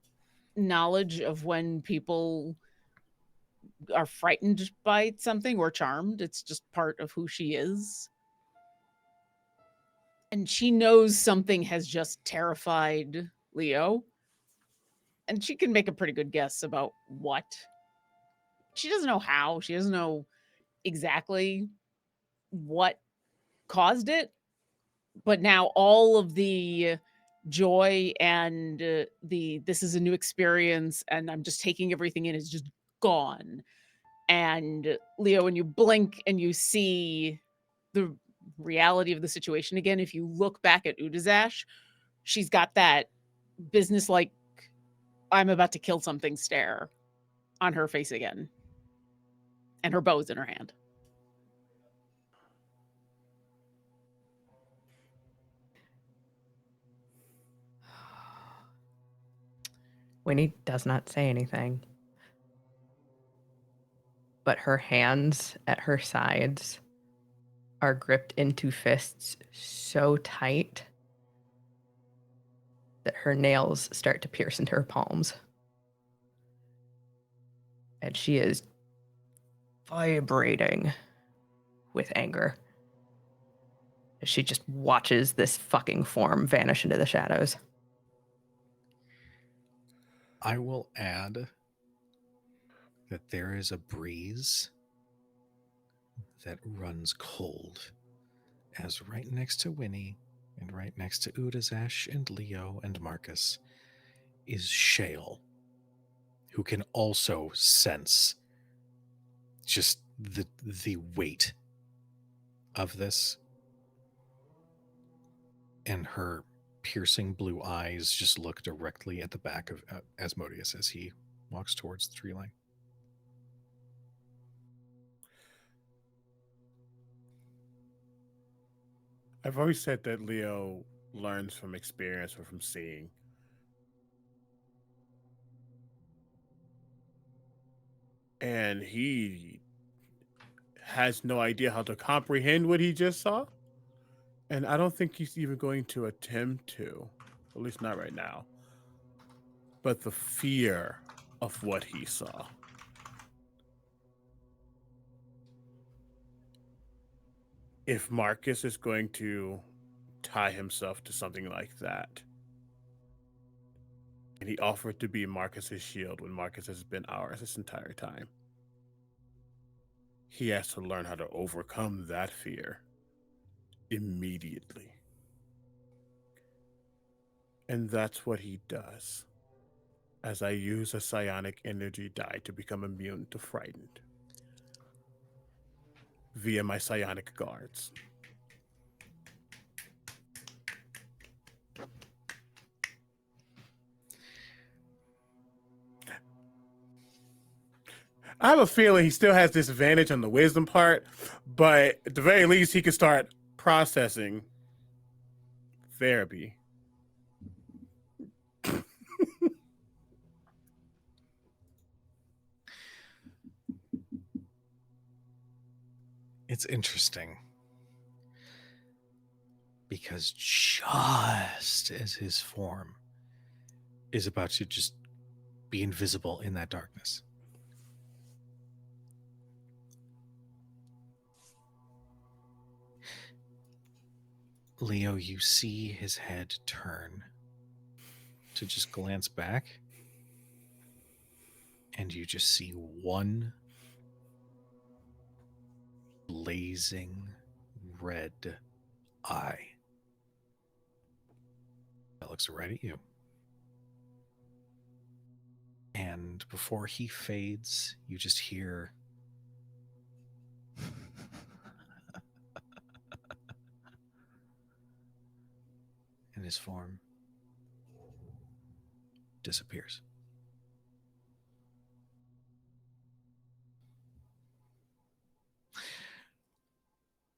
knowledge of when people are frightened by something or charmed. It's just part of who she is. And she knows something has just terrified Leo. And she can make a pretty good guess about what. She doesn't know how. She doesn't know exactly what caused it. But now all of the joy and the this is a new experience and I'm just taking everything in is just gone. And Leo, when you blink and you see the reality of the situation again, if you look back at Udazash, she's got that business-like I'm about to kill something stare on her face again. And her bow's in her hand. Winnie does not say anything. But her hands at her sides are gripped into fists so tight that her nails start to pierce into her palms. And she is vibrating with anger as she just watches this fucking form vanish into the shadows. I will add that there is a breeze that runs cold, as right next to Winnie and right next to Udazash and Leo and Marcus is Shale, who can also sense just the weight of this. And her piercing blue eyes just look directly at the back of Asmodeus as he walks towards the tree line. I've always said that Leo learns from experience or from seeing. and he has no idea how to comprehend what he just saw. And I don't think he's even going to attempt to, at least not right now. But the fear of what he saw. If Marcus is going to tie himself to something like that, and he offered to be Marcus's shield when Marcus has been ours this entire time, he has to learn how to overcome that fear immediately. And that's what he does, as I use a psionic energy die to become immune to frightened via my psionic guards. I have a feeling he still has disadvantage on the wisdom part, but at the very least, he can start processing therapy. It's interesting because just as his form is about to just be invisible in that darkness, Leo, you see his head turn to just glance back, and you just see one blazing red eye that looks right at you. And before he fades, you just hear and his form disappears.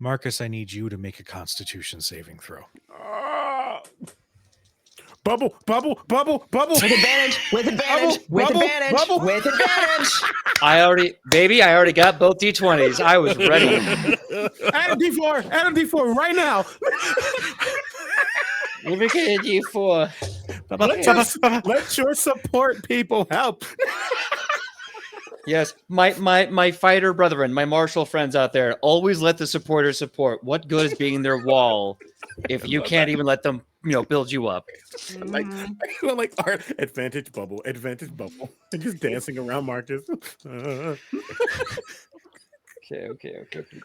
Marcus, I need you to make a Constitution saving throw. Bubble, bubble, bubble, bubble. With advantage. With advantage. Bubble, With bubble, advantage. bubble. With advantage. I already got both D20s. I was ready. Add a D4. Add a D4 right now. Let me get a D4. Let your support people help. Yes, my fighter brethren, my martial friends out there, always let the supporters support. What good is being their wall if you can't even let them, build you up? Like art advantage bubble, and just dancing around Marcus. Okay, pretty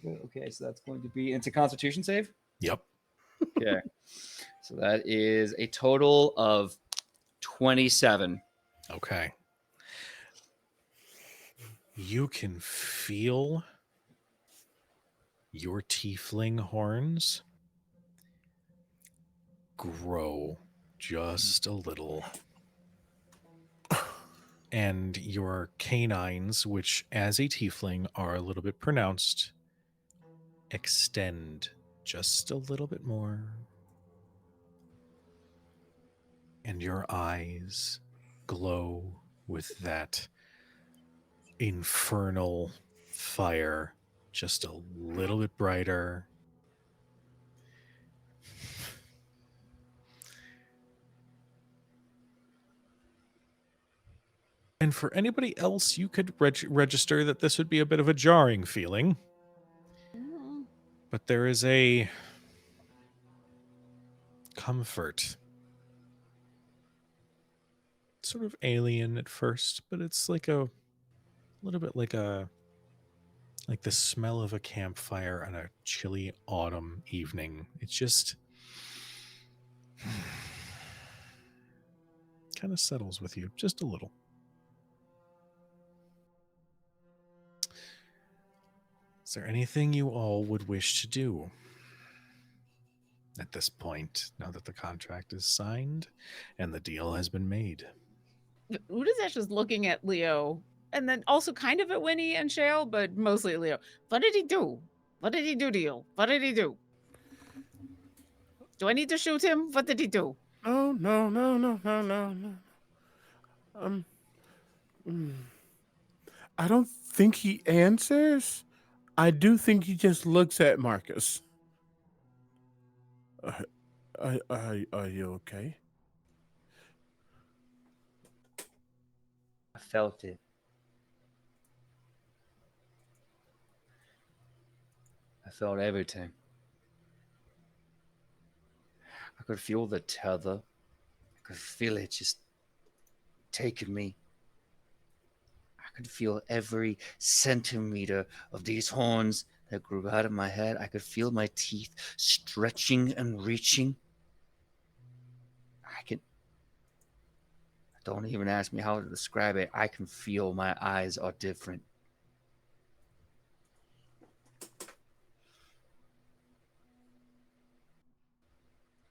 good. Okay, so that's going to be into Constitution save. Yep. Okay, so that is a total of 27. Okay. You can feel your tiefling horns grow just a little. And your canines, which as a tiefling are a little bit pronounced, extend just a little bit more. And your eyes glow with that infernal fire just a little bit brighter. And for anybody else, you could register that this would be a bit of a jarring feeling. But there is a comfort. Sort of alien at first, but it's like a little bit like the smell of a campfire on a chilly autumn evening. It's just kind of settles with you just a little. Is there anything you all would wish to do at this point, now that the contract is signed and the deal has been made? Udazesh is looking at Leo and then also kind of at Winnie and Shale, but mostly at Leo. What did he do? What did he do to you? What did he do? Do I need to shoot him? What did he do? Oh, no. I don't think he answers. I do think he just looks at Marcus. Are you okay? I felt it. I felt everything. I could feel the tether. I could feel it just taking me. I could feel every centimeter of these horns that grew out of my head. I could feel my teeth stretching and reaching. I can. Don't even ask me how to describe it. I can feel my eyes are different.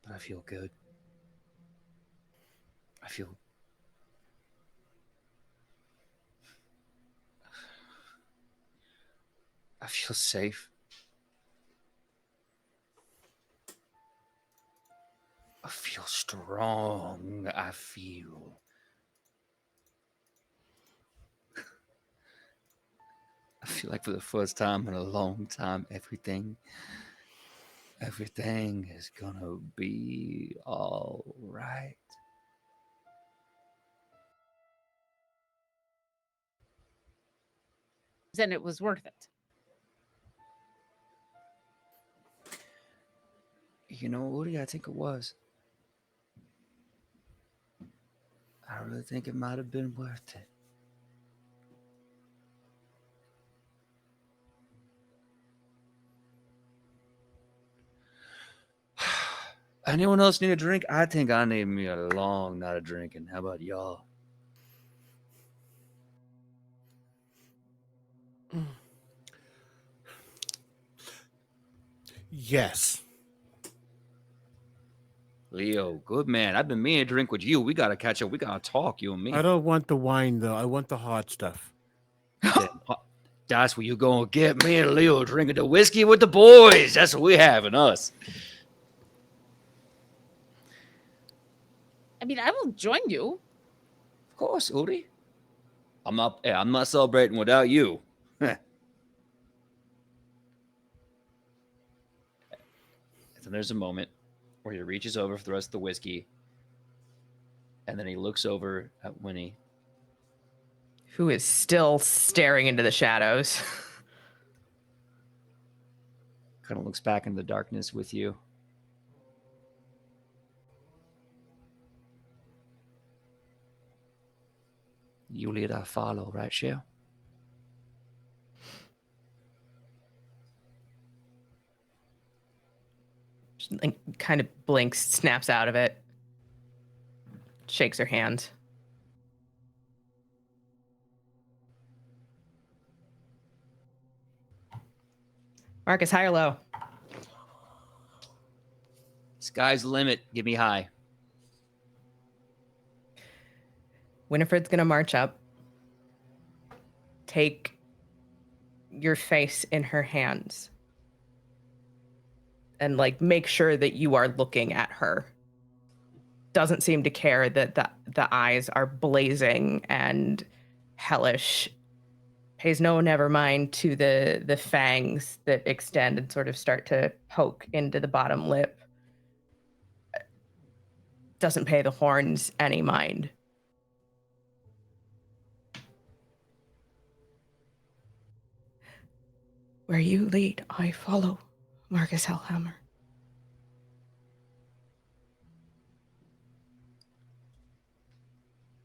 But I feel good. I feel. I feel safe. I feel strong. I feel. I feel like for the first time in a long time, everything is gonna be all right. Then it was worth it. You know, Woody, I think it was. I really think it might have been worth it. Anyone else need a drink? I think I need me a long night of drinking. How about y'all? Yes. Leo, good man. I've been meaning to drink with you. We gotta catch up. We gotta talk, you and me. I don't want the wine though. I want the hard stuff. That's what you gonna get. Me and Leo drinking the whiskey with the boys. That's what we having us. I mean, I will join you. Of course, Udi. I'm not celebrating without you. So there's a moment where he reaches over for the rest of the whiskey, and then he looks over at Winnie. Who is still staring into the shadows. Kind of looks back in the darkness with you. You lead, I follow, right, Shale? Like, kind of blinks, snaps out of it, shakes her hand. Marcus, high or low? Sky's the limit. Give me high. Winifred's gonna march up, take your face in her hands, and like make sure that you are looking at her. Doesn't seem to care that the eyes are blazing and hellish. Pays no never mind to the fangs that extend and sort of start to poke into the bottom lip. Doesn't pay the horns any mind. Where you lead, I follow, Marcus Hellhammer.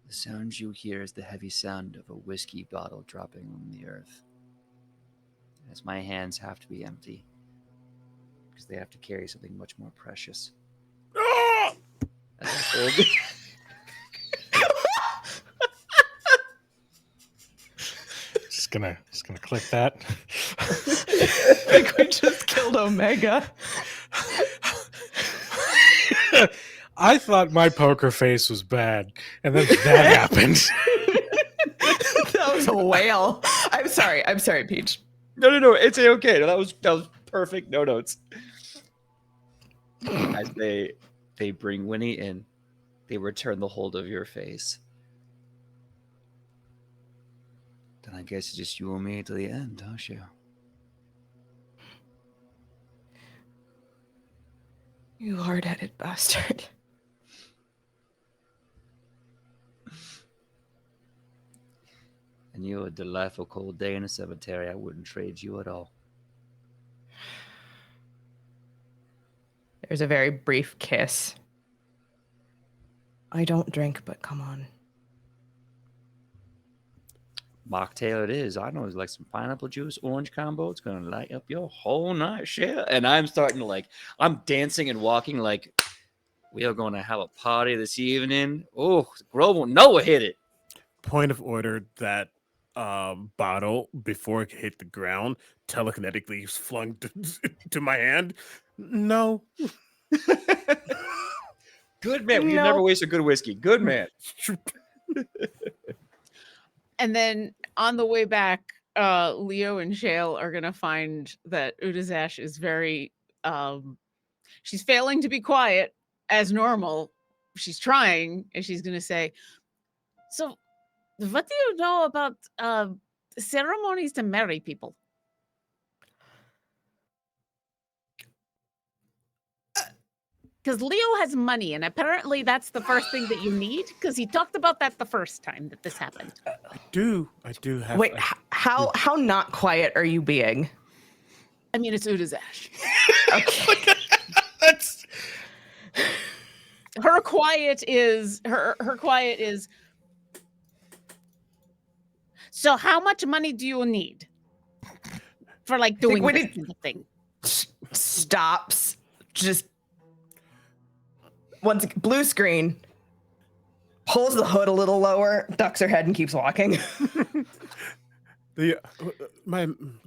The sound you hear is the heavy sound of a whiskey bottle dropping on the earth. As my hands have to be empty, because they have to carry something much more precious. As I hold it. Just gonna click that. I think we just killed Omega. I thought my poker face was bad, and then that happened. That was a whale. I'm sorry, Peach. No. It's okay. That was perfect. No notes. As they bring Winnie in, they return the hold of your face. Then I guess it's just you and me to the end, huh, Shale? You hard-headed bastard. And you're a delightful cold day in a cemetery. I wouldn't trade you at all. There's a very brief kiss. I don't drink, but come on. Mocktail it is. I know it's like some pineapple juice, orange combo. It's gonna light up your whole night, Shale. And I'm starting to I'm dancing and walking like we are going to have a party this evening. Oh, Grove will know hit it. Point of order, that bottle, before it hit the ground, telekinetically is flung to my hand. No. Good man. You No. never waste a good whiskey. Good man. And then on the way back, Leo and Shale are gonna find that Udazash is very she's failing to be quiet as normal. She's trying, and she's gonna say, "So, what do you know about ceremonies to marry people?" Because Leo has money, and apparently that's the first thing that you need. Because he talked about that the first time that this happened. I do have. Wait, how not quiet are you being? I mean, it's Udazash. Okay. That's Her quiet is her quiet is. So, how much money do you need for like doing what this did- kind of thing? Stops. Just once blue screen. Pulls the hood a little lower, ducks her head, and keeps walking.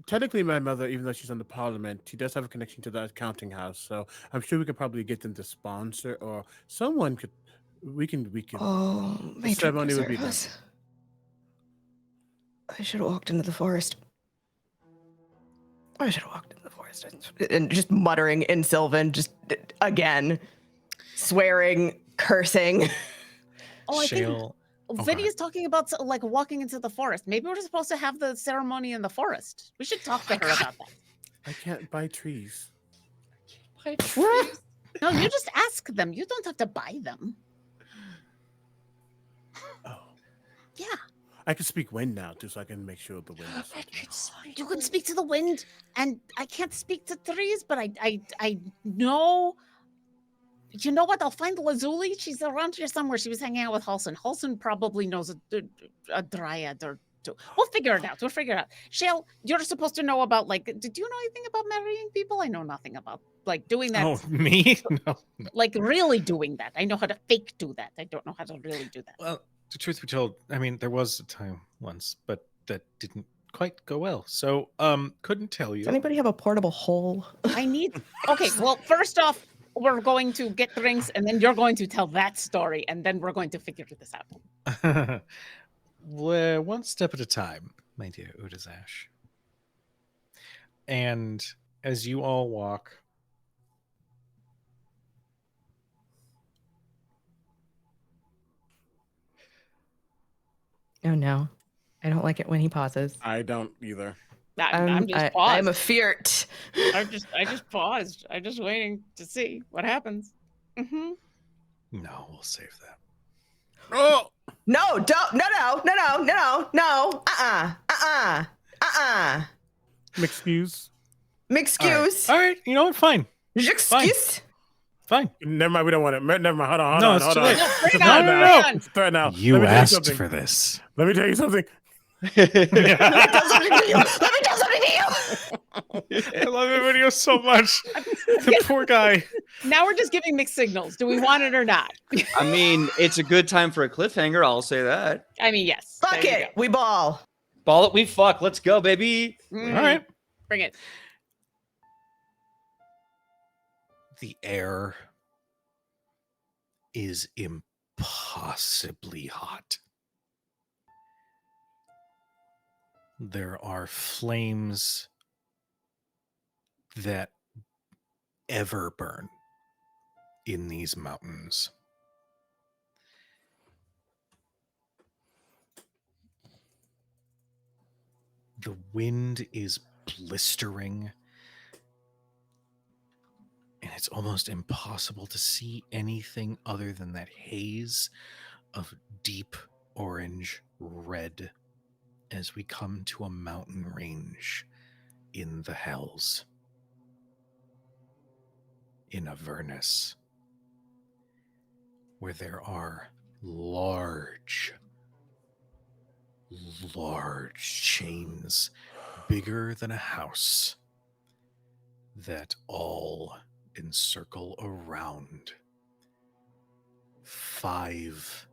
Technically my mother, even though she's on the parliament, she does have a connection to the accounting house, so I'm sure we could probably get them to sponsor, or someone could. We can. Oh, The ceremony would be done. I should have walked into the forest. I should have walked into the forest. And just muttering in Sylvan, just again, swearing, cursing. Oh, I think Shale. Vinny is talking about like walking into the forest. Maybe we're supposed to have the ceremony in the forest. We should talk to her about that. I can't buy trees. No, you just ask them. You don't have to buy them. Oh, Yeah. I can speak wind now too, so I can make sure the wind is. You can speak to the wind, and I can't speak to trees, but I know. You know what? I'll find Lazuli. She's around here somewhere. She was hanging out with Halson. Halson probably knows a dryad or two. We'll figure it out. Shale, you're supposed to know about, like, did you know anything about marrying people? I know nothing about, like, doing that. Oh, me? No. Like, really doing that. I know how to fake do that. I don't know how to really do that. Well, the truth be told, I mean, there was a time once, but that didn't quite go well. So, couldn't tell you. Does anybody have a portable hole? I need. Okay, well, first off, we're going to get drinks, and then you're going to tell that story, and then we're going to figure this out. Well, one step at a time, my dear Udazash. And as you all walk, Oh no, I don't like it when he pauses. I don't either. I'm just paused. I'm a feart. I just paused. I'm just waiting to see what happens. Mm-hmm. no, we'll save that. Oh, No, don't. No. excuse. M'excuse. All right, you know what? Fine. J'excuse. Fine. Never mind. We don't want it. Never mind. Hold on. No, it's too late. Bring it No, on, no, bring no. it on. Throw it now. You Let me tell asked something. for this. Let me tell you something. Let me tell something to you. I love your video so much. The poor guy. Now we're just giving mixed signals. Do we want it or not? I mean, it's a good time for a cliffhanger. I'll say that. I mean, yes. Fuck There you it. We ball. Ball it, we fuck. Let's go, baby. go. All right. Bring it. The air is impossibly hot. There are flames that ever burn in these mountains. The wind is blistering, and it's almost impossible to see anything other than that haze of deep orange red as we come to a mountain range in the Hells, in Avernus, where there are large chains bigger than a house that all encircle around 5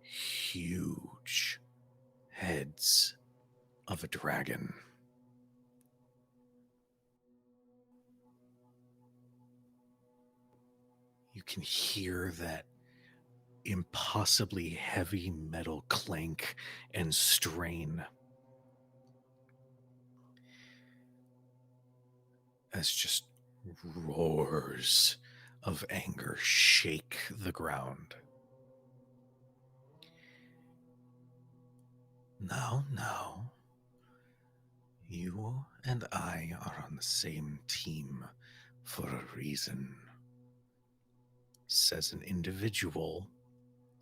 huge heads of a dragon. You can hear that impossibly heavy metal clank and strain as just roars of anger shake the ground. Now, you and I are on the same team for a reason, says an individual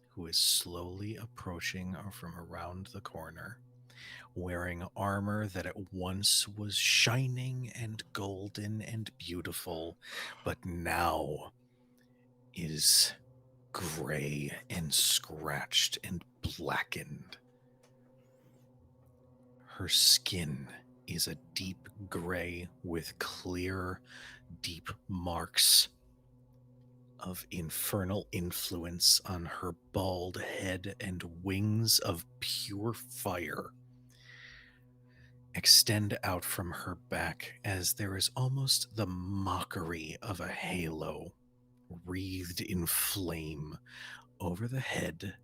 who is slowly approaching from around the corner, wearing armor that at once was shining and golden and beautiful, but now is gray and scratched and blackened. Her skin is a deep gray with clear, deep marks of infernal influence on her bald head, and wings of pure fire extend out from her back as there is almost the mockery of a halo wreathed in flame over the head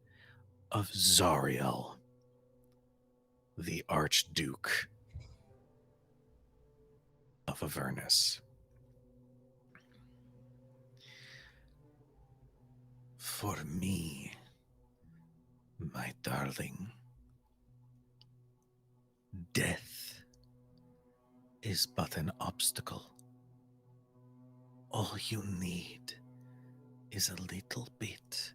of Zariel, the Archduke of Avernus. For me, my darling, death is but an obstacle. All you need is a little bit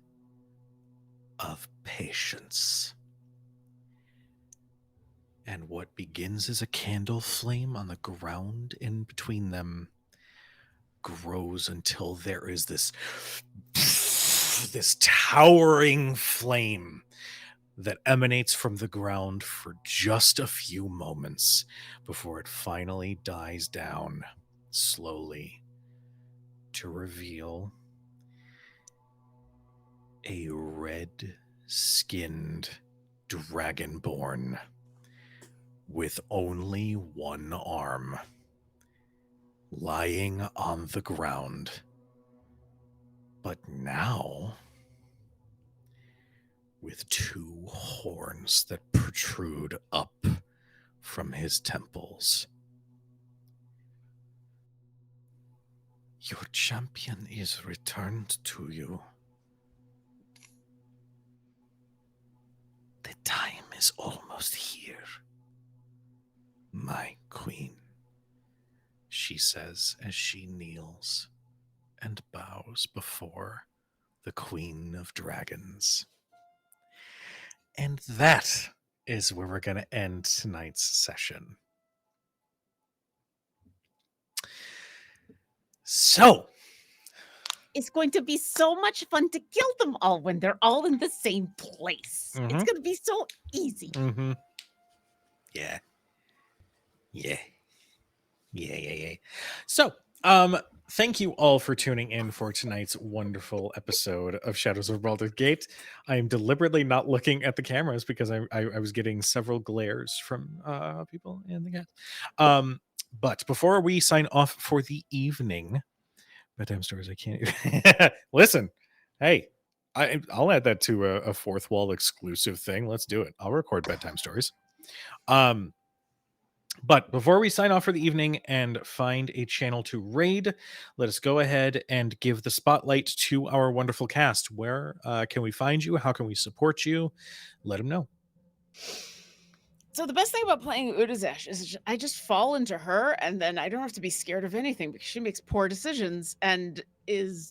of patience. And what begins as a candle flame on the ground in between them grows until there is this towering flame that emanates from the ground for just a few moments before it finally dies down slowly to reveal a red-skinned dragonborn with only one arm lying on the ground. But now, with 2 horns that protrude up from his temples. Your champion is returned to you. The time is almost here, my queen, she says as she kneels and bows before the Queen of Dragons. And that is where we're going to end tonight's session. So, It's going to be so much fun to kill them all when they're all in the same place. It's going to be so easy. Yeah. So, thank you all for tuning in for tonight's wonderful episode of Shadows of Baldur's Gate. I am deliberately not looking at the cameras because I was getting several glares from people in the chat. But before we sign off for the evening, bedtime stories, I can't listen. Hey, I'll add that to a fourth wall exclusive thing. Let's do it. I'll record bedtime stories. But before we sign off for the evening and find a channel to raid, let us go ahead and give the spotlight to our wonderful cast. Where can we find you? How can we support you? Let them know. So the best thing about playing Udazesh is I just fall into her, and then I don't have to be scared of anything because she makes poor decisions and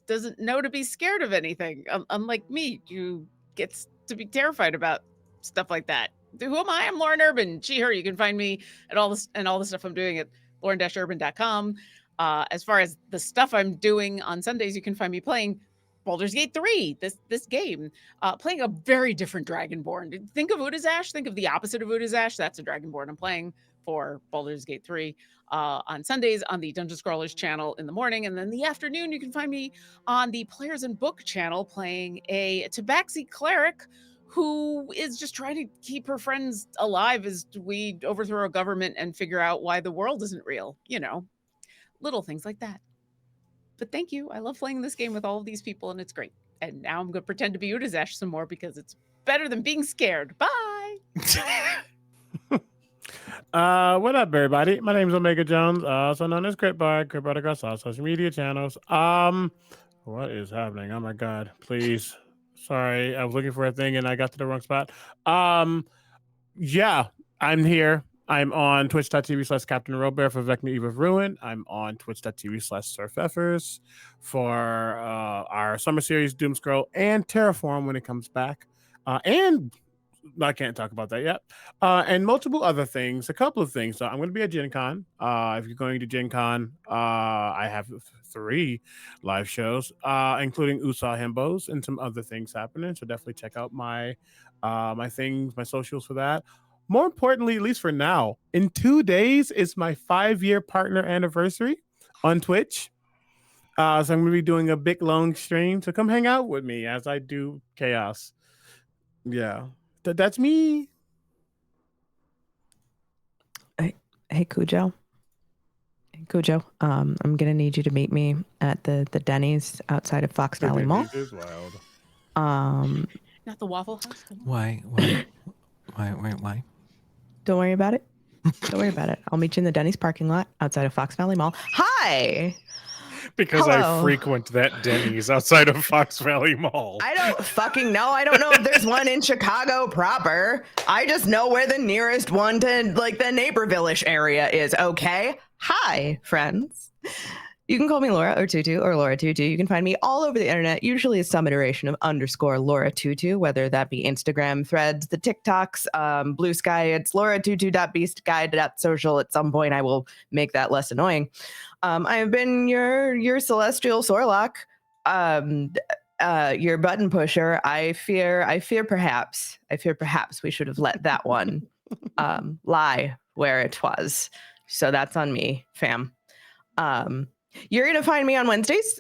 doesn't know to be scared of anything. Unlike me, who gets to be terrified about stuff like that. Who am I? I'm Lauren Urban. She, her. You can find me at all this and all the stuff I'm doing at lauren-urban.com. As far as the stuff I'm doing on Sundays, you can find me playing Baldur's Gate 3, this game, playing a very different Dragonborn. Think of Udazash, think of the opposite of Udazash. That's a Dragonborn I'm playing for Baldur's Gate 3 on Sundays on the Dungeon Scrollers channel in the morning. And then the afternoon, you can find me on the Players and Book channel playing a Tabaxi cleric who is just trying to keep her friends alive as we overthrow a government and figure out why the world isn't real. You know, little things like that. But thank you. I love playing this game with all of these people, and it's great. And now I'm going to pretend to be Udazesh some more because it's better than being scared. Bye. What up, everybody? My name is Omega Jones, also known as Critbard across all social media channels. What is happening? Oh my god, please. Sorry, I was looking for a thing and I got to the wrong spot. Yeah, I'm here. I'm on twitch.tv/Captain Robert for Vecna Eve of Ruin. I'm on twitch.tv/SurfEffers for our summer series Doom Scroll and Terraform when it comes back. And I can't talk about that yet. And multiple other things, a couple of things. So I'm going to be at Gen Con. If you're going to Gen Con, I have 3 live shows, including USA Himbos and some other things happening. So definitely check out my things, my socials for that. More importantly, at least for now, in 2 days is my 5-year partner anniversary on Twitch. So I'm going to be doing a big long stream. So come hang out with me as I do chaos. Yeah. That's me. Hey, Cujo. I'm gonna need you to meet me at the Denny's outside of Fox Valley Mall. Is wild. Not the Waffle House. Why? Don't worry about it. I'll meet you in the Denny's parking lot outside of Fox Valley Mall. Hi. Because I Hello. frequent that Denny's outside of Fox Valley Mall. I don't fucking know. I don't know if there's one in Chicago proper. I just know where the nearest one to like the Naperville-ish area is. Okay. Hi, friends. You can call me Laura or Tutu or Laura Tutu. You can find me all over the internet, usually as some iteration of _Laura Tutu, whether that be Instagram, Threads, the TikToks, Blue Sky. It's lauratutu.beastguide.social. At some point, I will make that less annoying. I have been your celestial Sorlock, your button pusher. I fear perhaps we should have let that one lie where it was. So that's on me, fam. You're going to find me on Wednesdays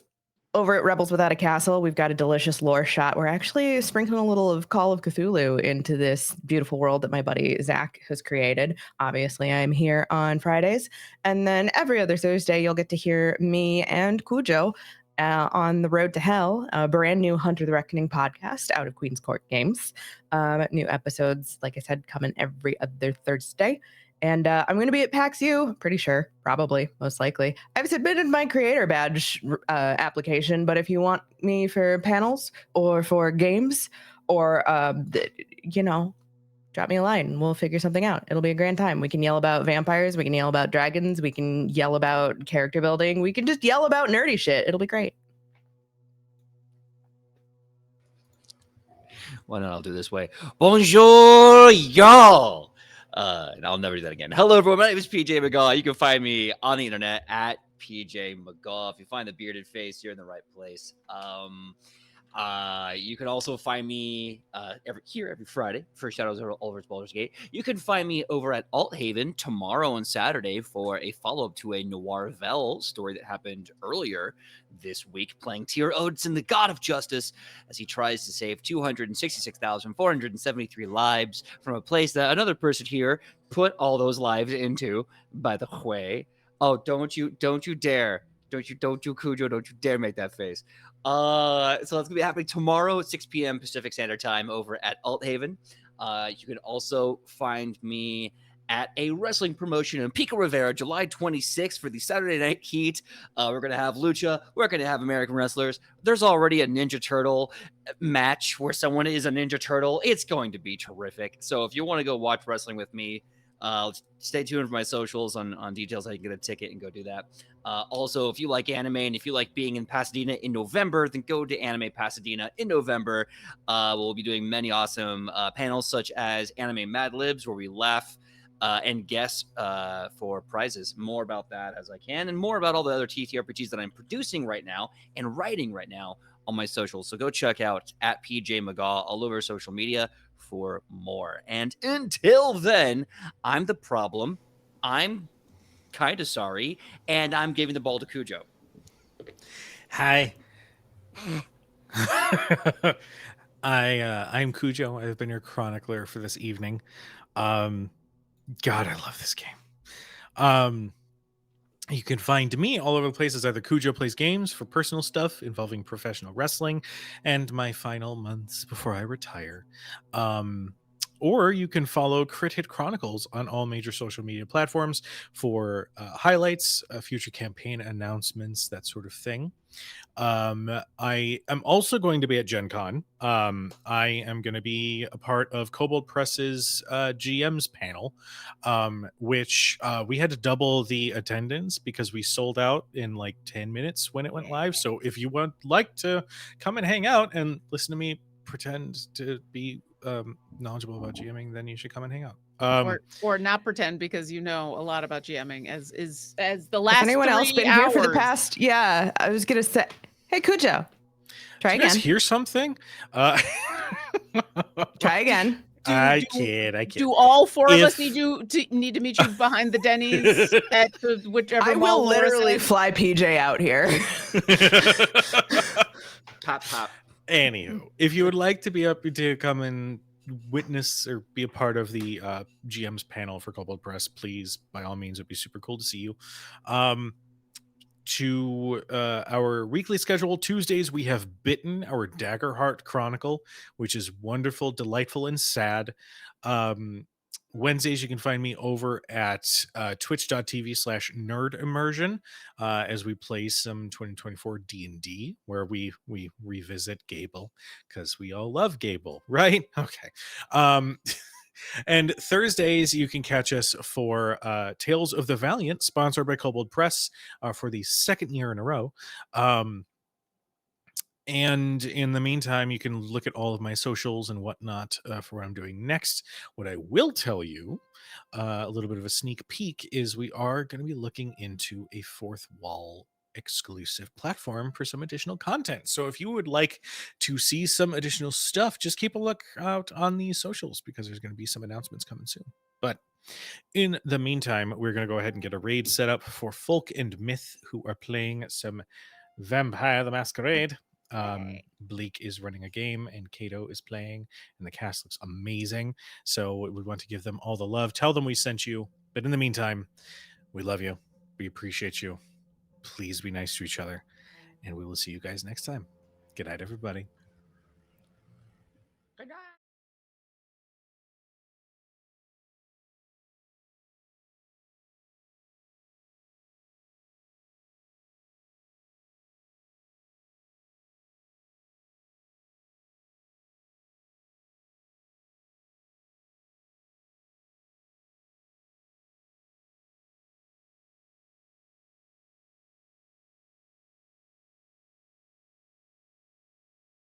over at Rebels Without a Castle. We've got a delicious lore shot. We're actually sprinkling a little of Call of Cthulhu into this beautiful world that my buddy Zach has created. Obviously, I'm here on Fridays. And then every other Thursday, you'll get to hear me and Cujo on The Road to Hell, a brand new Hunter the Reckoning podcast out of Queen's Court Games. New episodes, like I said, coming every other Thursday. And I'm going to be at PAX U, pretty sure, probably, most likely. I've submitted my creator badge application, but if you want me for panels or for games or, drop me a line and we'll figure something out. It'll be a grand time. We can yell about vampires. We can yell about dragons. We can yell about character building. We can just yell about nerdy shit. It'll be great. Why not? I'll do this way. Bonjour, y'all. And I'll never do that again. Hello, everyone. My name is PJ McGaw. You can find me on the internet at PJ McGaw. If you find the bearded face, you're in the right place. You can also find me every Friday for Shadows over at Baldur's Gate. You can find me over at Althaven tomorrow and Saturday for a follow-up to a Noirvel story that happened earlier this week, playing Tyr Odin, the God of Justice, as he tries to save 266,473 lives from a place that another person here put all those lives into, by the way. Oh, don't you dare. Don't you, Cujo, don't you dare make that face. So that's going to be happening tomorrow at 6 p.m. Pacific Standard Time over at Althaven. You can also find me at a wrestling promotion in Pico Rivera, July 26th for the Saturday Night Heat. We're going to have lucha. We're going to have American wrestlers. There's already a Ninja Turtle match where someone is a Ninja Turtle. It's going to be terrific. So if you want to go watch wrestling with me, stay tuned for my socials on details how you can get a ticket and go do that. Also, if you like anime and if you like being in Pasadena in November, then go to Anime Pasadena in November. We'll be doing many awesome panels such as Anime Mad Libs, where we laugh and guess for prizes. More about that as I can, and more about all the other TTRPGs that I'm producing right now and writing right now on my socials. So go check out at PJ McGaw all over social media for more. And until then, I'm the problem. I'm kind of sorry, and I'm giving the ball to Cujo. Hi. I'm Cujo. I've been your chronicler for this evening. God, I love this game. You can find me all over the place as either Cujo Plays Games for personal stuff involving professional wrestling and my final months before I retire. Or you can follow Crit Hit Chronicles on all major social media platforms for highlights, future campaign announcements, that sort of thing. I am also going to be at Gen Con. I am going to be a part of Kobold Press's GM's panel, which we had to double the attendance because we sold out in like 10 minutes when it went live. So if you would like to come and hang out and listen to me pretend to be knowledgeable about GMing, then you should come and hang out. Or not pretend, because you know a lot about GMing as the last. Has anyone else been here for the past? Yeah, I was gonna say, hey Cujo, try Did you guys again. hear something? Try again. I kid. Do all four of us need to meet you behind the Denny's at whichever I mall? will literally fly PJ out here. Pop. Anywho, if you would like to be up to come and witness or be a part of the GM's panel for Kobold Press, please, by all means, it'd be super cool to see you. To our weekly schedule, Tuesdays we have Bitten, our Daggerheart Chronicle, which is wonderful, delightful, and sad. Wednesdays you can find me over at twitch.tv/nerd immersion as we play some 2024 D&D, where we revisit Gable, because we all love Gable, right? Okay. And Thursdays, you can catch us for Tales of the Valiant, sponsored by Kobold Press for the second year in a row. And in the meantime, you can look at all of my socials and whatnot for what I'm doing next. What I will tell you, a little bit of a sneak peek, is we are going to be looking into a Fourth Wall exclusive platform for some additional content. So if you would like to see some additional stuff, just keep a look out on the socials, because there's going to be some announcements coming soon. But in the meantime, we're going to go ahead and get a raid set up for Folk and Myth, who are playing some Vampire the Masquerade. Bleak is running a game and Kato is playing, and the cast looks amazing. So we want to give them all the love. Tell them we sent you. But in the meantime, we love you. We appreciate you. Please be nice to each other. And we will see you guys next time. Good night, everybody.